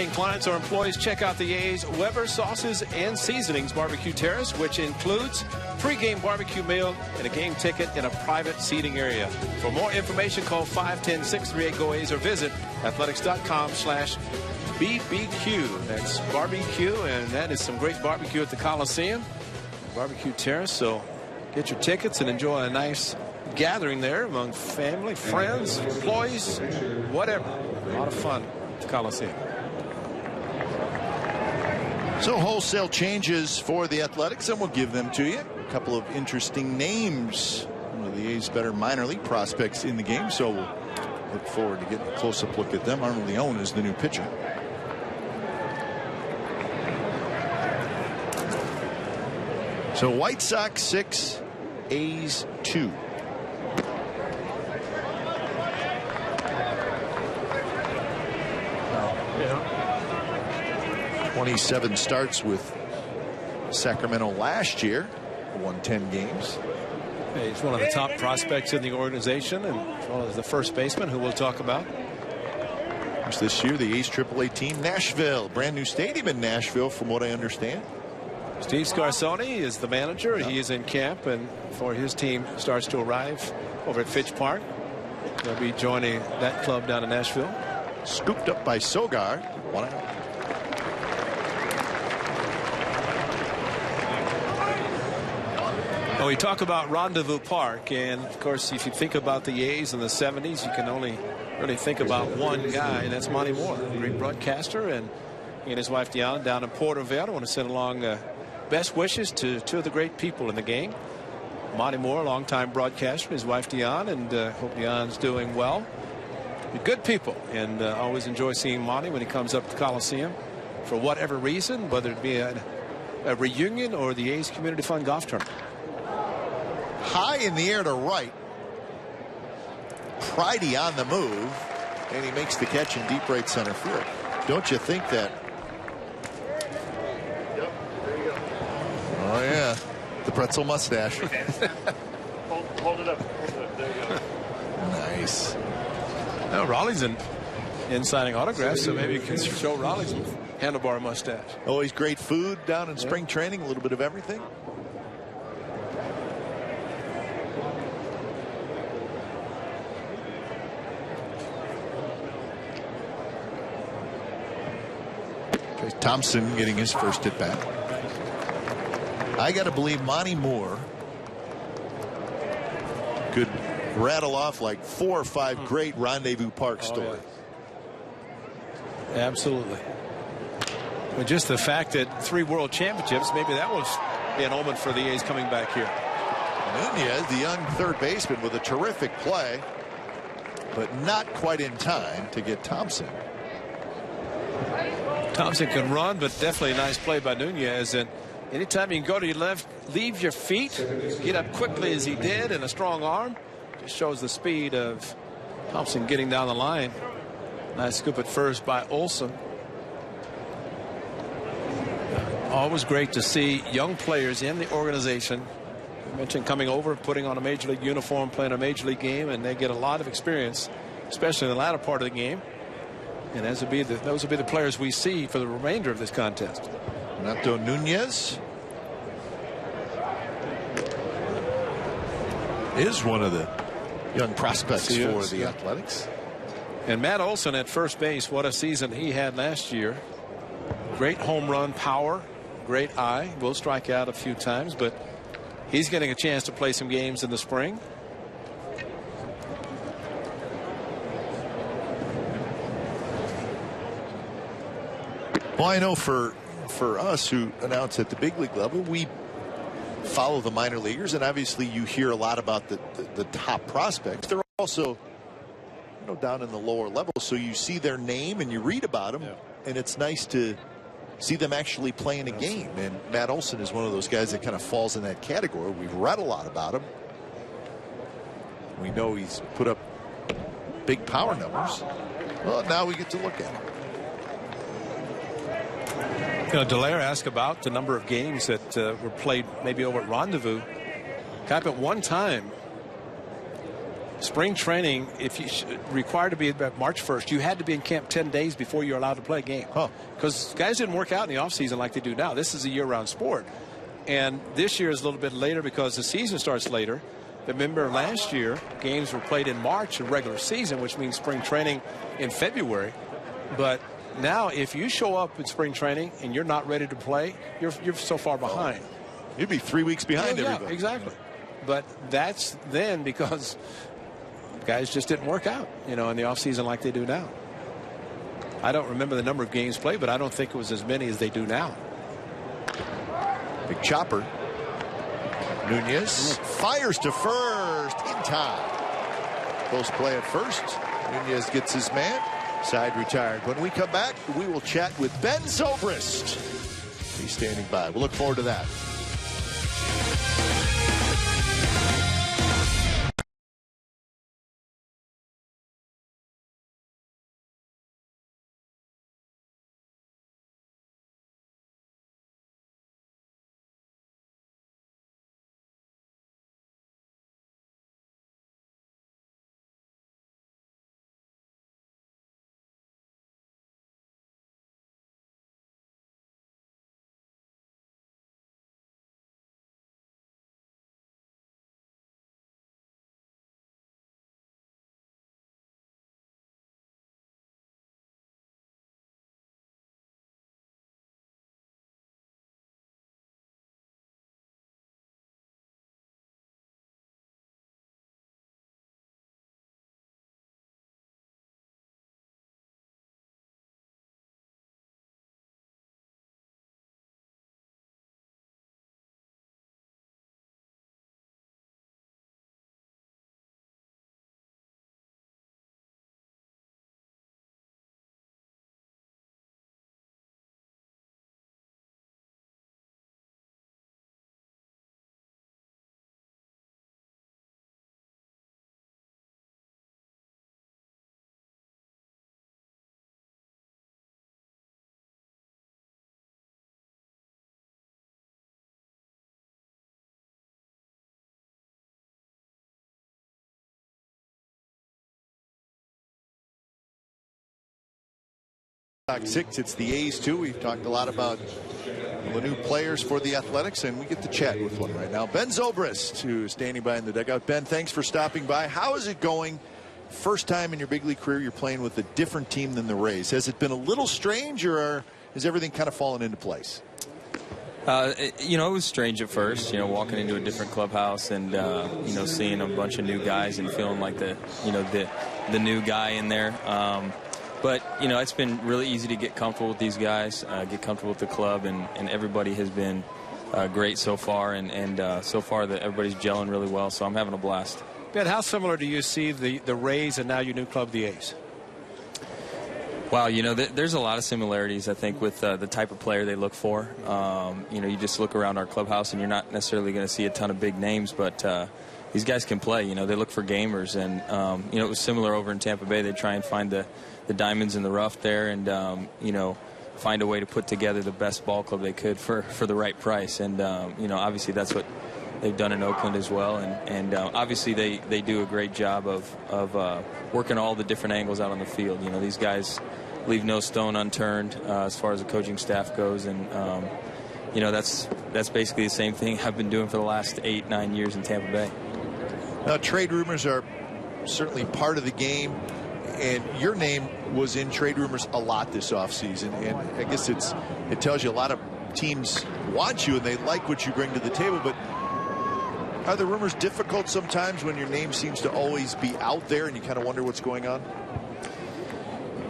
Clients or employees, check out the A's Weber Sauces and Seasonings Barbecue Terrace, which includes pre-game barbecue meal and a game ticket in a private seating area. For more information, call 510-638-GO-A's or visit athletics.com/BBQ. That's barbecue, and that is some great barbecue at the Coliseum, Barbecue Terrace. So get your tickets and enjoy a nice gathering there among family, friends, employees, whatever. A lot of fun at the Coliseum. So wholesale changes for the Athletics, and we'll give them to you. A couple of interesting names. One of the A's better minor league prospects in the game, so we'll look forward to getting a close-up look at them. Arnold Leone is the new pitcher. So White Sox 6, A's 2. 27 starts with Sacramento last year, won 10 games. He's one of the top prospects in the organization, and as well as the first baseman, who we'll talk about. This year, the A's AAA team, Nashville, brand new stadium in Nashville, from what I understand. Steve Scarsoni is the manager. Yeah. He is in camp, and before his team starts to arrive over at Fitch Park, they'll be joining that club down in Nashville. Scooped up by Sogard. 1 out. Well, we talk about Rendezvous Park, and of course, if you think about the A's in the 70s, you can only really think about one guy, and that's Monty Moore, a great broadcaster, and he and his wife Deanna down in Porterville. I want to send along best wishes to two of the great people in the game. Monty Moore, longtime broadcaster, his wife Deanna, and hope Deanna's doing well. They're good people, and always enjoy seeing Monty when he comes up to the Coliseum for whatever reason, whether it be a reunion or the A's Community Fund Golf Tournament. High in the air to right. Pridey on the move, and he makes the catch in deep right center field. Don't you think that? Yep, there you go. Oh yeah, the pretzel mustache. hold it up. There you go. Nice. Now Raleigh's in signing autographs, so maybe you can show Raleigh's handlebar mustache. Always great food down in spring training, a little bit of everything. Thompson getting his first at bat. I got to believe Monty Moore could rattle off like 4 or 5 great Rendezvous Park stories. Yeah. Absolutely. But just the fact that 3 world championships, maybe that was an omen for the A's coming back here. Nunez, the young third baseman, with a terrific play, but not quite in time to get Thompson. Thompson can run, but definitely a nice play by Nunez. And anytime you can go to your left, leave your feet, get up quickly as he did, and a strong arm, just shows the speed of Thompson getting down the line. Nice scoop at first by Olsen. Always great to see young players in the organization. I mentioned coming over, putting on a major league uniform, playing a major league game, and they get a lot of experience, especially in the latter part of the game. And those will be the players we see for the remainder of this contest. Renato Nunez is one of the young prospects for the Athletics. And Matt Olson at first base, what a season he had last year. Great home run power, great eye. Will strike out a few times, but he's getting a chance to play some games in the spring. Well, I know for us who announce at the big league level, we follow the minor leaguers, and obviously you hear a lot about the top prospects. They're also, down in the lower level, so you see their name and you read about them, and it's nice to see them actually playing a game. And Matt Olson is one of those guys that kind of falls in that category. We've read a lot about him. We know he's put up big power numbers. Well, now we get to look at him. Dallaire asked about the number of games that were played maybe over at Rendezvous. Cap at one time spring training, if you required to be about March 1st, you had to be in camp 10 days before you're allowed to play a game. Because guys didn't work out in the offseason like they do now. This is a year-round sport. And this year is a little bit later because the season starts later. Remember, last year, games were played in March, a regular season, which means spring training in February. But now, if you show up in spring training and you're not ready to play, you're so far behind. You'd be 3 weeks behind everybody. Yeah, exactly. But that's then because guys just didn't work out, in the offseason like they do now. I don't remember the number of games played, but I don't think it was as many as they do now. Big chopper. Nunez fires to first in time. Close play at first. Nunez gets his man. Side retired. When we come back, we will chat with Ben Zobrist. He's standing by. We'll look forward to that. Talk 6, it's the A's too. We've talked a lot about the new players for the Athletics, and we get to chat with one right now. Ben Zobrist, who is standing by in the dugout. Ben, thanks for stopping by. How is it going? First time in your big league career you're playing with a different team than the Rays. Has it been a little strange, or has everything kind of fallen into place? It was strange at first, walking into a different clubhouse and, seeing a bunch of new guys and feeling like the new guy in there. But, it's been really easy to get comfortable with these guys, get comfortable with the club, and everybody has been great so far. And so far that everybody's gelling really well, so I'm having a blast. Ben, how similar do you see the Rays and now your new club, the A's? Wow, there's a lot of similarities, I think, with the type of player they look for. You just look around our clubhouse and you're not necessarily going to see a ton of big names, but these guys can play. They look for gamers. And, it was similar over in Tampa Bay. They try and find the diamonds in the rough there and, find a way to put together the best ball club they could for the right price. And, obviously that's what they've done in Oakland as well. And obviously they do a great job of working all the different angles out on the field. These guys leave no stone unturned as far as the coaching staff goes. And, that's basically the same thing I've been doing for the last 8-9 years in Tampa Bay. Now, trade rumors are certainly part of the game. And your name was in trade rumors a lot this offseason. And I guess it tells you a lot of teams want you and they like what you bring to the table. But are the rumors difficult sometimes when your name seems to always be out there and you kind of wonder what's going on?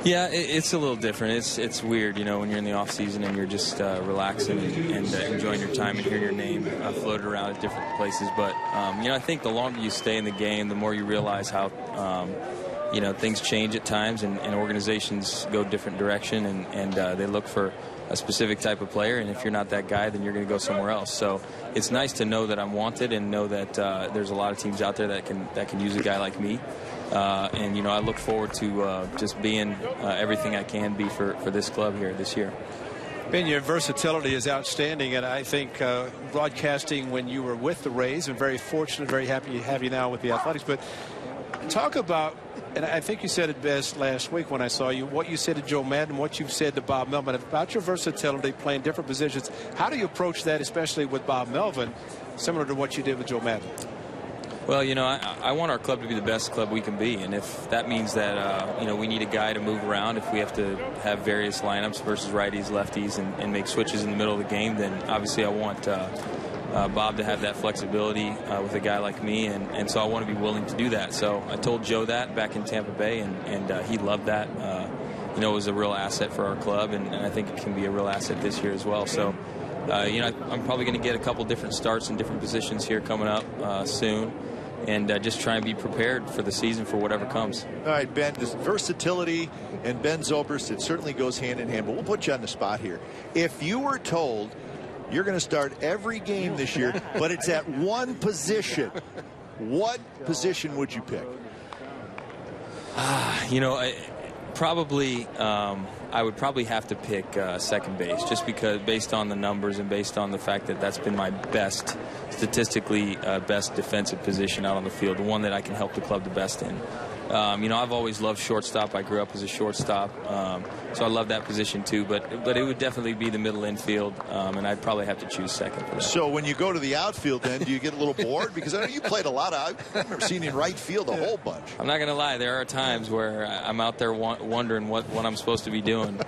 Yeah, it's a little different. It's weird, when you're in the off season and you're just relaxing and enjoying your time and hearing your name floated around at different places. But I think the longer you stay in the game, the more you realize how things change at times and organizations go different direction and they look for a specific type of player, and if you're not that guy, then you're going to go somewhere else. So it's nice to know that I'm wanted and know that there's a lot of teams out there that can use a guy like me. And I look forward to just being everything I can be for this club here this year. Ben, your versatility is outstanding, and I think broadcasting when you were with the Rays, and very fortunate, very happy to have you now with the Athletics. But talk about, and I think you said it best last week when I saw you, what you said to Joe Madden, what you've said to Bob Melvin about your versatility, playing different positions. How do you approach that, especially with Bob Melvin, similar to what you did with Joe Madden? Well, you know, I want our club to be the best club we can be, and if that means that, you know, we need a guy to move around, if we have to have various lineups versus righties, lefties, and make switches in the middle of the game, then obviously I want Bob to have that flexibility with a guy like me, and so I want to be willing to do that. So I told Joe that back in Tampa Bay, and he loved that. You know, it was a real asset for our club, and I think it can be a real asset this year as well. So, you know, I'm probably going to get a couple different starts in different positions here coming up soon. And just try and be prepared for the season for whatever comes. All right, Ben, this versatility and Ben Zobrist, it certainly goes hand in hand, but we'll put you on the spot here. If you were told you're going to start every game this year, but it's at one position, what position would you pick? You know, I would probably have to pick second base, just because based on the numbers and based on the fact that that's been my best, statistically best defensive position out on the field, the one that I can help the club the best in. You know, I've always loved shortstop. I grew up as a shortstop, so I love that position too. But it would definitely be the middle infield, and I'd probably have to choose second for that. So when you go to the outfield, then do you get a little bored? Because I know you played a lot of. I've never seen you in right field a whole bunch. I'm not going to lie. There are times where I'm out there wondering what I'm supposed to be doing.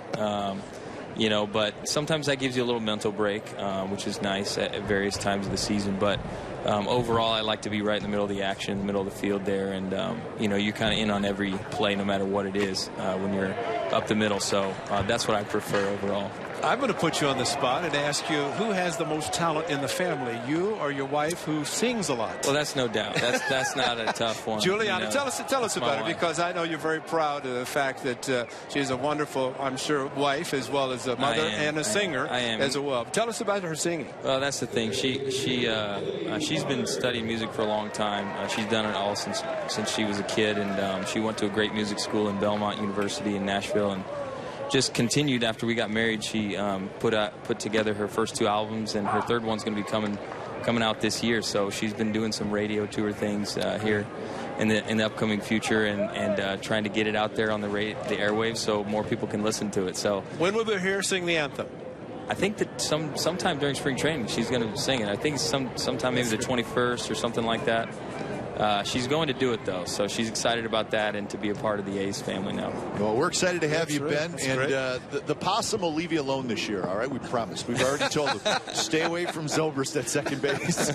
You know, but sometimes that gives you a little mental break, which is nice at various times of the season. But overall, I like to be right in the middle of the action, in the middle of the field there. And, you know, you're kind of in on every play, no matter what it is, when you're up the middle. So that's what I prefer overall. I'm going to put you on the spot and ask you, who has the most talent in the family, you or your wife, who sings a lot? Well, that's no doubt. That's not a tough one. Juliana, you know, tell us about it, because I know you're very proud of the fact that she's a wonderful, I'm sure, wife as well as a mother and a singer as well. Tell us about her singing. Well, that's the thing. She's been studying music for a long time. She's done it all since she was a kid, and she went to a great music school in Belmont University in Nashville, and just continued after we got married. She put together her first 2 albums, and her third one's going to be coming out this year. So she's been doing some radio tour things here in the upcoming future, and trying to get it out there on the airwaves so more people can listen to it. So when will we hear her sing the anthem? I think that sometime during spring training she's going to sing it. I think sometime maybe the 21st or something like that. She's going to do it, though, so she's excited about that and to be a part of the A's family now. Well, we're excited to have you, Ben. That's and the possum will leave you alone this year, all right? We promise. We've already told him. Stay away from Zobrist at second base.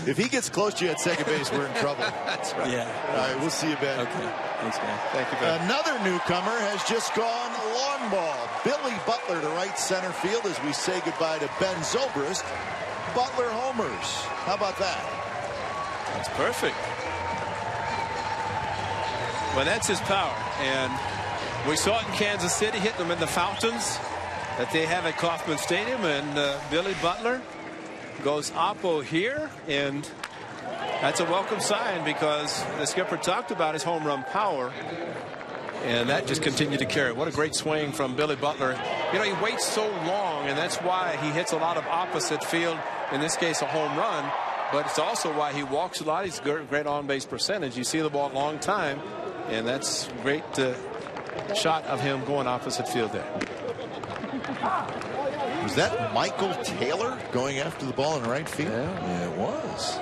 If he gets close to you at second base, we're in trouble. That's right. Yeah. All right, we'll see you, Ben. Okay. Thanks, man. Thank you, Ben. Another newcomer has just gone long ball. Billy Butler to right center field as we say goodbye to Ben Zobrist. Butler homers. How about that? That's perfect. Well, that's his power, and we saw it in Kansas City, hitting them in the fountains that they have at Kauffman Stadium, and Billy Butler goes oppo here, and that's a welcome sign, because the skipper talked about his home run power, and that just continued to carry. What a great swing from Billy Butler. You know, he waits so long, and that's why he hits a lot of opposite field, in this case a home run, but it's also why he walks a lot. He's great on-base percentage. You see the ball a long time, and that's a great shot of him going opposite field there. Was that Michael Taylor going after the ball in right field? Yeah, it was.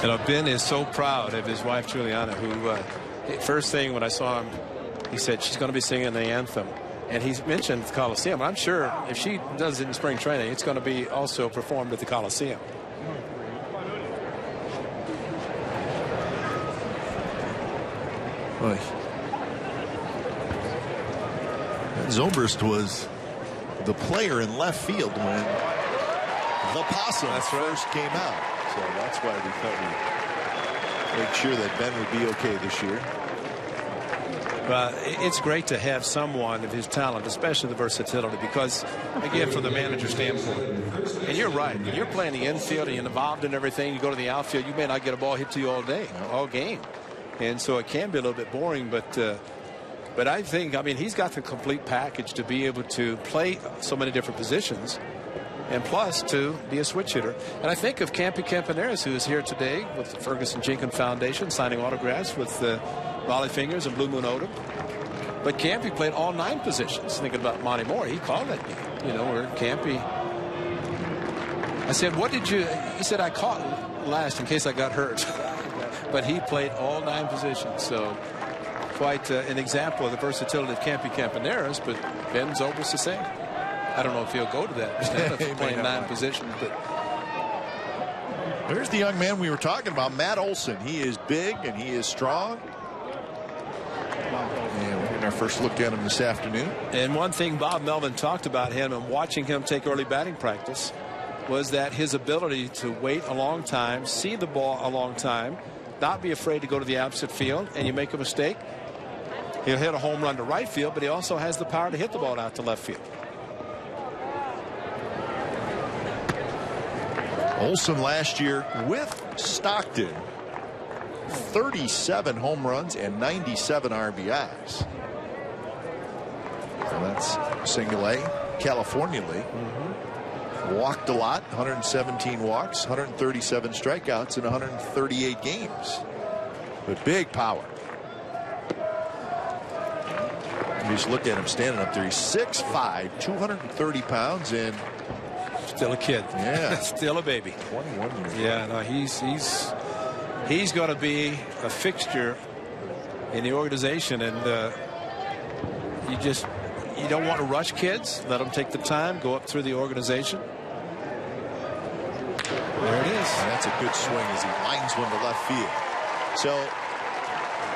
You know, Ben is so proud of his wife, Juliana, who first thing when I saw him, he said she's going to be singing the anthem. And he's mentioned the Coliseum. I'm sure if she does it in spring training, it's going to be also performed at the Coliseum. Boy. Zobrist was the player in left field when the possum first came out. So that's why we thought we'd make sure that Ben would be okay this year. It's great to have someone of his talent, especially the versatility, because, again, from the manager standpoint, and you're right, when you're playing the infield and you're involved in everything, you go to the outfield, you may not get a ball hit to you all day, all game. And so it can be a little bit boring, but I think, I mean, he's got the complete package to be able to play so many different positions. and plus to be a switch hitter. And I think of Campy Campaneris, who is here today with the Ferguson Jenkins Foundation, signing autographs with Raleigh Fingers and Blue Moon Odom. But Campy played all 9 positions. Thinking about Monty Moore, he called that game. You know, where Campy. I said, what did you? He said, I caught last in case I got hurt. But he played all 9 positions. So quite an example of the versatility of Campy Campaneris. But Ben Zobrist the same. I don't know if he'll go to that extent of playing 9 positions, but there's the young man we were talking about, Matt Olson. He is big and he is strong. And we're getting our first look at him this afternoon. And one thing Bob Melvin talked about him and watching him take early batting practice was that his ability to wait a long time, see the ball a long time, not be afraid to go to the opposite field, and you make a mistake, he'll hit a home run to right field, but he also has the power to hit the ball out to left field. Olson last year with Stockton, 37 home runs and 97 RBIs. So that's single A, California League. Walked a lot, 117 walks, 137 strikeouts in 138 games. But big power. You just look at him standing up there. He's 6'5", 230 pounds, and still a kid. Yeah. Still a baby. 21 years old. Yeah, no, he's going to be a fixture in the organization, and you don't want to rush kids. Let them take the time, go up through the organization. There it is. And that's a good swing as he lines one to left field. So,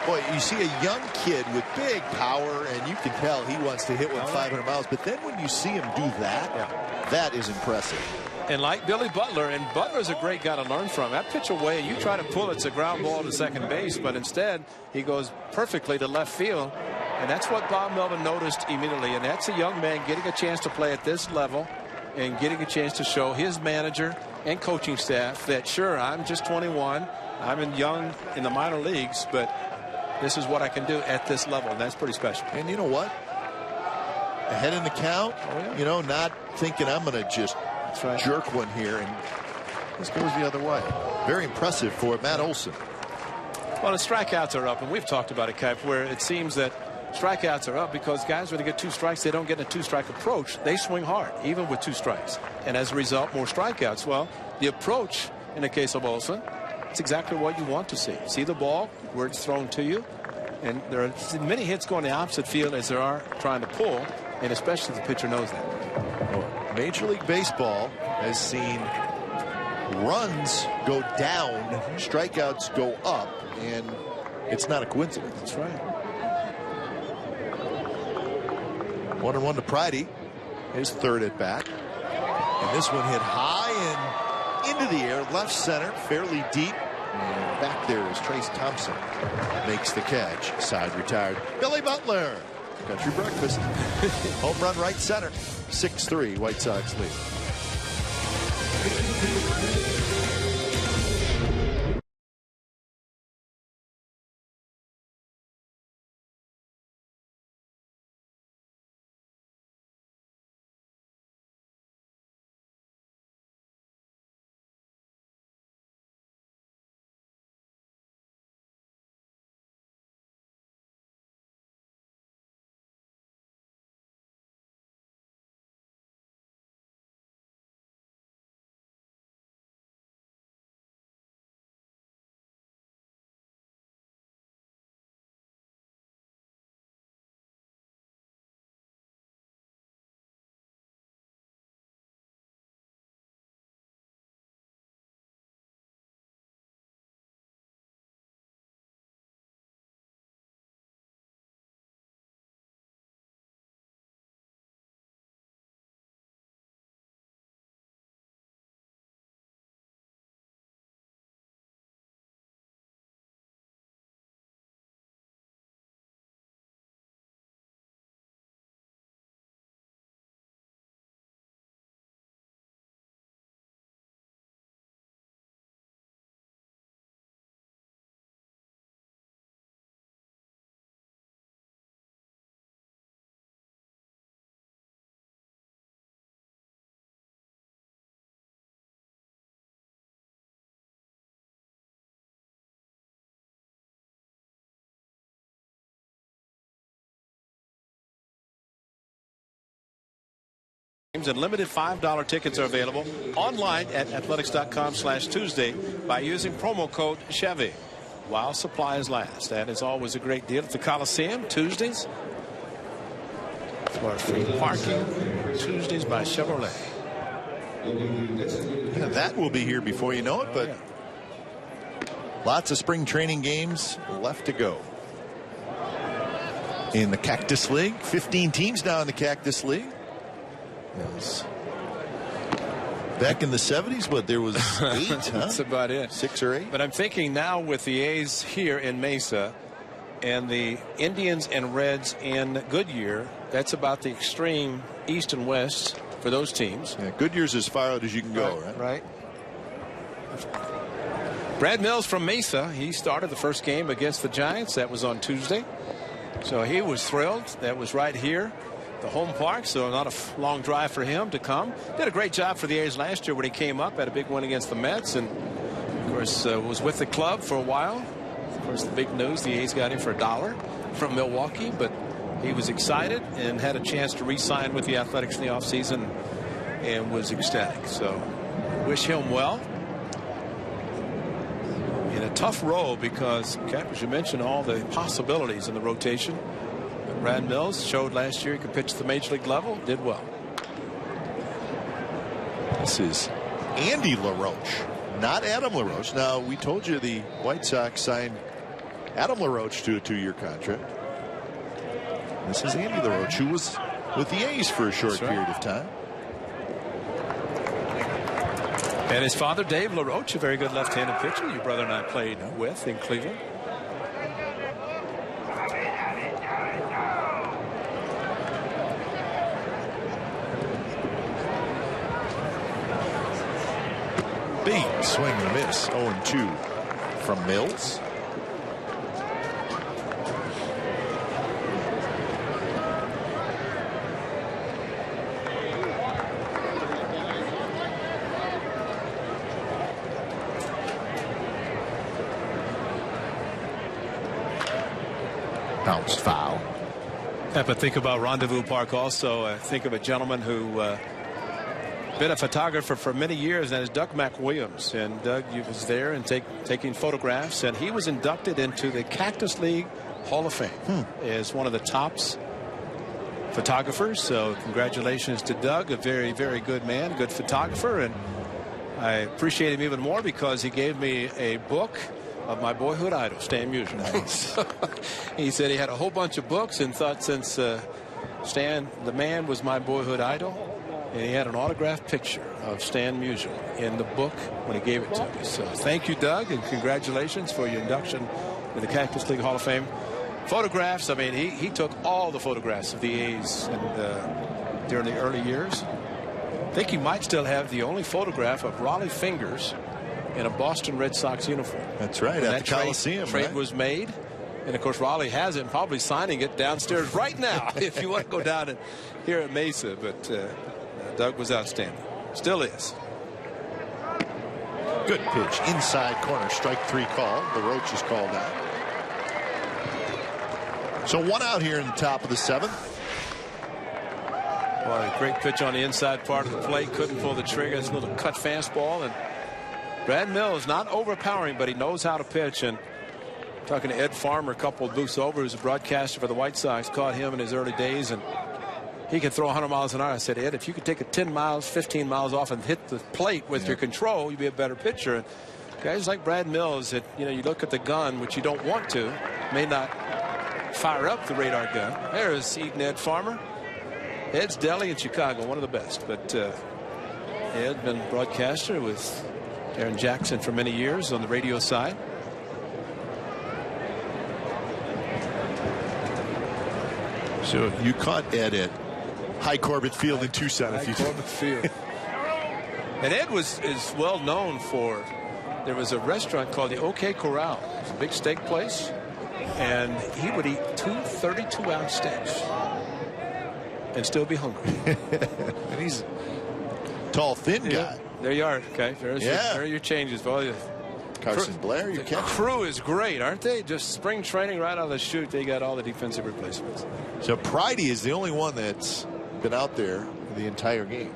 boy, you see a young kid with big power, and you can tell he wants to hit one 500 miles. But then when you see him do that, that is impressive. And like Billy Butler, and Butler's a great guy to learn from. That pitch away, you try to pull, it's a ground ball to second base, but instead he goes perfectly to left field. And that's what Bob Melvin noticed immediately. And that's a young man getting a chance to play at this level and getting a chance to show his manager and coaching staff that, sure, I'm just 21. I'm young in the minor leagues, but this is what I can do at this level. And that's pretty special. And you know what? Ahead in the count, you know, not thinking I'm going to just jerk one here, and this goes the other way. Very impressive for Matt Olson. Well, the strikeouts are up, and we've talked about it, Cap, where it seems that strikeouts are up because guys, when they get 2 strikes, they don't get in a 2-strike approach. They swing hard, even with 2 strikes. And as a result, more strikeouts. Well, the approach in the case of Olson, it's exactly what you want to see. See the ball where it's thrown to you. And there are as many hits going the opposite field as there are trying to pull, and especially the pitcher knows that. Major League Baseball has seen runs go down, strikeouts go up, and it's not a coincidence. That's right. 1-1 to Priddy, his third at bat. And this one hit high and into the air, left center, fairly deep. And back there is Trace Thompson. Makes the catch. Side retired. Billy Butler. Country breakfast. Home run right center. 6-3 White Sox lead. and limited $5 tickets are available online at athletics.com/Tuesday by using promo code Chevy while supplies last. That is always a great deal at the Coliseum Tuesdays for free parking. Tuesdays by Chevrolet. Yeah, that will be here before you know it, but lots of spring training games left to go in the Cactus League. 15 teams now in the Cactus League. Yes. Back in the 70s, but there was 8, huh? That's about it. 6 or 8. But I'm thinking now with the A's here in Mesa and the Indians and Reds in Goodyear, that's about the extreme east and west for those teams. Yeah, Goodyear's as far out as you can go, right? Right. Brad Mills from Mesa, he started the first game against the Giants. That was on Tuesday. So he was thrilled. That was right here, the home park, so not a long drive for him to come. Did a great job for the A's last year when he came up, had a big win against the Mets, and of course was with the club for a while. Of course, the big news, the A's got him for $1 from Milwaukee, but he was excited and had a chance to re-sign with the Athletics in the offseason and was ecstatic. So wish him well in a tough role because, Kat, as you mentioned, all the possibilities in the rotation. Brad Mills showed last year he could pitch at the major league level, did well. This is Andy LaRoche, not Adam LaRoche. Now, we told you the White Sox signed Adam LaRoche to a 2-year contract. This is Andy LaRoche, who was with the A's for a short period of time. And his father, Dave LaRoche, a very good left-handed pitcher. Your brother and I played with in Cleveland. Big swing and a miss. 0-2 from Mills. Bounced foul. Yeah, but think about Rendezvous Park also. Think of a gentleman who been a photographer for many years, and that is Doug McWilliams. And Doug, you was there and taking photographs, and he was inducted into the Cactus League Hall of Fame as one of the tops photographers. So congratulations to Doug, a very, very good man, good photographer, and I appreciate him even more because he gave me a book of my boyhood idol, Stan Musial. Nice. He said he had a whole bunch of books and thought since Stan, the man, was my boyhood idol, and he had an autographed picture of Stan Musial in the book when he gave it to me. So thank you, Doug, and congratulations for your induction to the Cactus League Hall of Fame. Photographs, I mean, he took all the photographs of the A's and during the early years. I think he might still have the only photograph of Raleigh Fingers in a Boston Red Sox uniform. That's right, at the Coliseum. Trade was made, and of course Raleigh has it and probably signing it downstairs right now if you want to go down and here at Mesa. But Doug was outstanding, still is. Good pitch inside corner, strike 3 call. LaRoche is called out. So 1 out here in the top of the 7th. Well, a great pitch on the inside part of the plate, couldn't pull the trigger. It's a little cut fastball, and Brad Mills not overpowering, but he knows how to pitch. And talking to Ed Farmer a couple of booths over, who's a broadcaster for the White Sox, caught him in his early days, and he can throw 100 miles an hour. I said, Ed, if you could take it 10 miles, 15 miles off and hit the plate with your control, you'd be a better pitcher. And guys like Brad Mills, that you look at the gun, which you don't want to, may not fire up the radar gun. There's Eaton Ed Farmer. Ed's Deli in Chicago, one of the best. But Ed been broadcaster with Aaron Jackson for many years on the radio side. So you caught Ed at High Corbett Field in Tucson. Corbett Field. And Ed is well known for, there was a restaurant called the OK Corral. It's a big steak place. And he would eat 2 32-ounce steaks and still be hungry. And he's a tall, thin guy. There you are. Okay. There are your changes. Well, Carson Blair, your catcher. Crew is great, aren't they? Just spring training right out of the chute. They got all the defensive replacements. So Pridey is the only one that's been out there the entire game.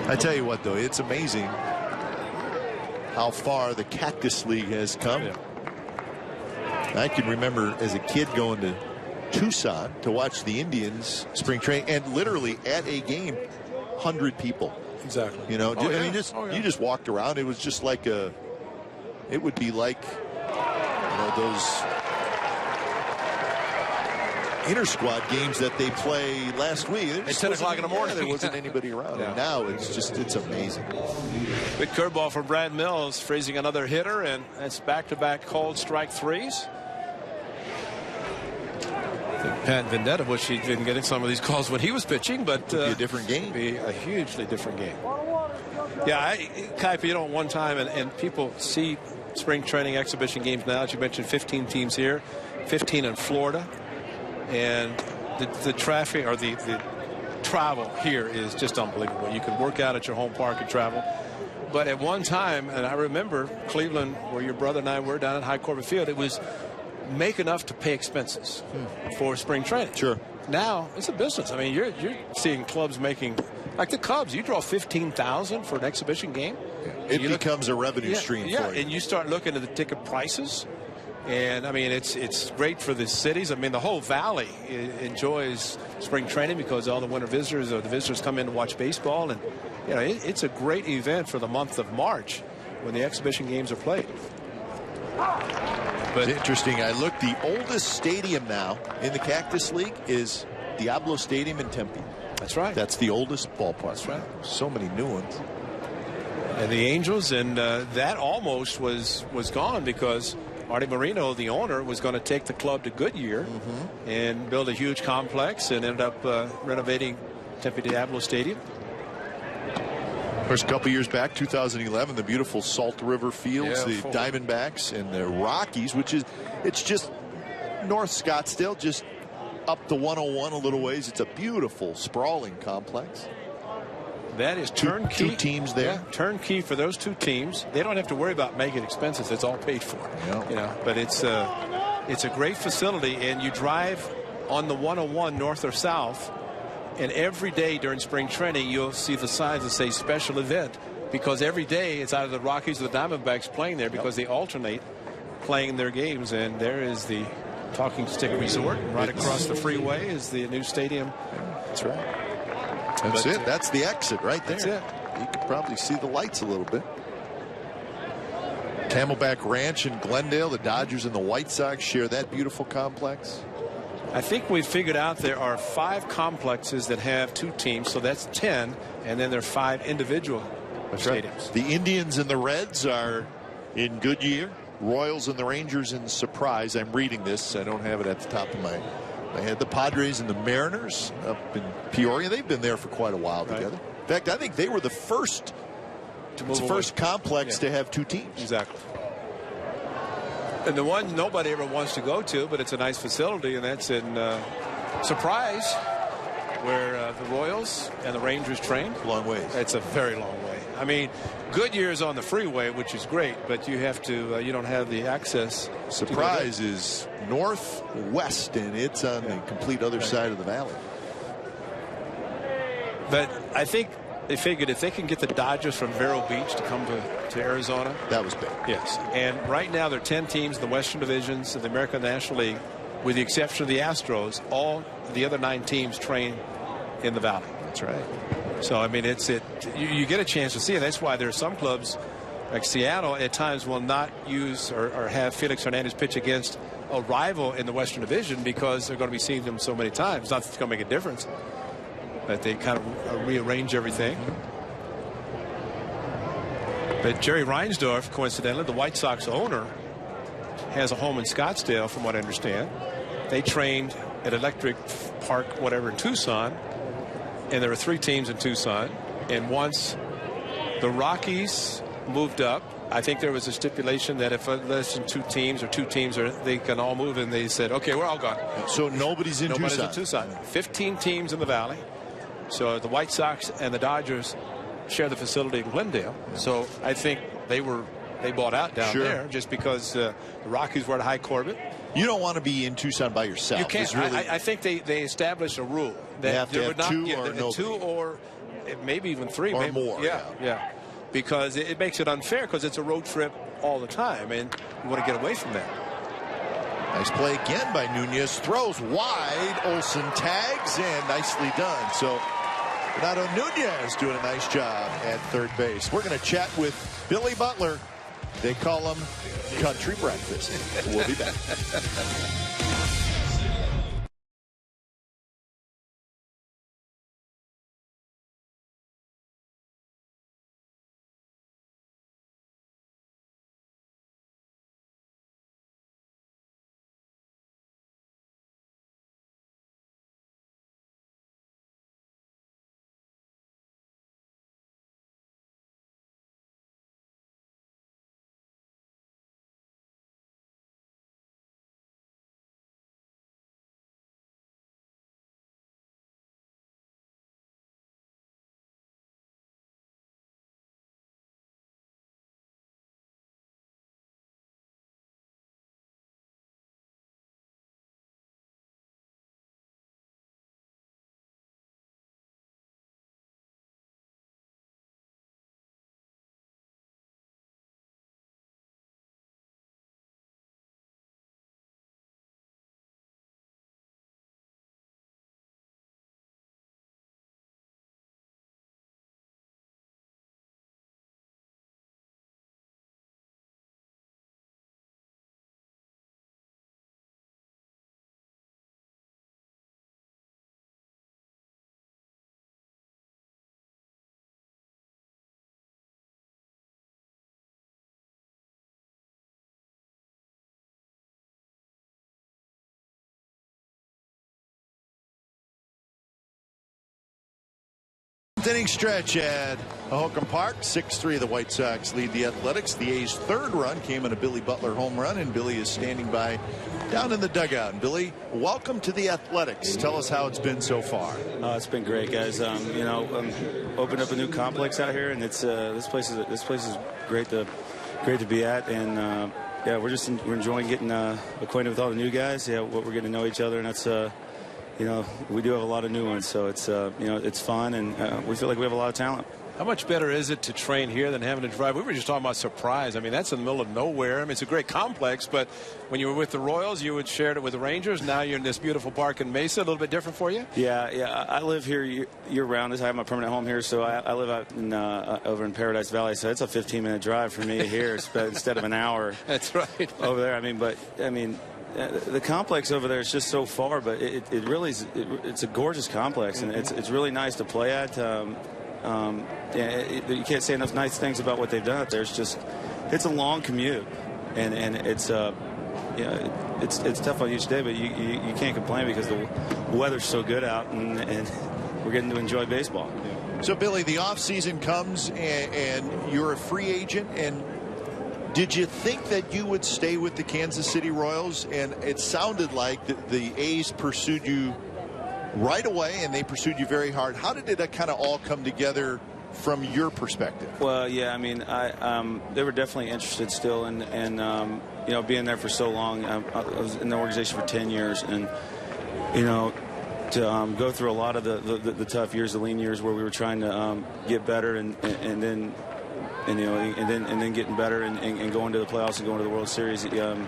I tell you what, though, it's amazing how far the Cactus League has come. Yeah. I can remember as a kid going to Tucson to watch the Indians spring training, and literally at a game, 100 people. Exactly. You know, Oh, I yeah. mean, you just walked around. It was just like it would be like, those inter-squad games that they play last week. At 10 o'clock in the morning. There wasn't anybody around. Yeah. And now it's amazing. Big curveball from Brad Mills, freezing another hitter, and that's back-to-back called strike threes. I think Pat Venditte wish he'd been getting some of these calls when he was pitching, but It'd be a different game. Be a hugely different game. Yeah, Kaipe, one time, and people see spring training exhibition games now. As you mentioned, 15 teams here, 15 in Florida, and the traffic or the travel here is just unbelievable. You can work out at your home park and travel. But at one time, and I remember Cleveland, where your brother and I were down at High Corbett Field, it was make enough to pay expenses for spring training. Sure. Now it's a business. I mean, you're seeing clubs making, like the Cubs. You draw $15,000 for an exhibition game. It becomes a revenue stream. Yeah, for you. and you start looking at the ticket prices. And I mean, it's great for the cities. I mean, the whole valley enjoys spring training because all the winter visitors or the visitors come in to watch baseball, and it's a great event for the month of March when the exhibition games are played. But it's interesting. I looked. The oldest stadium now in the Cactus League is Diablo Stadium in Tempe. That's right. That's the oldest ballpark. That's right. So many new ones. And the Angels, and that almost was gone because Marty Marino, the owner, was going to take the club to Goodyear and build a huge complex, and ended up renovating Tempe Diablo Stadium. Of course, a couple years back, 2011, the beautiful Salt River Fields, the Diamondbacks and the Rockies, it's just North Scottsdale, just up the 101 a little ways. It's a beautiful, sprawling complex. That is turnkey. Two teams there. Yeah, turnkey for those two teams. They don't have to worry about making expenses. It's all paid for. But it's a great facility, and you drive on the 101 north or south, and every day during spring training you'll see the signs that say special event, because every day it's either the Rockies or the Diamondbacks playing there because they alternate playing their games. And there is the Talking Stick Resort. Right across the freeway is the new stadium. That's right. That's it. That's the exit right there. That's it. You can probably see the lights a little bit. Camelback Ranch in Glendale. The Dodgers and the White Sox share that beautiful complex. I think we figured out there are 5 complexes that have 2 teams, so that's 10, and then there are 5 individual stadiums. Right. The Indians and the Reds are in Goodyear. Royals and the Rangers in Surprise. I'm reading this. I don't have it at the top of my head. The Padres and the Mariners up in Peoria. They've been there for quite a while together. In fact, I think they were the first complex to have 2 teams. Exactly. And the one nobody ever wants to go to, but it's a nice facility, and that's in Surprise, where the Royals and the Rangers train. Long ways. It's a very long way. I mean, Goodyear is on the freeway, which is great, but you have to you don't have the access. Surprise is northwest, and it's on the complete other side of the valley. But I think they figured if they can get the Dodgers from Vero Beach to come to Arizona. That was big. Yes. And right now there are 10 teams in the Western divisions of the American National League, with the exception of the Astros. All the other 9 teams train in the valley. That's right. So, I mean, you get a chance to see it. That's why there are some clubs like Seattle at times will not use or have Felix Hernandez pitch against a rival in the Western Division because they're going to be seeing them so many times. Not that it's going to make a difference, but they kind of rearrange everything. But Jerry Reinsdorf, coincidentally, the White Sox owner, has a home in Scottsdale, from what I understand. They trained at Electric Park, whatever, in Tucson. And there were 3 teams in Tucson. And once the Rockies moved up, I think there was a stipulation that if less than 2 teams or 2 teams they can all move, and they said, okay, we're all gone. So nobody's in Tucson. 15 teams in the valley. So the White Sox and the Dodgers share the facility in Glendale. So I think they bought out down there just because the Rockies were at High Corbett You don't want to be in Tucson by yourself. You can't. Really, I think they established a rule that they have to have two or maybe even 3 or maybe more. Yeah. Because it makes it unfair because it's a road trip all the time, and you want to get away from that. Nice play again by Nunez. Throws wide. Olsen tags and nicely done. So Renato Nunez doing a nice job at third base. We're going to chat with Billy Butler. They call him Country Breakfast. We'll be back. Inning stretch at Hohokam Park. 6-3 the White Sox lead the Athletics. The A's third run came in a Billy Butler home run, and Billy is standing by down in the dugout. Billy, welcome to the Athletics. Tell us how it's been so far. It's been great, guys. Opened up a new complex out here, and it's this place is great to be at, and yeah, we're enjoying getting acquainted with all the new guys. Yeah, we're getting to know each other, and that's we do have a lot of new ones, so it's it's fun, and we feel like we have a lot of talent. How much better is it to train here than having to drive? We were just talking about Surprise. I mean, that's in the middle of nowhere. I mean, it's a great complex, but when you were with the Royals, you would share it with the Rangers. Now you're in this beautiful park in Mesa. A little bit different for you? Yeah. I live here year-round. I have my permanent home here, so I live out in, over in Paradise Valley, so it's a 15-minute drive for me here instead of an hour. That's right. Over there. The complex over there is just so far, but it really is. It's a gorgeous complex, and it's really nice to play at. You can't say enough nice things about what they've done out there. It's a long commute, and it's tough on each day, but you can't complain because the weather's so good out, and we're getting to enjoy baseball. So, Billy, the off season comes, and you're a free agent, and did you think that you would stay with the Kansas City Royals? And it sounded like the A's pursued you right away, and they pursued you very hard. How did it kind of all come together from your perspective? Well, yeah, they were definitely interested still, and being there for so long. I was in the organization for 10 years, and to go through a lot of the tough years, the lean years, where we were trying to get better, and then getting better and going to the playoffs and going to the World Series, and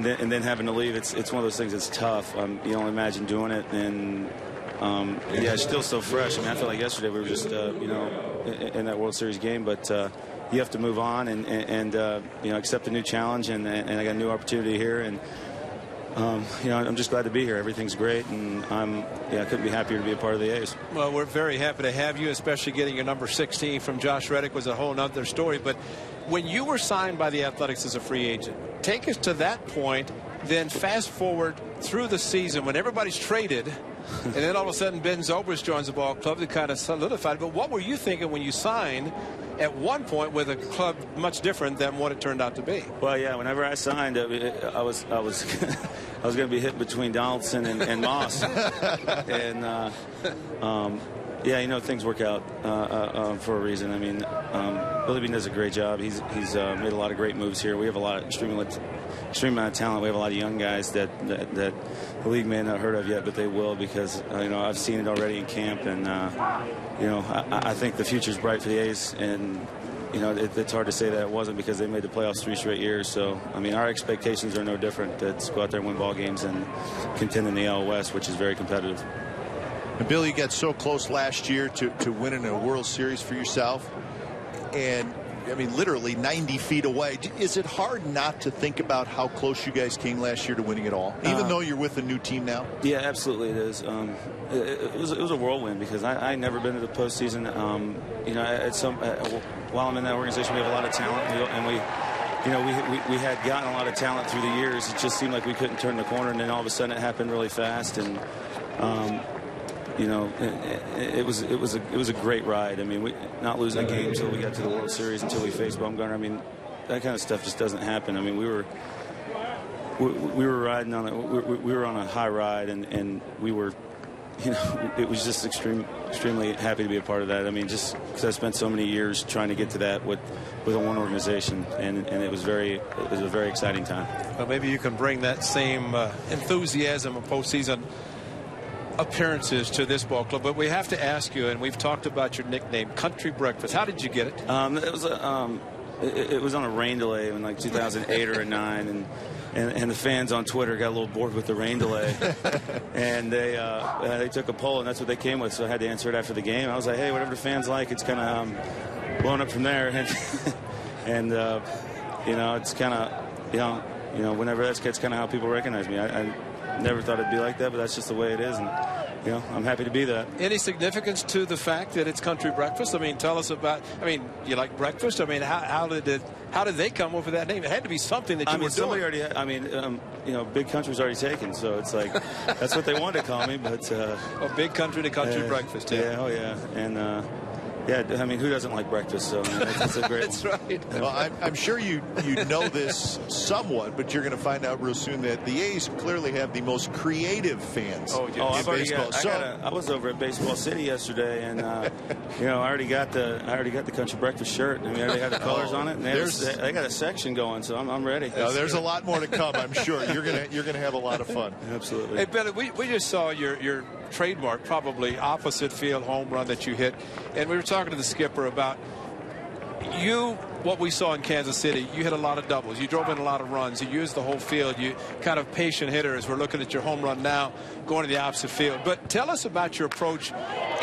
then having to leave. It's one of those things that's tough. You only imagine doing it, and it's still so fresh. I feel like yesterday we were just in that World Series game, but you have to move on and accept a new challenge, and I got a new opportunity here, and I'm just glad to be here. Everything's great, and I couldn't be happier to be a part of the A's. Well, we're very happy to have you, especially getting your number 16 from Josh Reddick was a whole other story. But when you were signed by the Athletics as a free agent, take us to that point, then fast forward through the season when everybody's traded, and then all of a sudden Ben Zobrist joins the ball club to kind of solidify it. But what were you thinking when you signed at one point with a club much different than what it turned out to be? Well, yeah, whenever I signed, I was I was going to be hit between Donaldson and Moss, and things work out for a reason. Billy Bean does a great job. He's made a lot of great moves here. We have a lot of extremely extreme amount of talent. We have a lot of young guys that the league may not have heard of yet, but they will, because I've seen it already in camp, and I think the future's bright for the A's, and it's hard to say that it wasn't, because they made the playoffs 3 straight years. So I mean, our expectations are no different. Let's go out there and win ball games and contend in the AL West, which is very competitive. And Billy, you got so close last year to winning a World Series for yourself, and I mean, literally 90 feet away. Is it hard not to think about how close you guys came last year to winning it all, even though you're with a new team now? Yeah, absolutely it is. It was a whirlwind, because I never been to the postseason. While I'm in that organization, we have a lot of talent, and we had gotten a lot of talent through the years. It just seemed like we couldn't turn the corner, and then all of a sudden it happened really fast, and it was a great ride. I mean, not losing a game until we got to the World Series, until we faced Bumgarner. I mean, that kind of stuff just doesn't happen. I mean, we were riding on we were on a high ride, and we were, it was just extremely happy to be a part of that. I mean, just because I spent so many years trying to get to that with a one organization, and it was a very exciting time. Well, maybe you can bring that same enthusiasm of postseason appearances to this ball club, but we have to ask you, and we've talked about your nickname, Country Breakfast. How did you get it? It was on a rain delay in like 2008 or 2009, and the fans on Twitter got a little bored with the rain delay, and they took a poll, and that's what they came with. So I had to answer it after the game. I was like, hey, whatever the fans like, it's kind of blown up from there, and it's kind of whenever that's kind of how people recognize me. I never thought it'd be like that, but that's just the way it is, and I'm happy to be that. Any significance to the fact that it's Country Breakfast? I mean, tell us about. I mean, you like breakfast? I mean, how did they come up with that name? It had to be something that you were somebody doing. already had, I mean, Big Country's already taken, so it's like that's what they wanted to call me. But Big Country to Country Breakfast. Yeah. Oh yeah, and. Yeah, I mean, who doesn't like breakfast? So that's a great That's one. right. Well, I'm sure you know this somewhat, but you're going to find out real soon that the A's clearly have the most creative fans in baseball. I was over at Baseball City yesterday, and I already got the Country Breakfast shirt. I mean, I already had the colors on it, and they got a section going, so I'm ready. There's a lot more to come, I'm sure. You're gonna have a lot of fun. Absolutely. Hey, Billy, we just saw your trademark, probably opposite field home run that you hit, and we were talking to the skipper about what we saw in Kansas City. You hit a lot of doubles. You drove in a lot of runs. You used the whole field. You kind of patient hitter, as we're looking at your home run now, going to the opposite field. But tell us about your approach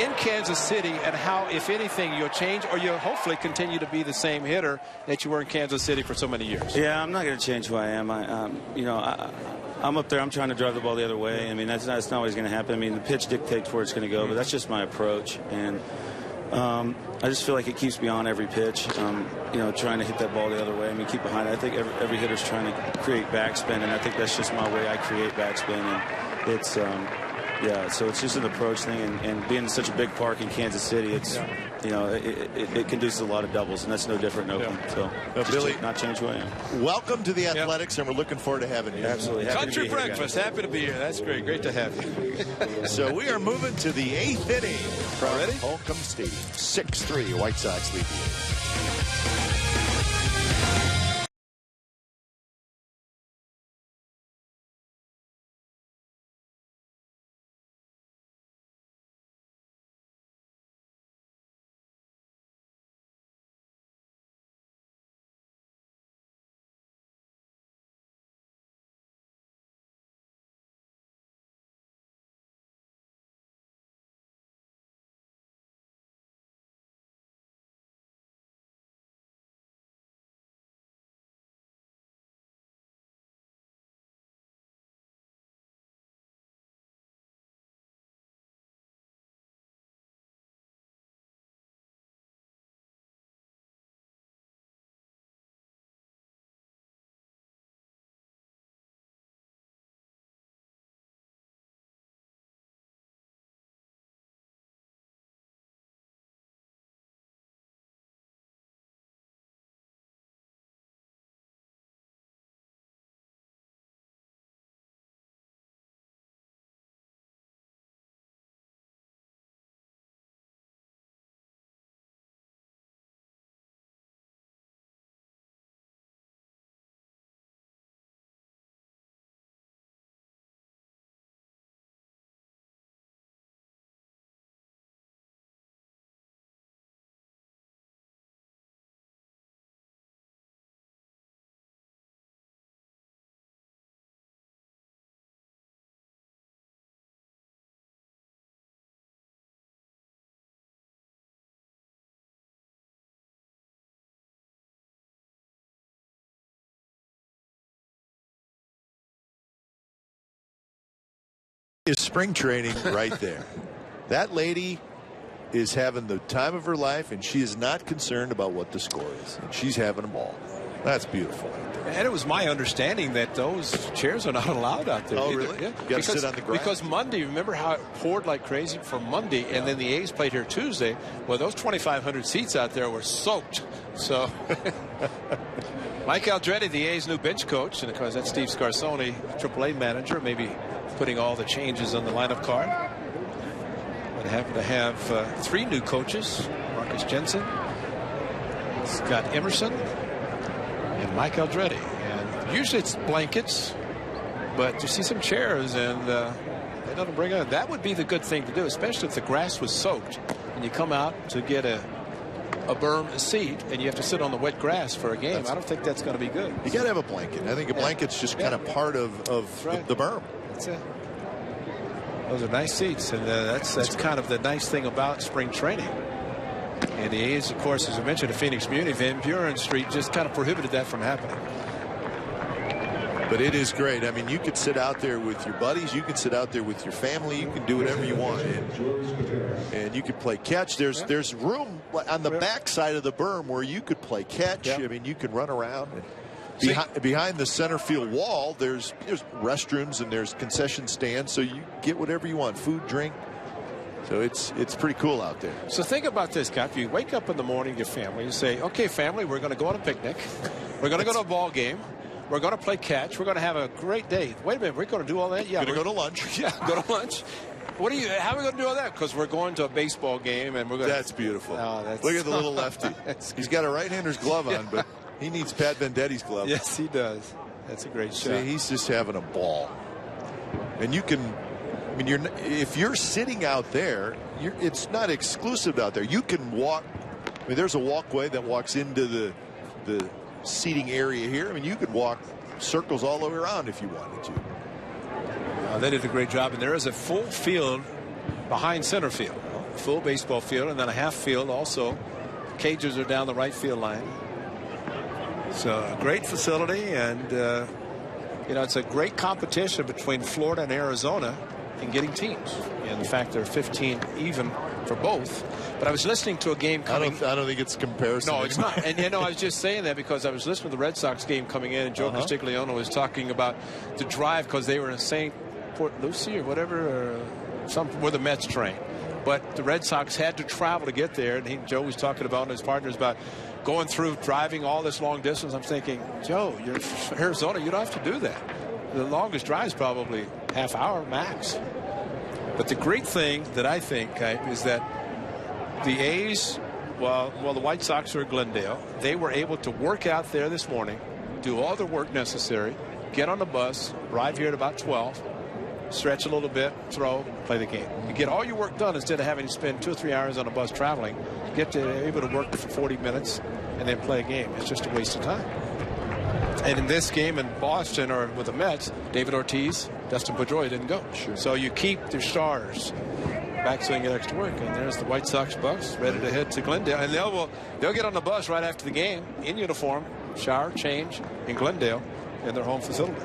in Kansas City, and how, if anything, you'll change, or you'll hopefully continue to be the same hitter that you were in Kansas City for so many years. Yeah, I'm not going to change who I am. I'm up there. I'm trying to drive the ball the other way. I mean, that's not always going to happen. I mean, the pitch dictates where it's going to go, but that's just my approach. And I just feel like it keeps me on every pitch, trying to hit that ball the other way. I mean, keep behind it. I think every hitter's trying to create backspin, and I think that's just my way I create backspin. And it's, so it's just an approach thing. And being in such a big park in Kansas City, it's, it conduces a lot of doubles, and that's no different in Oakland. So, Billy, not change who I am. Welcome to the Athletics, and we're looking forward to having you. Absolutely. Country Breakfast. Happy to be here. That's great. Great to have you. So we are moving to the 8th inning from Holcomb Stadium. 6-3, White Sox lead the A's. is spring training right there. That lady is having the time of her life, and she is not concerned about what the score is. And she's having a ball. That's beautiful. And it was my understanding that those chairs are not allowed out there. Oh, either. really? Yeah. You got to sit on the ground. Because Monday, remember how it poured like crazy for Monday, and then the A's played here Tuesday. Well, those 2,500 seats out there were soaked. So Mike Aldretti, the A's new bench coach, and of course that's Steve Scarsone, AAA manager, maybe putting all the changes on the lineup card. But happen to have 3 new coaches: Marcus Jensen, Scott Emerson, and Mike Aldretti. And usually it's blankets, but you see some chairs, and they don't bring it. That would be the good thing to do, especially if the grass was soaked and you come out to get a berm seat and you have to sit on the wet grass for a game. I don't think that's going to be good. You got to have a blanket. I think a blanket's just kind of part of the berm. That's it. Those are nice seats, and that's kind of the nice thing about spring training. And the A's, of course, as I mentioned, the Phoenix Muni, Van Buren Street just kind of prohibited that from happening. But it is great. I mean, you could sit out there with your buddies. You can sit out there with your family. You can do whatever you want. And you can play catch. There's room on the back side of the berm where you could play catch. Yep. I mean, you can run around. Behind the center field wall, there's restrooms and there's concession stands, so you get whatever you want, food, drink. So it's pretty cool out there. So think about this, Cap. You wake up in the morning, your family, you say, okay, family, we're going to go on a picnic. We're going to go to a ball game. We're going to play catch. We're going to have a great day. Wait a minute, we're going to do all that? Yeah, we're going to go to lunch. Yeah, go to lunch. How are we going to do all that? Because we're going to a baseball game, and we're going. That's beautiful. Oh, look at the little lefty. He's got a right-hander's glove on, but he needs Pat Venditte's glove. Yes, he does. That's a great shot. See, he's just having a ball. And you can, I mean, if you're sitting out there, it's not exclusive out there. You can walk. I mean, there's a walkway that walks into the seating area here. I mean, you could walk circles all the way around if you wanted to. They did a great job, and there is a full field behind center field, a full baseball field, and then a half field also. Cages are down the right field line. So a great facility, and it's a great competition between Florida and Arizona in getting teams. In fact, there are 15 even for both. But I was listening to a game coming. I don't think it's a comparison. No, it's not. And I was just saying that because I was listening to the Red Sox game coming in, and Joe Castiglione was talking about the drive because they were in St. Port Lucie or whatever, where the Mets train. But the Red Sox had to travel to get there, and Joe was talking about and his partners about going through driving all this long distance. I'm thinking, Joe, you're in Arizona, you don't have to do that. The longest drive is probably half hour max. But the great thing that I think is that the A's, while the White Sox are at Glendale, they were able to work out there this morning, do all the work necessary, get on the bus, arrive here at about 12, stretch a little bit, throw, play the game. You get all your work done instead of having to spend 2 or 3 hours on a bus traveling. You get able to work for 40 minutes and then play a game. It's just a waste of time. And in this game in Boston or with the Mets, David Ortiz, Dustin Pedroia didn't go. Sure. So you keep their stars back so they can get extra work. And there's the White Sox Bucks ready to head to Glendale. And they'll get on the bus right after the game in uniform, shower, change in Glendale in their home facility.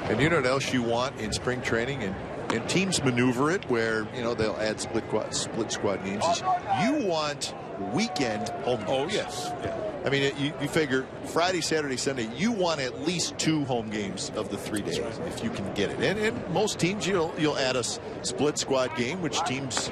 And you know what else you want in spring training, and teams maneuver it where they'll add split squad games. You want weekend home games. Oh yes, yeah. I mean, you figure Friday, Saturday, Sunday. You want at least 2 home games of the 3 days if you can get it. And most teams you'll add a split squad game, which teams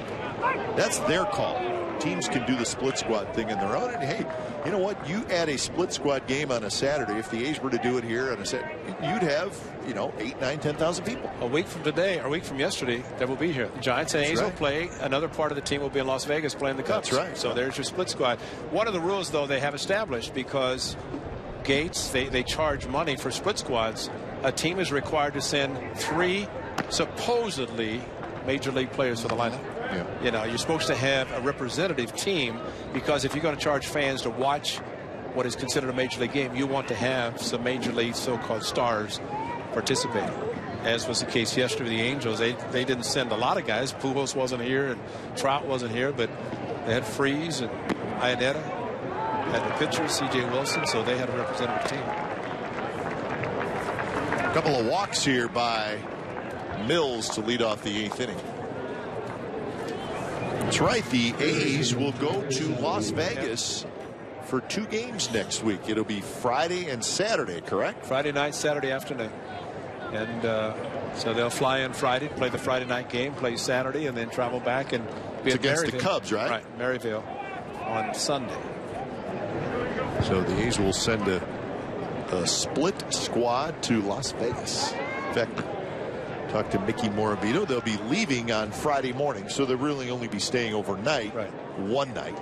that's their call. Teams can do the split squad thing on their own. And hey, you know what? You add a split squad game on a Saturday. If the A's were to do it here on a Saturday, you'd have 8, 9, 10,000 people. A week from today, or a week from yesterday, they will be here. The Giants and A's will play. Another part of the team will be in Las Vegas playing the Cubs. That's right. So there's your split squad. One of the rules, though, they have established because Gates, they charge money for split squads. A team is required to send 3 supposedly major league players to the lineup. Yeah. You're supposed to have a representative team because if you're going to charge fans to watch what is considered a major league game, you want to have some major league so-called stars participating. As was the case yesterday with the Angels. They didn't send a lot of guys. Pujols wasn't here and Trout wasn't here, but they had Freese and Iannetta, had the pitcher, C.J. Wilson, so they had a representative team. A couple of walks here by Mills to lead off the 8th inning. That's right. The A's will go to Las Vegas for 2 games next week. It'll be Friday and Saturday, correct? Friday night, Saturday afternoon. And so they'll fly in Friday, play the Friday night game, play Saturday, and then travel back and be it's against the Cubs, right? Right, Maryville on Sunday. So the A's will send a split squad to Las Vegas. In fact, talk to Mickey Morabito. They'll be leaving on Friday morning, so they'll really only be staying overnight, one night.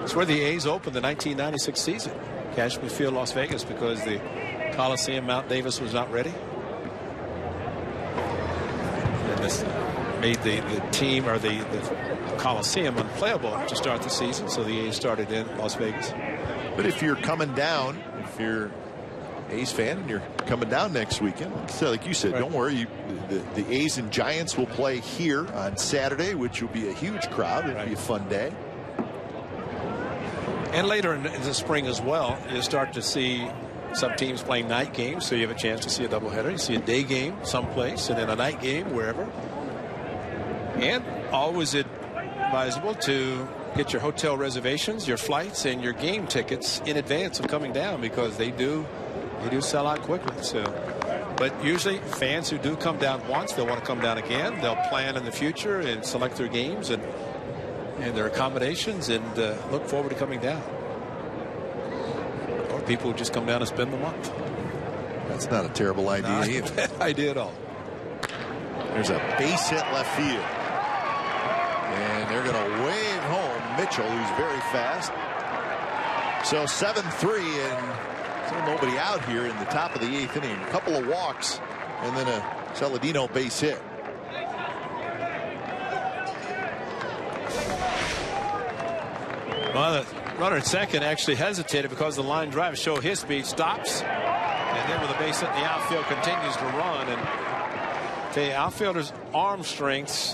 It's where the A's opened the 1996 season, Cashman Field, Las Vegas, because the Coliseum Mount Davis was not ready. And this made the team, or the Coliseum, unplayable to start the season, so the A's started in Las Vegas. But if you're coming down, if you're A's fan and you're coming down next weekend, like you said, don't worry. The A's and Giants will play here on Saturday, which will be a huge crowd. It'll be a fun day. And later in the spring as well, you start to see some teams playing night games, so you have a chance to see a doubleheader. You see a day game someplace, and then a night game wherever. And always advisable to get your hotel reservations, your flights, and your game tickets in advance of coming down, because they do sell out quickly. So, but usually fans who do come down once, they'll want to come down again. They'll plan in the future and select their games and their accommodations, and look forward to coming down. Or people who just come down and spend the month. That's not a terrible idea either. Bad idea at all. There's a base hit left field. And they're going to wave home Mitchell, who's very fast. So 7-3, and still nobody out here in the top of the 8th inning. A couple of walks, and then a Saladino base hit. Well, the runner at second actually hesitated because the line drive show his speed, stops, and then with a base hit in the outfield continues to run. And the outfielder's arm strengths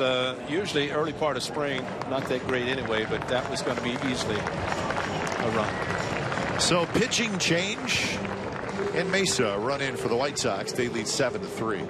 usually early part of spring not that great anyway, but that was going to be easily a run. So pitching change in Mesa, run in for the White Sox. They lead 7-3.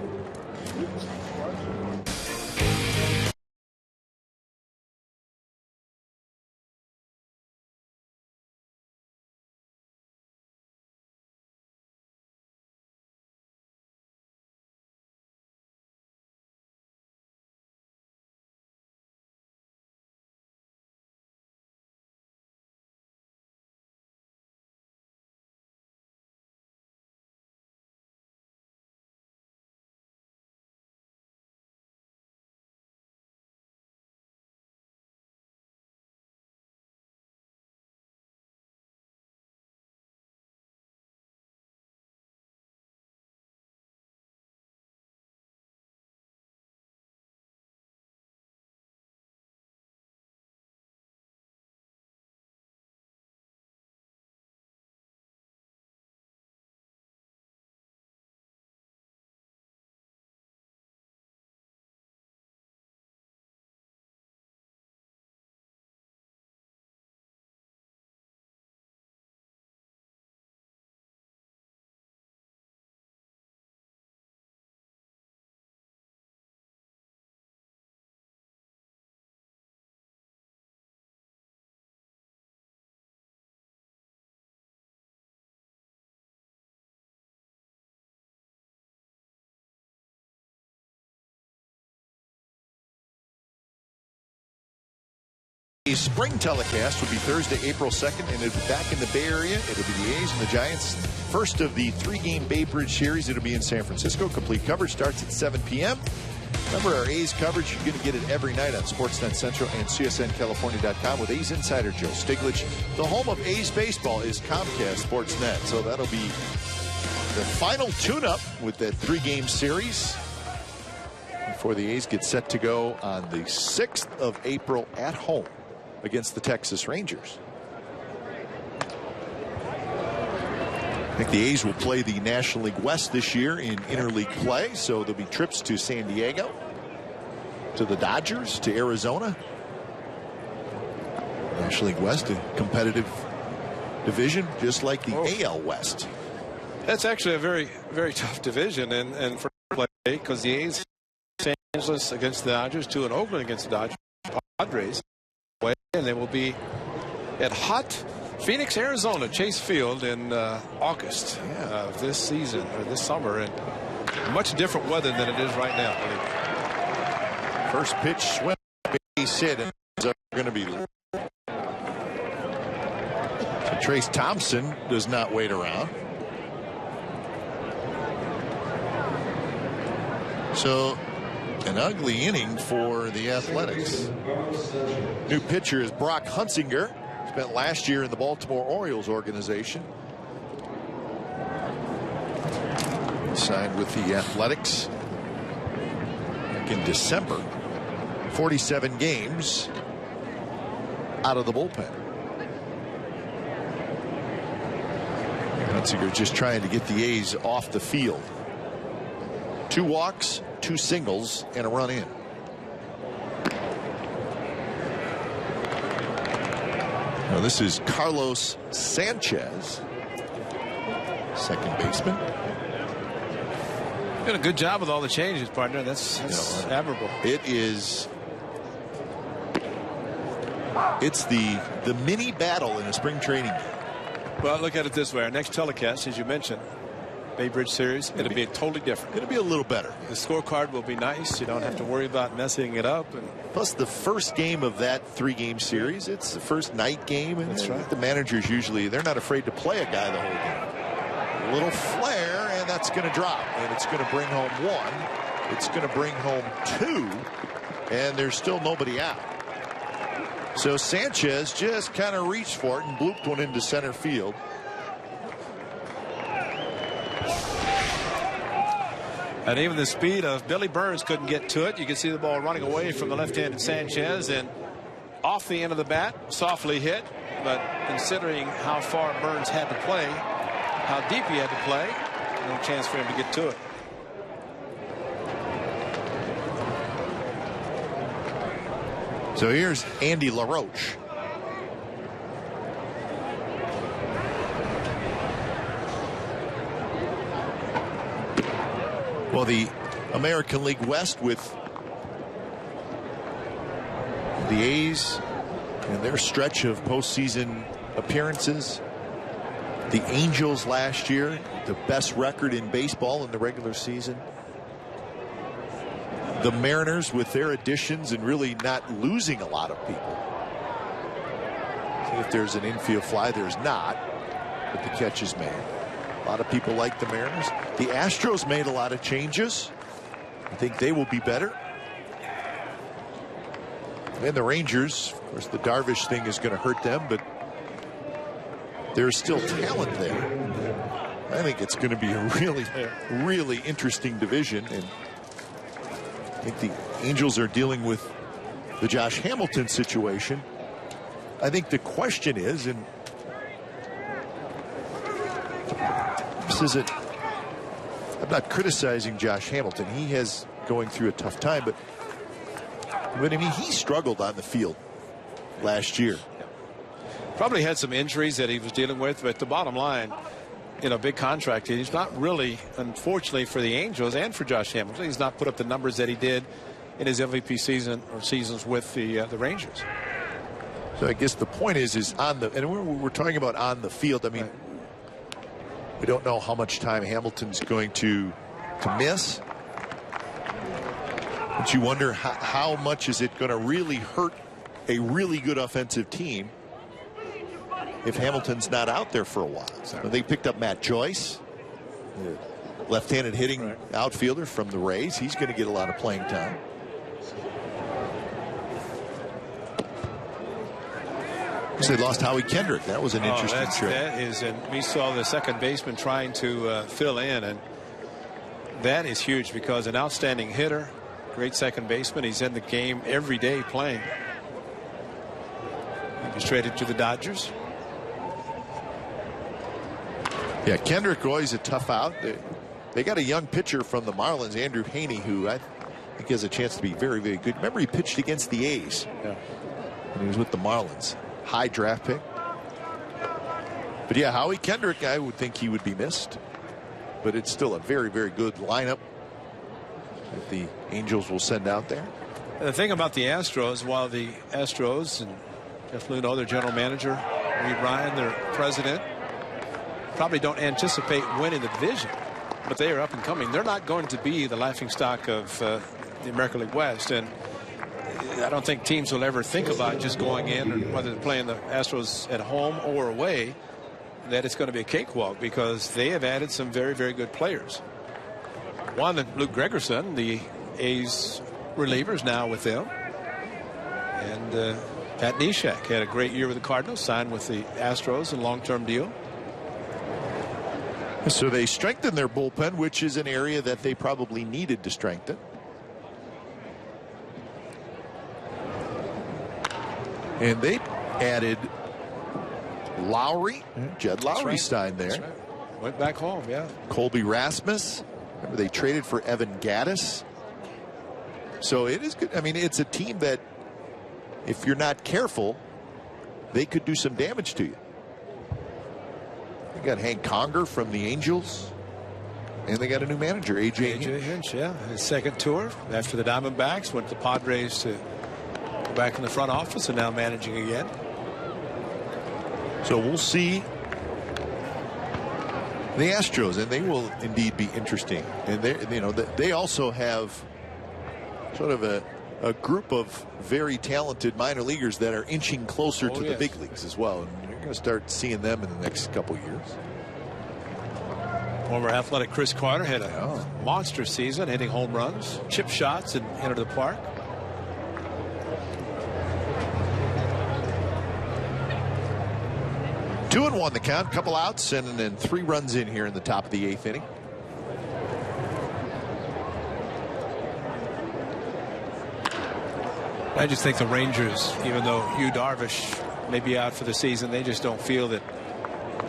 Spring telecast will be Thursday, April 2nd, and it'll be back in the Bay Area. It'll be the A's and the Giants. First of the 3-game Bay Bridge series. It'll be in San Francisco. Complete coverage starts at 7 p.m. Remember, our A's coverage, you're going to get it every night on Sportsnet Central and CSNCalifornia.com with A's insider Joe Stiglich. The home of A's baseball is Comcast Sportsnet, so that'll be the final tune-up with that 3-game series before the A's get set to go on the 6th of April at home against the Texas Rangers. I think the A's will play the National League West this year in interleague play, so there'll be trips to San Diego, to the Dodgers, to Arizona. National League West, a competitive division, just like the AL West. That's actually a very, very tough division, and for play because the A's Los Angeles against the Dodgers, 2 in Oakland against the Dodgers, Padres, and they will be at hot Phoenix, Arizona, Chase Field in August of this season or this summer, and much different weather than it is right now. First pitch swing, base hit, and it's going to be. So Trace Thompson does not wait around. So an ugly inning for the Athletics. New pitcher is Brock Hunsinger. Spent last year in the Baltimore Orioles organization. Signed with the Athletics back in December. 47 games out of the bullpen. Hunsinger just trying to get the A's off the field. 2 walks, 2 singles, and a run in. Now this is Carlos Sanchez, second baseman. Did a good job with all the changes, partner. That's admirable. It's the mini battle in a spring training game. Well, look at it this way. Our next telecast, as you mentioned, Bay Bridge Series, it'll be totally different. It'll be a little better. The scorecard will be nice. You don't have to worry about messing it up. And plus, the first game of that 3-game series, it's the first night game, and that's right. The managers usually, they're not afraid to play a guy the whole game. A little flare, and that's going to drop, and it's going to bring home 1. It's going to bring home 2, and there's still nobody out. So Sanchez just kind of reached for it and blooped one into center field. And even the speed of Billy Burns couldn't get to it. You can see the ball running away from the left-handed Sanchez and off the end of the bat, softly hit. But considering how far Burns had to play, how deep he had to play, no chance for him to get to it. So here's Andy LaRoche. Well, the American League West with the A's and their stretch of postseason appearances. The Angels last year, the best record in baseball in the regular season. The Mariners with their additions and really not losing a lot of people. See if there's an infield fly. There's not, but the catch is made. A lot of people like the Mariners. The Astros made a lot of changes. I think they will be better. And the Rangers, of course, the Darvish thing is going to hurt them, but there's still talent there. I think it's going to be a really, really interesting division. And I think the Angels are dealing with the Josh Hamilton situation. I think the question is, and this isn't, I'm not criticizing Josh Hamilton. He has going through a tough time, but I mean, he struggled on the field last year. Probably had some injuries that he was dealing with, but the bottom line, in a big contract, he's not really, unfortunately for the Angels and for Josh Hamilton, he's not put up the numbers that he did in his MVP season or seasons with the Rangers. So I guess the point is on the, and we're talking about on the field. I mean, right. We don't know how much time Hamilton's going to miss. But you wonder how much is it going to really hurt a really good offensive team if Hamilton's not out there for a while. So they picked up Matt Joyce, left-handed hitting outfielder from the Rays. He's going to get a lot of playing time. So they lost Howie Kendrick. That was an interesting trade. That is, and we saw the second baseman trying to fill in, and that is huge because an outstanding hitter, great second baseman. He's in the game every day playing. He was traded to the Dodgers. Yeah, Kendrick always a tough out. They got a young pitcher from the Marlins, Andrew Haney, who I think has a chance to be very, very good. Remember, he pitched against the A's when he was with the Marlins. High draft pick. But yeah, Howie Kendrick, I would think he would be missed. But it's still a very, very good lineup. that the Angels will send out there. The thing about the Astros, while the Astros and Jeff Luhnow, their general manager, Reed Ryan, their president, probably don't anticipate winning the division, but they are up and coming. They're not going to be the laughingstock of the American League West, and I don't think teams will ever think about just going in, or whether they're playing the Astros at home or away, that it's going to be a cakewalk, because they have added some very, very good players. One, Luke Gregerson, the A's reliever, is now with them. And Pat Neshek had a great year with the Cardinals, signed with the Astros in a long-term deal. So they strengthened their bullpen, which is an area that they probably needed to strengthen. And they added Lowry, Jed Lowry signed there. That's right. Went back home, yeah. Colby Rasmus. Remember, they traded for Evan Gattis. So it is good. I mean, it's a team that, if you're not careful, they could do some damage to you. They got Hank Conger from the Angels, and they got a new manager, A.J. Hinch, yeah. His second tour after the Diamondbacks, went to the Padres to go back in the front office, and now managing again. So we'll see the Astros, and they will indeed be interesting. And they also have sort of a group of very talented minor leaguers that are inching closer to the big leagues as well. And you're going to start seeing them in the next couple years. Former Athletic Chris Carter had a monster season, hitting home runs, chip shots, and into the park. Two and one the count, couple outs, and then 3 runs in here in the top of the 8th inning. I just think the Rangers, even though Yu Darvish may be out for the season, they just don't feel that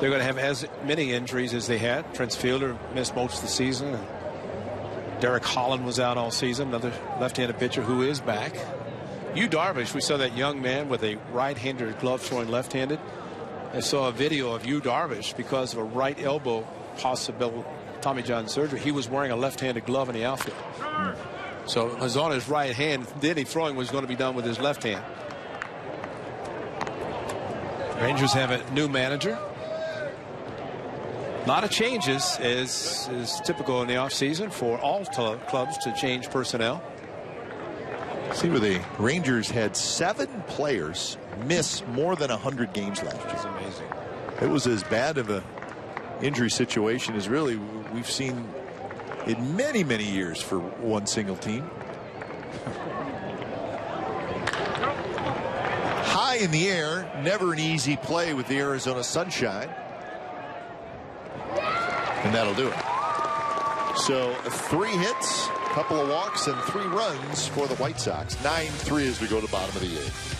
they're going to have as many injuries as they had. Prince Fielder missed most of the season. And Derek Holland was out all season, another left-handed pitcher who is back. Yu Darvish, we saw that young man with a right-handed glove throwing left-handed. I saw a video of Yu Darvish, because of a right elbow possible Tommy John surgery. He was wearing a left-handed glove in the outfield. So it was on his right hand. Then any throwing was going to be done with his left hand. Rangers have a new manager. A lot of changes, as is typical in the offseason for all clubs to change personnel. See where the Rangers had 7 players miss more than 100 games last year. That's amazing. It was as bad of a injury situation as really we've seen in many, many years for one single team. High in the air, never an easy play with the Arizona Sunshine. And that'll do it. So 3 hits, couple of walks, and 3 runs for the White Sox. 9-3 as we go to the bottom of the 8th.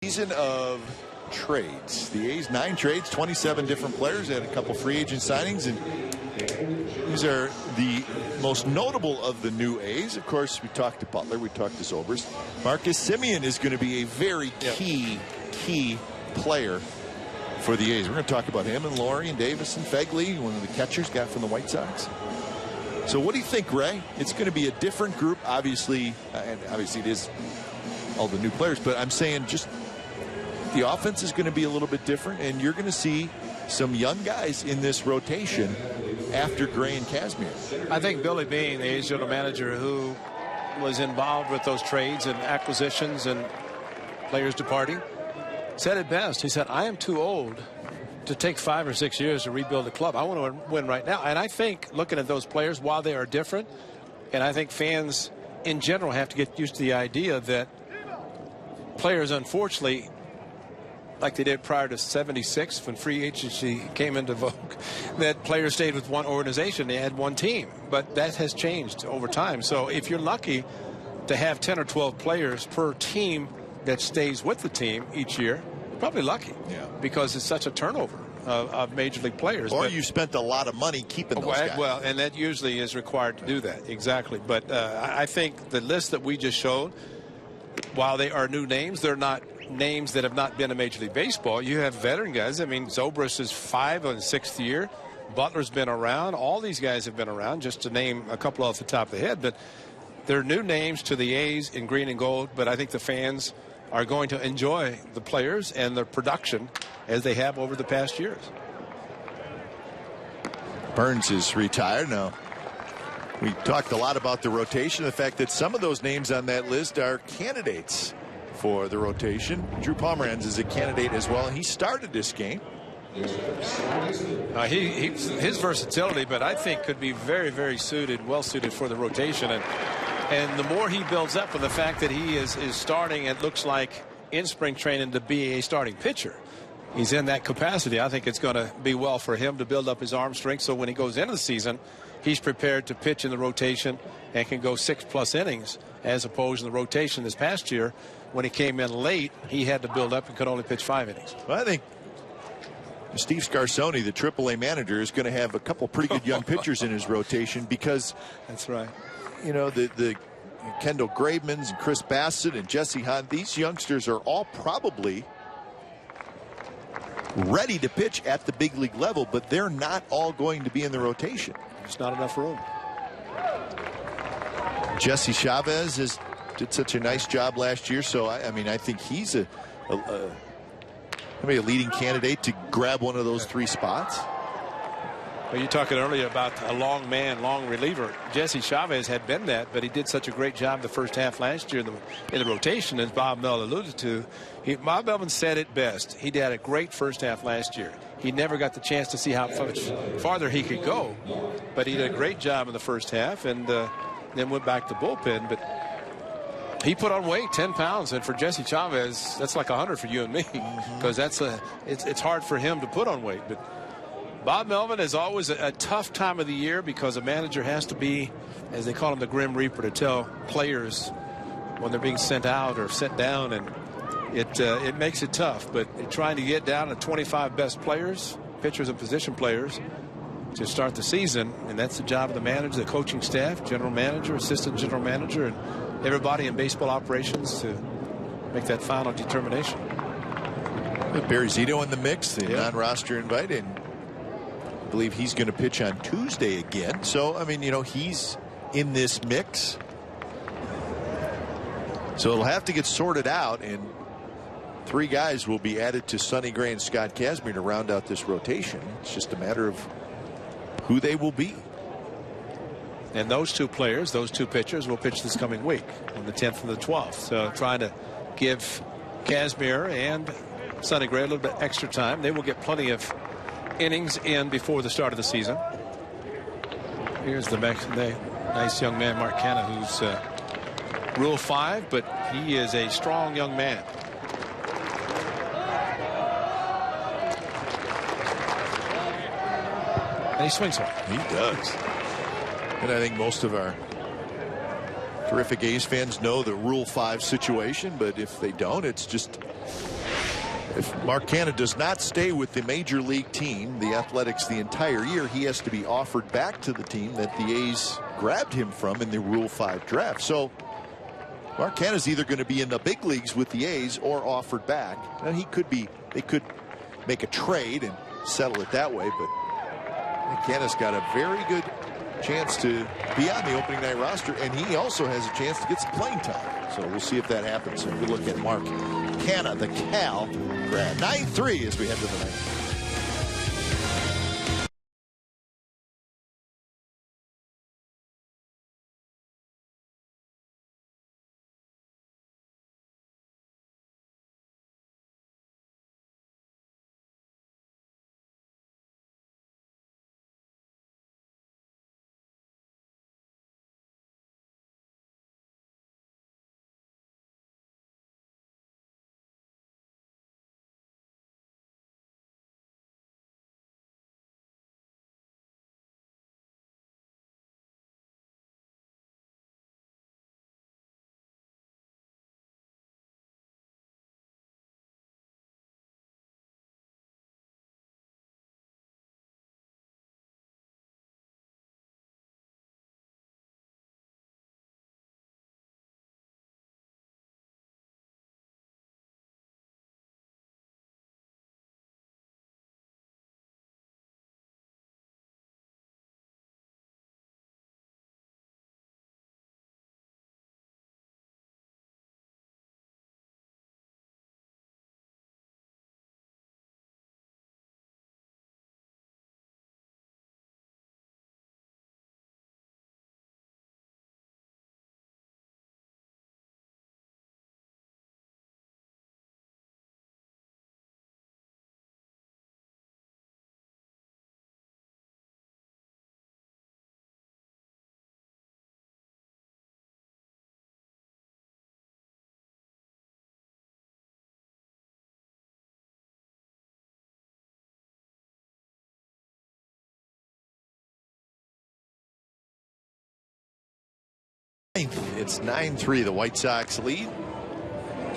Season of trades. The A's 9 trades, 27 different players. They had a couple free agent signings, and these are the most notable of the new A's. Of course, we talked to Butler, we talked to Zobrist. Marcus Semien is going to be a very key player for the A's. We're going to talk about him and Laurie and Davis and Fegley, one of the catchers got from the White Sox. So what do you think, Ray? It's going to be a different group, obviously, and obviously it is all the new players, but I'm saying just the offense is going to be a little bit different, and you're going to see some young guys in this rotation after Gray and Kazmir. I think Billy Beane, the A's general manager, who was involved with those trades and acquisitions and players departing, said it best. He said, I am too old to take 5 or 6 years to rebuild a club. I want to win right now. And I think looking at those players, while they are different, and I think fans in general have to get used to the idea that players, unfortunately, like they did prior to '76 when free agency came into vogue, that players stayed with one organization. They had one team. But that has changed over time. So if you're lucky to have 10 or 12 players per team that stays with the team each year, you're probably lucky. Yeah. Because it's such a turnover of major league players. Or you spent a lot of money keeping those guys. Well, and that usually is required to do that. Exactly. But I think the list that we just showed, while they are new names, they're not names that have not been in Major League Baseball. You have veteran guys. I mean, Zobrist is 5 on 6th year. Butler's been around. All these guys have been around, just to name a couple off the top of the head. But they're new names to the A's in green and gold. But I think the fans are going to enjoy the players and their production as they have over the past years. Burns is retired now. We talked a lot about the rotation, the fact that some of those names on that list are candidates for the rotation. Drew Pomeranz is a candidate as well, and he started this game. His versatility, but I think could be very, very well suited for the rotation. And the more he builds up with the fact that he is starting, it looks like in spring training, to be a starting pitcher. He's in that capacity. I think it's going to be well for him to build up his arm strength, so when he goes into the season, he's prepared to pitch in the rotation and can go 6+ innings, as opposed to the rotation this past year. When he came in late, he had to build up and could only pitch 5 innings. Well, I think Steve Scarsone, the AAA manager, is going to have a couple pretty good young pitchers in his rotation, because that's right. You know, the Kendall Gravemans and Chris Bassett and Jesse Hahn, these youngsters are all probably ready to pitch at the big league level, but they're not all going to be in the rotation. There's not enough room. Jesse Chavez did such a nice job last year, so I mean, I think he's a leading candidate to grab one of those 3 spots. Well, you talking earlier about a long man, long reliever. Jesse Chavez had been that, but he did such a great job the first half last year in the rotation, as Bob Melvin alluded to. Bob Melvin said it best. He had a great first half last year. He never got the chance to see how much farther he could go, but he did a great job in the first half, and then went back to bullpen. But he put on weight, 10 pounds, and for Jesse Chavez, that's like 100 for you and me, because it's hard for him to put on weight. But Bob Melvin is always a tough time of the year, because a manager has to be, as they call him, the Grim Reaper, to tell players when they're being sent out or sent down, and it makes it tough. But trying to get down to 25 best players, pitchers and position players, to start the season, and that's the job of the manager, the coaching staff, general manager, assistant general manager, and everybody in baseball operations to make that final determination. Barry Zito in the mix, the non-roster invite, and I believe he's going to pitch on Tuesday again. So, I mean, you know, he's in this mix. So it'll have to get sorted out, and 3 guys will be added to Sonny Gray and Scott Kazmir to round out this rotation. It's just a matter of who they will be. And those 2 players, those 2 pitchers, will pitch this coming week on the 10th and the 12th. So trying to give Kazmir and Sonny Gray a little bit extra time. They will get plenty of innings in before the start of the season. Here's the nice young man, Mark Canha, who's Rule 5, but he is a strong young man. And he swings hard. He does. And I think most of our terrific A's fans know the Rule 5 situation, but if they don't, it's just If Mark Canha does not stay with the major league team, the Athletics, the entire year, he has to be offered back to the team that the A's grabbed him from in the Rule 5 draft. So Mark Canha is either going to be in the big leagues with the A's or offered back. Now he could be, they could make a trade and settle it that way, but Canha's got a very good chance to be on the opening night roster, and he also has a chance to get some playing time. So we'll see if that happens. So we look at Mark Canha, the Cal grad. 9-3 as we head to the ninth. It's 9-3, the White Sox lead.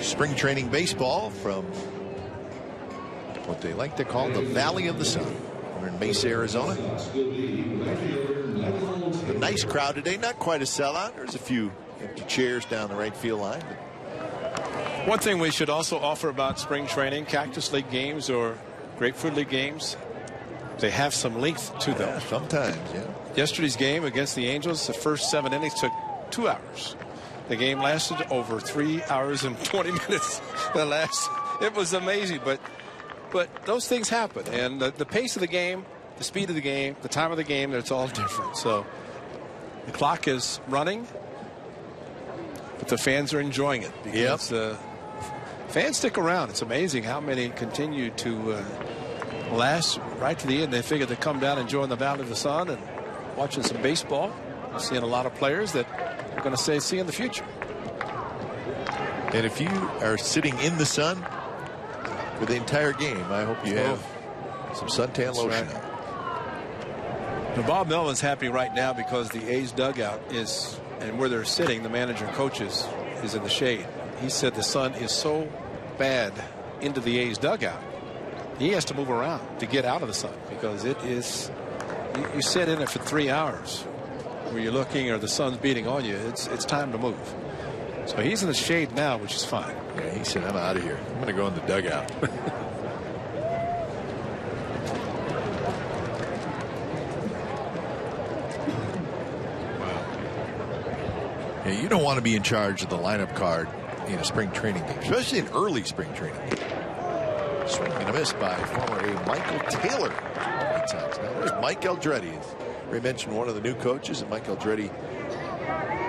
Spring training baseball from what they like to call the Valley of the Sun. We're in Mesa, Arizona. A nice crowd today, not quite a sellout. There's a few empty chairs down the right field line. One thing we should also offer about spring training, Cactus League games or Grapefruit League games, they have some length to them. Yeah, sometimes, yeah. Yesterday's game against the Angels, the first 7 innings took 2 hours. The game lasted over 3 hours and 20 minutes. It was amazing, but those things happen, and the pace of the game, the speed of the game, the time of the game, it's all different. So the clock is running, but the fans are enjoying it because fans stick around. It's amazing how many continue to last right to the end. They figure they come down and join the Valley of the Sun and watching some baseball. Seeing a lot of players that are going to see in the future. And if you are sitting in the sun for the entire game, I hope you have some suntan lotion. Right. Now, Bob Melvin's happy right now because the A's dugout is, and where they're sitting, the manager and coaches, is in the shade. He said the sun is so bad into the A's dugout, he has to move around to get out of the sun because it is, you sit in it for 3 hours. Where you're looking or the sun's beating on you, it's time to move. So he's in the shade now, which is fine. Yeah, he said, I'm out of here. I'm going to go in the dugout. Wow. Yeah, you don't want to be in charge of the lineup card in a spring training game, especially an early spring training game. Swing and a miss by former A. Michael Taylor. Now there's Mike Eldreddy. Ray mentioned one of the new coaches, and Mike Eldreddy,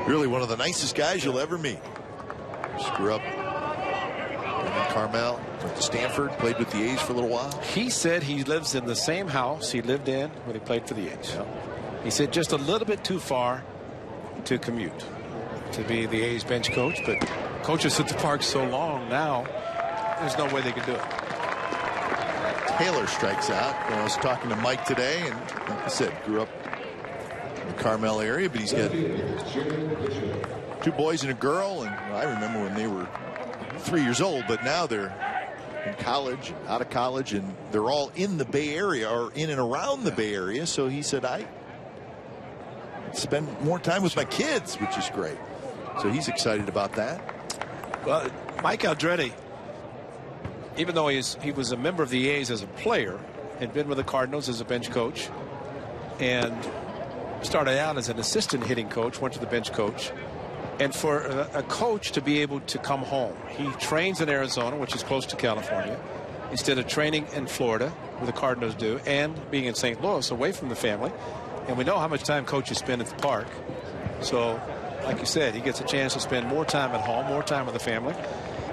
really one of the nicest guys you'll ever meet. Just grew up in Carmel, went to Stanford, played with the A's for a little while. He said he lives in the same house he lived in when he played for the A's. Yeah. He said just a little bit too far to commute to be the A's bench coach, but coaches at the park so long now, there's no way they could do it. Taylor strikes out. I was talking to Mike today, and like I said, grew up in the Carmel area, but he's got 2 boys and a girl, and I remember when they were 3 years old, but now they're in college, out of college, and they're all in the Bay Area or in and around the Bay Area. So he said, I spend more time with my kids, which is great. So he's excited about that. Well, Mike Aldrete, even though he was a member of the A's as a player, had been with the Cardinals as a bench coach, and started out as an assistant hitting coach, went to the bench coach. And for a coach to be able to come home, he trains in Arizona, which is close to California, instead of training in Florida, where the Cardinals do, and being in St. Louis, away from the family. And we know how much time coaches spend at the park. So, like you said, he gets a chance to spend more time at home, more time with the family.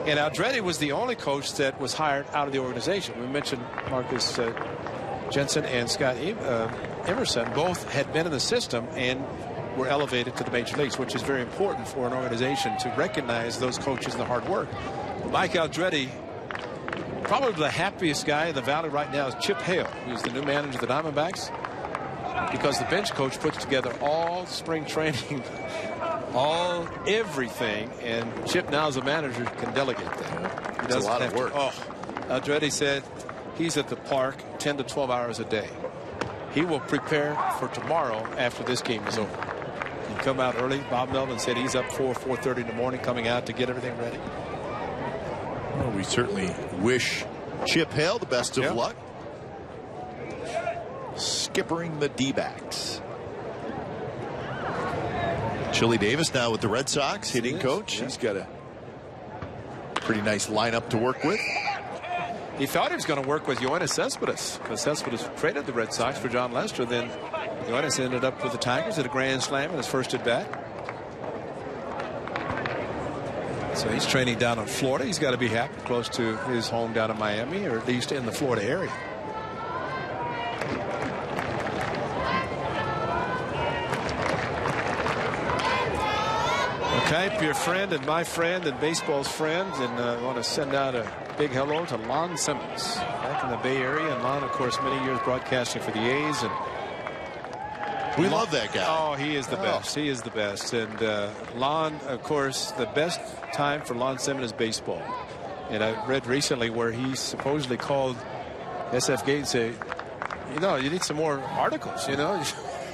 And Aldrete was the only coach that was hired out of the organization. We mentioned Marcus Jensen and Scott Emerson. Both had been in the system and were elevated to the major leagues, which is very important for an organization to recognize those coaches and the hard work. Mike Aldrete, probably the happiest guy in the Valley right now is Chip Hale, who's the new manager of the Diamondbacks, because the bench coach puts together all spring training, everything, and Chip now as a manager can delegate that. It's a lot of work. Aldrete said he's at the park 10 to 12 hours a day. He will prepare for tomorrow after this game is over. He come out early. Bob Melvin said he's up 4:30 in the morning, coming out to get everything ready. Well, we certainly wish Chip Hale the best of luck. Skippering the D-backs. Chili Davis now with the Red Sox, hitting coach. He's got a pretty nice lineup to work with. He thought he was going to work with Yoenis Cespedes, because Cespedes traded the Red Sox for John Lester. Then Yoenis ended up with the Tigers at a grand slam in his first at bat. So he's training down in Florida. He's got to be happy, close to his home down in Miami, or at least in the Florida area. Okay, your friend and my friend and baseball's friend, and I want to send out a big hello to Lon Simmons back in the Bay Area. And Lon, of course, many years broadcasting for the A's, and we love that guy. Oh, he is the best. He is the best. And Lon, of course, the best time for Lon Simmons is baseball. And I read recently where he supposedly called SF Gate and said, you need some more articles,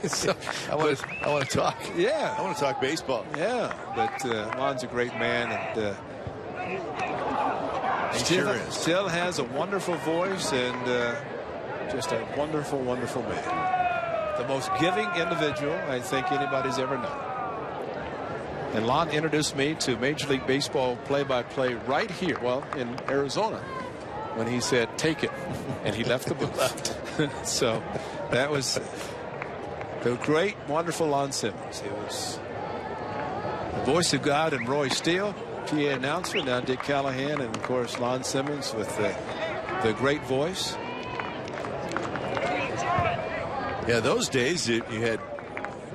So, I want to talk. Yeah, I want to talk baseball. Yeah, but Lon's a great man, and still has a wonderful voice, and just a wonderful, wonderful man. The most giving individual I think anybody's ever known. And Lon introduced me to Major League Baseball play-by-play right here, well, in Arizona, when he said, "Take it," and he left the booth. So that was the great, wonderful Lon Simmons. He was the voice of God and Roy Steele, PA announcer, now Dick Callahan, and of course Lon Simmons with the great voice. Yeah, those days you had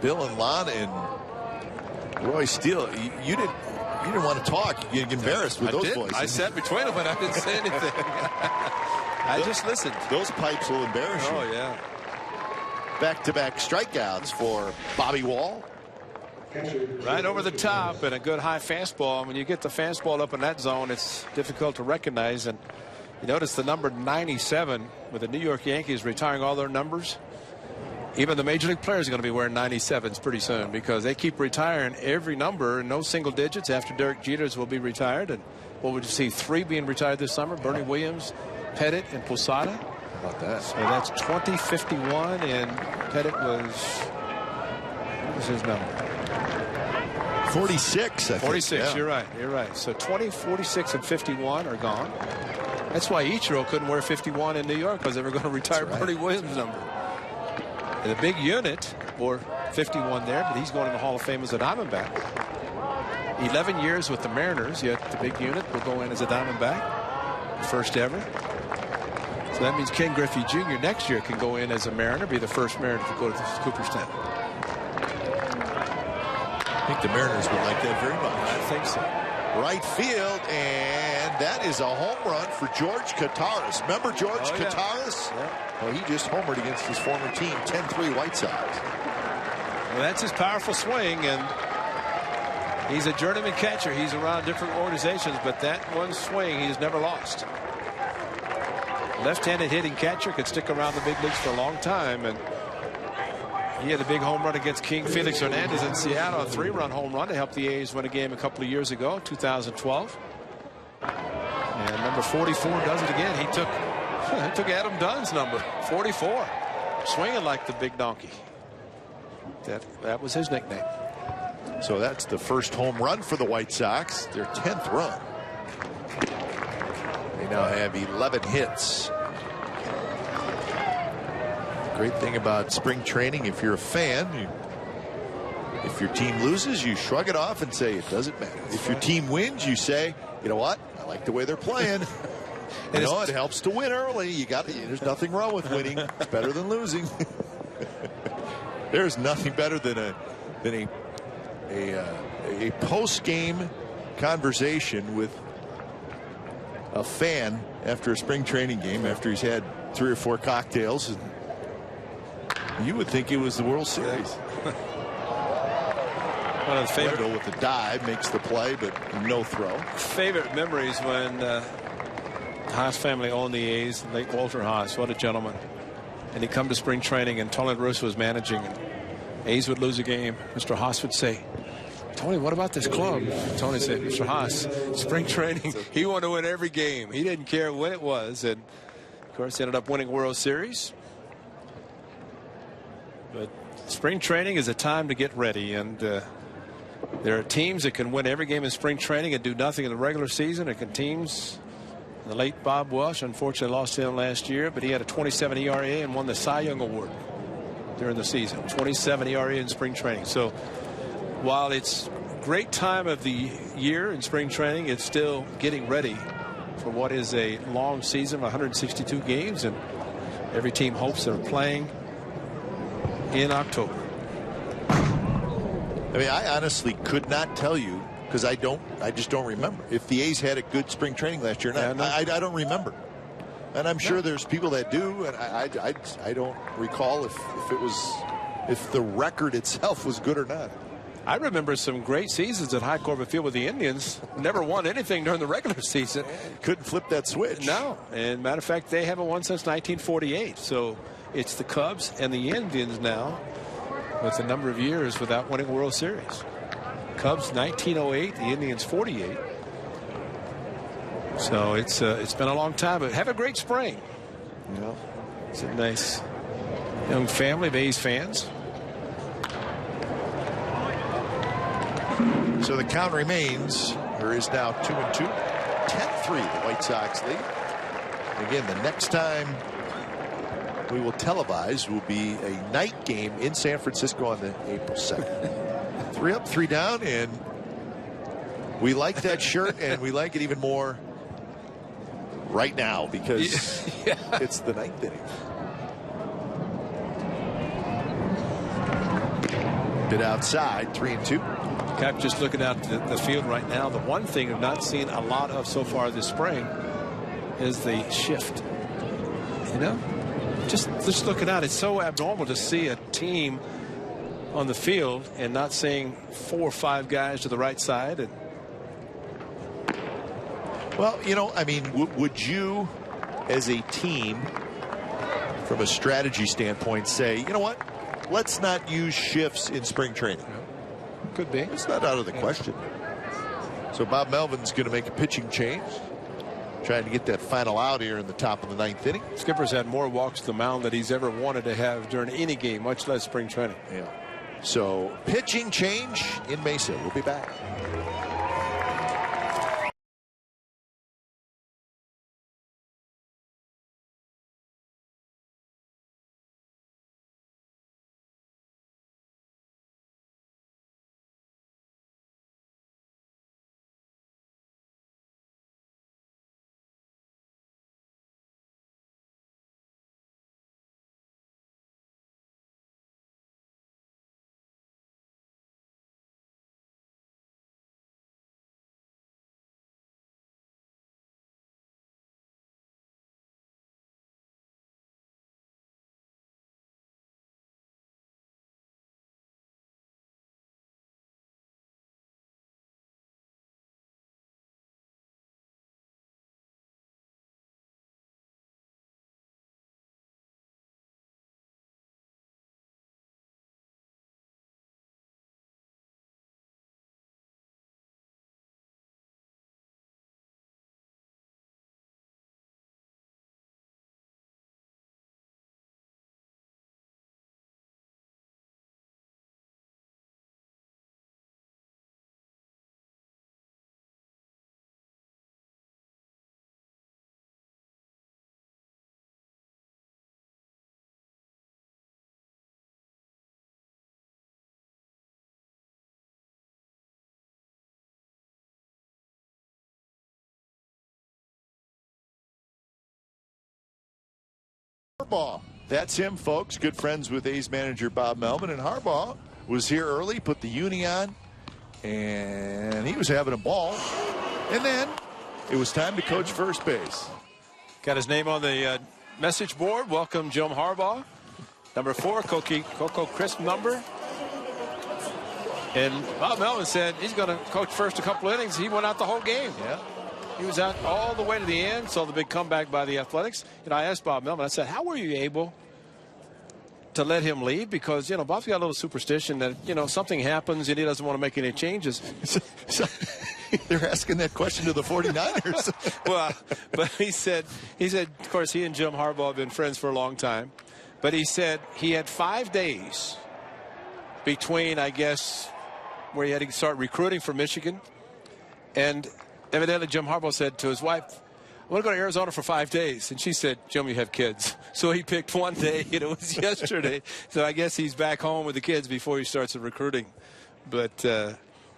Bill and Lon and Roy Steele. You didn't want to talk. You get embarrassed with those voices. I sat between them and I didn't say anything. I just listened. Those pipes will embarrass you. Oh yeah. Back-to-back strikeouts for Bobby Wall. Right over the top, and a good high fastball. When you get the fastball up in that zone, it's difficult to recognize. And you notice the number 97 with the New York Yankees retiring all their numbers. Even the major league players are going to be wearing 97s pretty soon, because they keep retiring every number, no single digits. After Derek Jeter's will be retired, and what would you see, 3 being retired this summer? Bernie Williams, Pettit, and Posada. How about that? So that's 20, 51, and Pettit what was his number? 46. 46. You're right. You're right. So 20, 46, and 51 are gone. That's why Ichiro couldn't wear 51 in New York, because they were going to retire Bernie Williams' number. And the big unit wore 51 there, but he's going in the Hall of Fame as a Diamondback. 11 years with the Mariners, yet the big unit will go in as a Diamondback, first ever. So that means Ken Griffey Jr. next year can go in as a Mariner, be the first Mariner to go to Cooperstown. I think the Mariners would like that very much. I think so. Right field, and that is a home run for George Kataris. Remember George Kataris? Yeah. Well, he just homered against his former team, 10-3 White Sox. Well, that's his powerful swing, and he's a journeyman catcher. He's around different organizations, but that one swing he's never lost. left-handed hitting catcher, could stick around the big leagues for a long time. And he had a big home run against King Felix Hernandez in Seattle, a 3-run home run to help the A's win a game a couple of years ago, 2012. And number 44 does it again. He took Adam Dunn's number, 44, swinging like the big donkey. That was his nickname. So that's the first home run for the White Sox, their 10th run. They now have 11 hits. Great thing about spring training, if you're a fan, if your team loses, you shrug it off and say it doesn't matter. If your team wins, you say, you know what, I like the way they're playing. You know, it helps to win early. There's nothing wrong with winning. It's better than losing. There's nothing better than a post-game conversation with a fan after a spring training game, after he's had 3 or 4 cocktails. And you would think it was the World Series. One of the favorite with the dive makes the play, but no throw. Favorite memories when the Haas family owned the A's. Late Walter Haas, what a gentleman. And he'd come to spring training, and Tony La Russa was managing, and A's would lose a game. Mr. Haas would say, Tony, what about this club? Tony said, Mr. Haas, spring training, he wanted to win every game. He didn't care when it was. And of course, he ended up winning World Series. But spring training is a time to get ready. And there are teams that can win every game in spring training and do nothing in the regular season. And teams, the late Bob Welsh, unfortunately lost him last year, but he had a 27 ERA and won the Cy Young Award during the season. 27 ERA in spring training. So while it's a great time of the year in spring training, it's still getting ready for what is a long season of 162 games, and every team hopes they're playing in October. I mean, I honestly could not tell you, because I just don't remember if the A's had a good spring training last year. Yeah, I don't remember. And I'm sure there's people that do, and I don't recall if the record itself was good or not. I remember some great seasons at High Corbett Field with the Indians. Never won anything during the regular season. Couldn't flip that switch. No. And matter of fact, they haven't won since 1948. So it's the Cubs and the Indians now with a number of years without winning a World Series. Cubs 1908, the Indians 48. So it's been a long time, but have a great spring. You know, it's a nice young family of A's fans. So the count remains, or is now 2-2, 10-3 the White Sox lead. Again, the next time we will televise will be a night game in San Francisco on the April 2nd. 3 up, 3 down, and we like that shirt, and we like it even more right now because it's the 9th inning. Bit outside, 3-2. Cap, just looking out the field right now, the one thing I've not seen a lot of so far this spring is the shift. You know, just looking out, it's so abnormal to see a team on the field and not seeing 4 or 5 guys to the right side. And well, you know, I mean, would you as a team from a strategy standpoint say, you know what, let's not use shifts in spring training? Could be. It's not out of the question. So Bob Melvin's going to make a pitching change, trying to get that final out here in the top of the 9th inning. Skipper's had more walks to the mound than he's ever wanted to have during any game, much less spring training. Yeah. So pitching change in Mesa. We'll be back. Harbaugh. That's him, folks. Good friends with A's manager Bob Melvin. And Harbaugh was here early, put the uni on, and he was having a ball. And then it was time to coach first base. Got his name on the message board. Welcome, Jim Harbaugh. Number 4, Coco Crisp number. And Bob Melvin said he's going to coach first a couple innings. He went out the whole game. Yeah. He was out all the way to the end. Saw the big comeback by the Athletics. And I asked Bob Melvin, I said, how were you able to let him leave? Because, Bob's got a little superstition that, something happens and he doesn't want to make any changes. They're asking that question to the 49ers. Well, but he said, of course, he and Jim Harbaugh have been friends for a long time. But he said he had 5 days between, I guess, where he had to start recruiting for Michigan. And evidently Jim Harbaugh said to his wife, I want to go to Arizona for 5 days. And she said, Jim, you have kids. So he picked one day, and it was yesterday. So I guess he's back home with the kids before he starts the recruiting. But,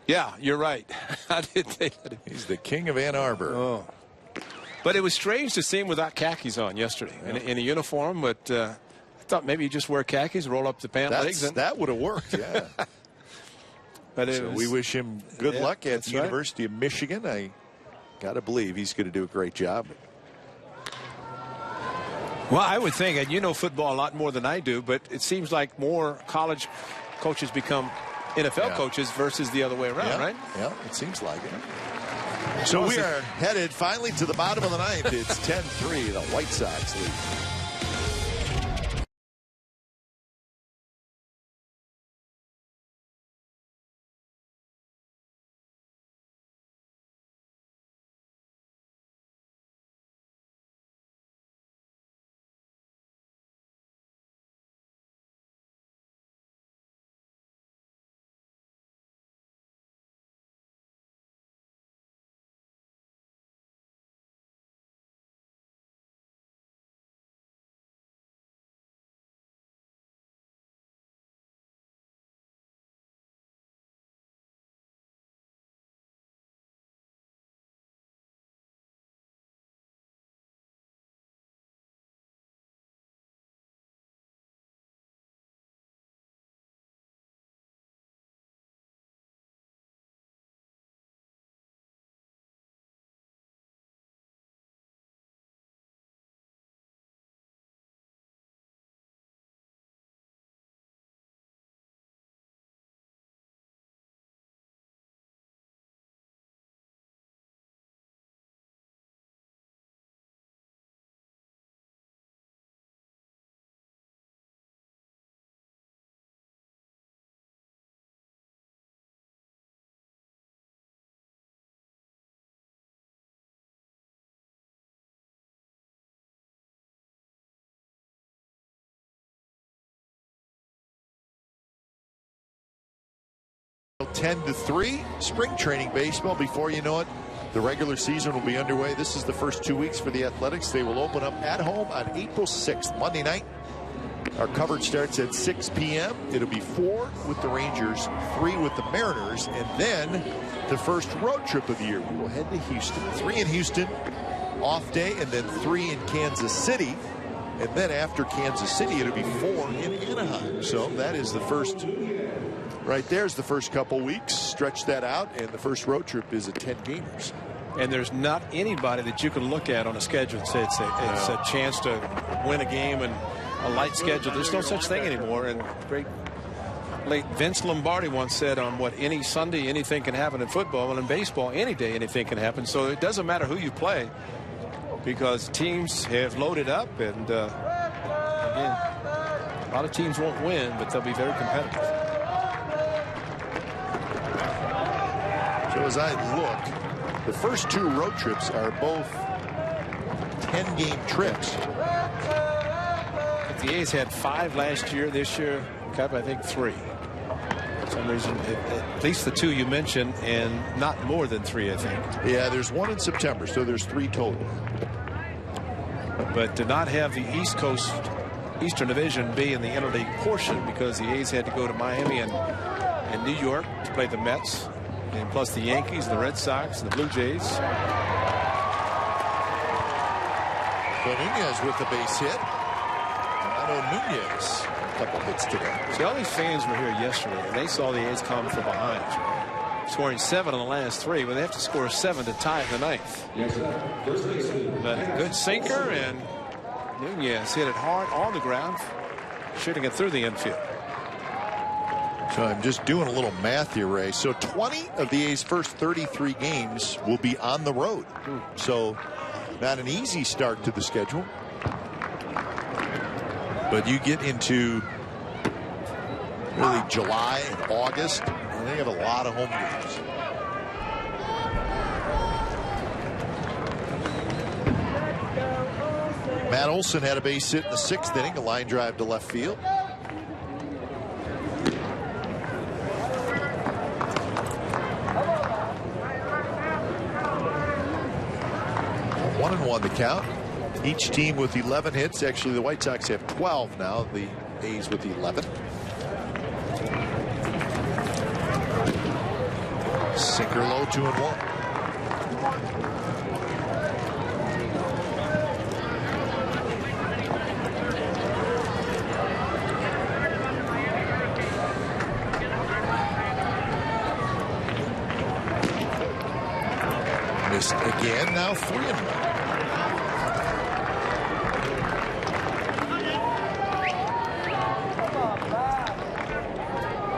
yeah, you're right. I didn't think that. He's the king of Ann Arbor. Oh. But it was strange to see him without khakis on yesterday in a uniform. But I thought maybe you just wear khakis, roll up the pant legs. And that would have worked, yeah. But so we wish him good luck at the University of Michigan. I got to believe he's going to do a great job. Well, I would think, and you know football a lot more than I do, but it seems like more college coaches become NFL coaches versus the other way around, right? Yeah, it seems like it. So we are headed finally to the bottom of the ninth. It's 10-3, the White Sox lead. Ten 10-3, spring training baseball. Before you know it, the regular season will be underway. This is the first 2 weeks for the Athletics. They will open up at home on April 6th, Monday night. Our coverage starts at 6 p.m. It'll be 4 with the Rangers, 3 with the Mariners, and then the first road trip of the year. We will head to Houston. 3 in Houston, off day, and then 3 in Kansas City. And then after Kansas City, it'll be 4 in Anaheim. So that is the first, right there's the first couple weeks. Stretch that out, and the first road trip is at 10 gamers. And there's not anybody that you can look at on a schedule and say it's a chance to win a game and a light schedule. There's no such thing anymore. And great late Vince Lombardi once said on any Sunday, anything can happen in football. And in baseball, any day, anything can happen. So it doesn't matter who you play, because teams have loaded up, and again, a lot of teams won't win, but they'll be very competitive. So as I look, the first 2 road trips are both 10-game trips. The A's had 5 last year. This year, got I think 3. For some reason, at least the 2 you mentioned, and not more than 3, I think. Yeah, there's 1 in September, so there's 3 total. But to not have the East Coast, Eastern Division be in the interleague portion, because the A's had to go to Miami and New York to play the Mets, and plus the Yankees, the Red Sox, and the Blue Jays. Nunez with the base hit. Nunez, a couple hits today. See, all these fans were here yesterday, and they saw the A's come from behind, scoring 7 in the last 3, but they have to score 7 to tie in the 9th. But a good sinker, and Nunez hit it hard on the ground, shooting it through the infield. So I'm just doing a little math here, Ray. So 20 of the A's first 33 games will be on the road. So not an easy start to the schedule. But you get into really July and August, and they have a lot of home games. Matt Olson had a base hit in the 6th inning, a line drive to left field. 1-1 the count. Each team with 11 hits. Actually, the White Sox have 12 now. The A's with 11. Sinker low, 2-1. Missed again. Now 3-1.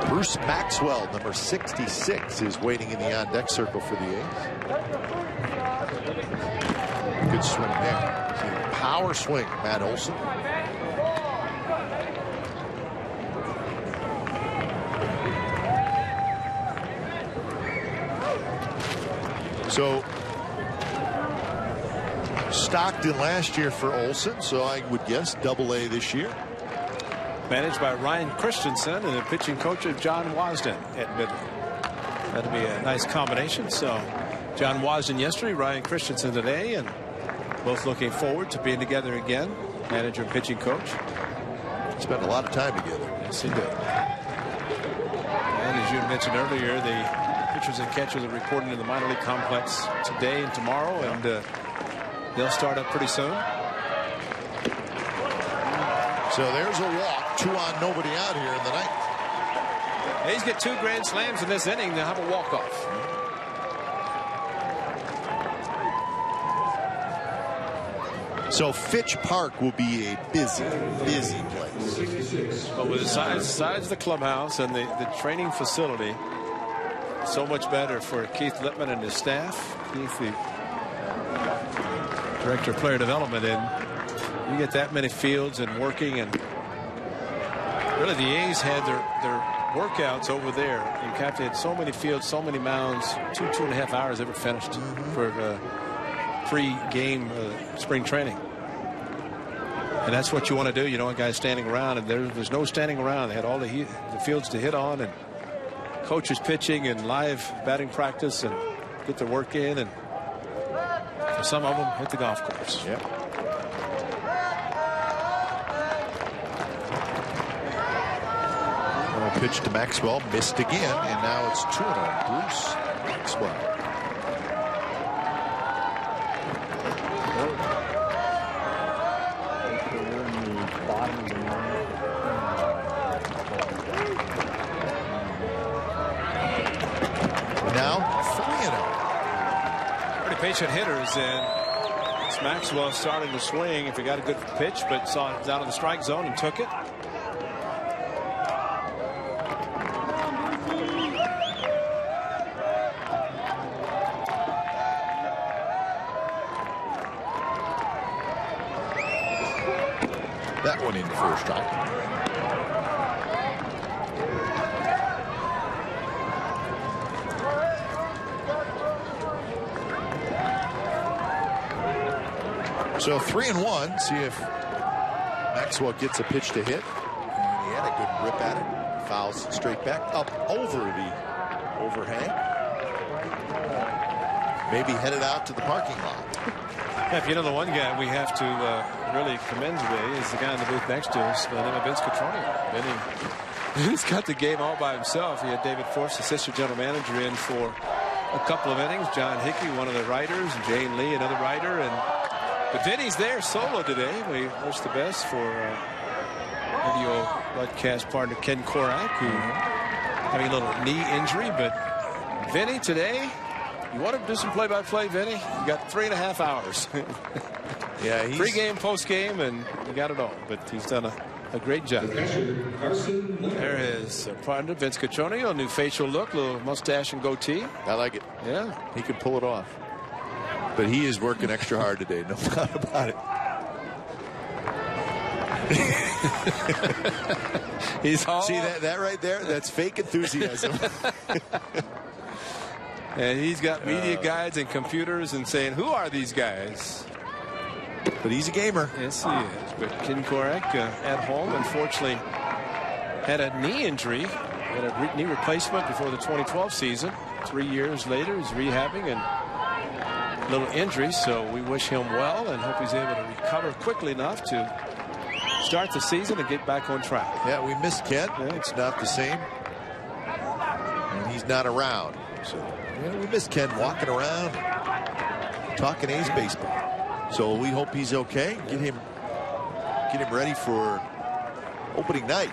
Bruce Maxwell, number 66, is waiting in the on-deck circle for the A's. Good swing there. Power swing, Matt Olson. So Stockton last year for Olson, so I would guess Double-A this year. Managed by Ryan Christensen and the pitching coach of John Wasden at Midland. That'll be a nice combination. So John Wasden yesterday, Ryan Christensen today, and both looking forward to being together again. Manager and pitching coach. Spent a lot of time together. Yes, he did. And as you mentioned earlier, the pitchers and catchers are reporting in the minor league complex today and tomorrow, and they'll start up pretty soon. So there's a walk. 2 on, nobody out here in the 9th. A's get 2 grand slams in this inning. They'll have a walk-off. So Fitch Park will be a busy place. But with the size of the clubhouse and the training facility, so much better for Keith Lippman and his staff. Keith, the director of player development, and you get that many fields and working, and really the A's had their workouts over there. You have to have so many fields, so many mounds, 2.5 hours ever finished for pre-game spring training. And that's what you want to do. You don't want guys standing around, and there's no standing around. They had all the fields to hit on, and coaches pitching and live batting practice and get their work in, and for some of them hit the golf course. Yeah. Pitch to Maxwell, missed again, and now it's 2-0. Bruce Maxwell. Now 3-0. Pretty patient hitters, and it's Maxwell starting to swing if he got a good pitch, but saw it was out of the strike zone and took it. That one in for a strike. So 3-1. See if Maxwell gets a pitch to hit. And he had a good rip at it. Fouls straight back up over the overhang. Maybe headed out to the parking lot. If you know the one guy we have to really commend today is the guy in the booth next to us, the name of Vince Cotroneo. He's got the game all by himself. He had David Force, assistant general manager, in for a couple of innings. John Hickey, one of the writers, and Jane Lee, another writer. But Vinny's there solo today. We wish the best for radio broadcast partner Ken Korak, who having a little knee injury. But Vinny today, you want to do some play-by-play, Vinny? You got 3.5 hours. Yeah, he's pre-game, post-game, and you got it all. But he's done a great job. There is partner Vince Cotroneo, new facial look, little mustache and goatee. I like it. Yeah, he can pull it off. But he is working extra hard today, no doubt about it. He's all... See that right there? That's fake enthusiasm. And he's got media guides and computers and saying, who are these guys? But he's a gamer. Yes, he is. But Ken Korak at home, unfortunately, had a knee injury, had a knee replacement before the 2012 season. 3 years later, he's rehabbing and a little injury. So we wish him well and hope he's able to recover quickly enough to start the season and get back on track. Yeah, we miss Ken. Yeah, it's not the same. And he's not around. So yeah, we miss Ken walking around, talking A's baseball. So we hope he's okay. Get him ready for opening night.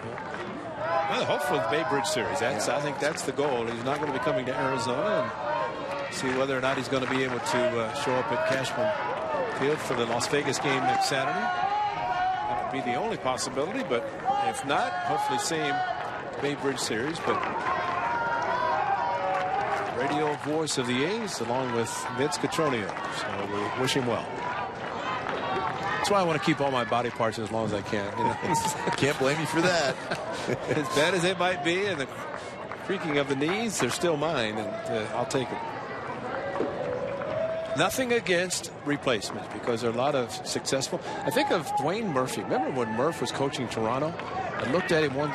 Well, hopefully the Bay Bridge series. I think that's the goal. He's not going to be coming to Arizona, and see whether or not he's going to be able to show up at Cashman Field for the Las Vegas game next Saturday. That would be the only possibility, but if not, hopefully same Bay Bridge series. But radio voice of the A's along with Vince Cotroneo. So we wish him well. That's why I want to keep all my body parts as long as I can. You know? Can't blame you for that. As bad as it might be, and the creaking of the knees, they're still mine, and I'll take it. Nothing against replacements, because there are a lot of successful. I think of Dwayne Murphy. Remember when Murph was coaching Toronto? I looked at him one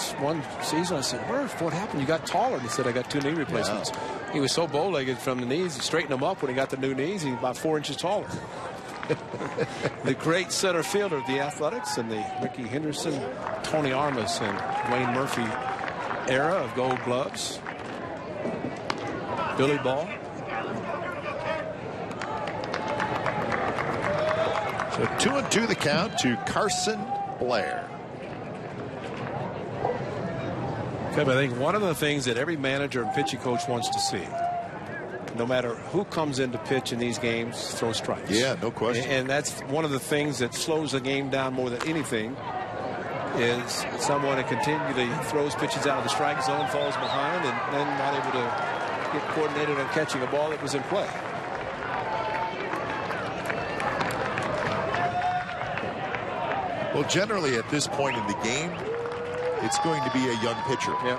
season. I said, Murph, what happened? You got taller. And he said, I got 2 knee replacements. Yeah. He was so bow-legged from the knees. He straightened them up when he got the new knees. He's about 4 inches taller. The great center fielder of the Athletics and the Ricky Henderson, Tony Armas, and Dwayne Murphy era of Gold Gloves. Billy Ball. So 2-2 the count to Carson Blair. I think one of the things that every manager and pitching coach wants to see, no matter who comes in to pitch in these games, throw strikes. Yeah, no question. And that's one of the things that slows the game down more than anything, is someone that continually throws pitches out of the strike zone, falls behind, and then not able to get coordinated on catching a ball that was in play. Well, generally at this point in the game, it's going to be a young pitcher. Yeah.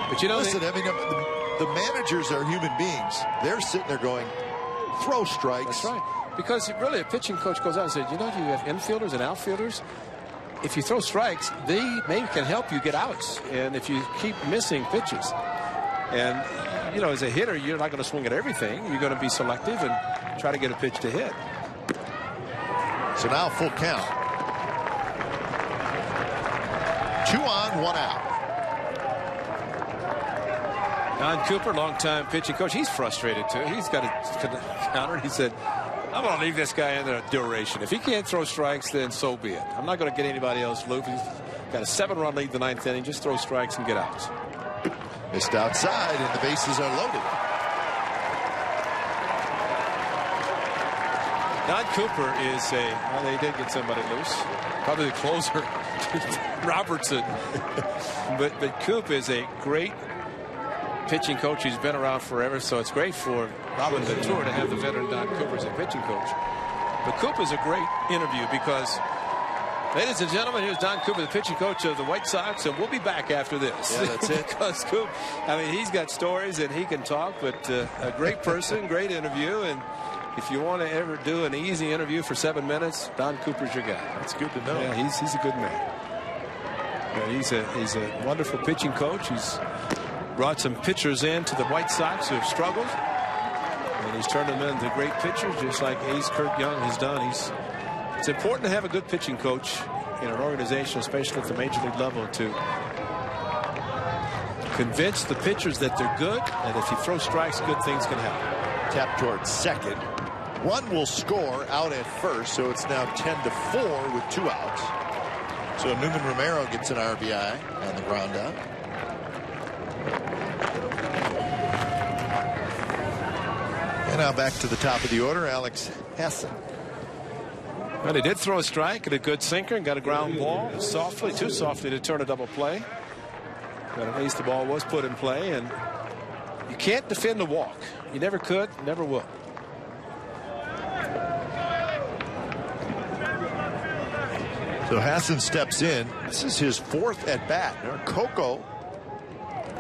But you know, listen, I mean, the managers are human beings. They're sitting there going, throw strikes. That's right. Because really, a pitching coach goes out and says, you know, you have infielders and outfielders. If you throw strikes, they maybe can help you get outs. And if you keep missing pitches, and you know, as a hitter, you're not going to swing at everything. You're going to be selective and try to get a pitch to hit. So now full count. 2 on, 1 out. Don Cooper, longtime pitching coach, he's frustrated too. He's got a counter. He said, I'm going to leave this guy in there a duration. If he can't throw strikes, then so be it. I'm not going to get anybody else loose. He's got a 7-run lead in the 9th inning. Just throw strikes and get out. Missed outside, and the bases are loaded. Don Cooper is well, they did get somebody loose. Probably the closer, Robertson. but Coop is a great pitching coach. He's been around forever, so it's great for Robin Latour to have the veteran Don Cooper as a pitching coach. But Coop is a great interview because, ladies and gentlemen, here's Don Cooper, the pitching coach of the White Sox, and we'll be back after this. Yeah, that's it. Because Coop, I mean, he's got stories and he can talk, but a great person, great interview, and if you want to ever do an easy interview for 7 minutes, Don Cooper's your guy. That's good to know. Yeah, he's a good man. Yeah, he's a wonderful pitching coach. He's brought some pitchers in to the White Sox who have struggled, and he's turned them into great pitchers, just like A's Kurt Young has done. It's important to have a good pitching coach in an organization, especially at the major league level, to convince the pitchers that they're good, and if you throw strikes, good things can happen. Tap towards second. run will score out at first, so it's now 10-4 with 2 outs. So Newman Romero gets an RBI on the ground out. And now back to the top of the order, Alex Hassan. Well, he did throw a strike and a good sinker and got a ground ball softly, too softly to turn a double play. But at least the ball was put in play, and you can't defend a walk. You never could, never will. So Hassan steps in. This is his 4th at bat. Coco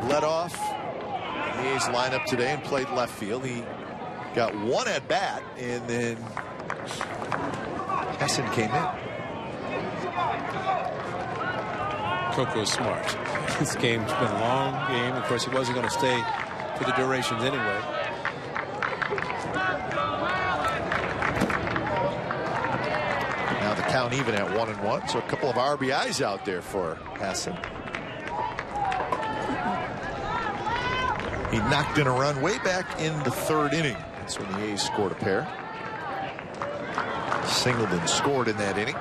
led off the A's lineup today and played left field. He got 1 at bat, and then Hassan came in. Coco's smart. This game's been a long game. Of course, he wasn't going to stay for the durations anyway. Now the count even at 1-1, so a couple of RBIs out there for Hassan. He knocked in a run way back in the 3rd inning. That's when the A's scored a pair. Singleton scored in that inning.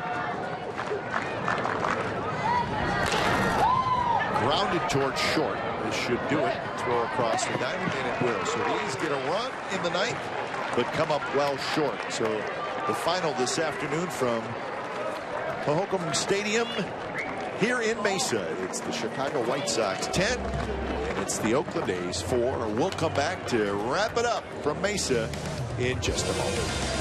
Grounded towards short. This should do it. Throw across the diamond, and it will. So the A's get a run in the 9th, but come up well short. So the final this afternoon from Hohokam Stadium here in Mesa. It's the Chicago White Sox 10, and it's the Oakland A's 4. We'll come back to wrap it up from Mesa in just a moment.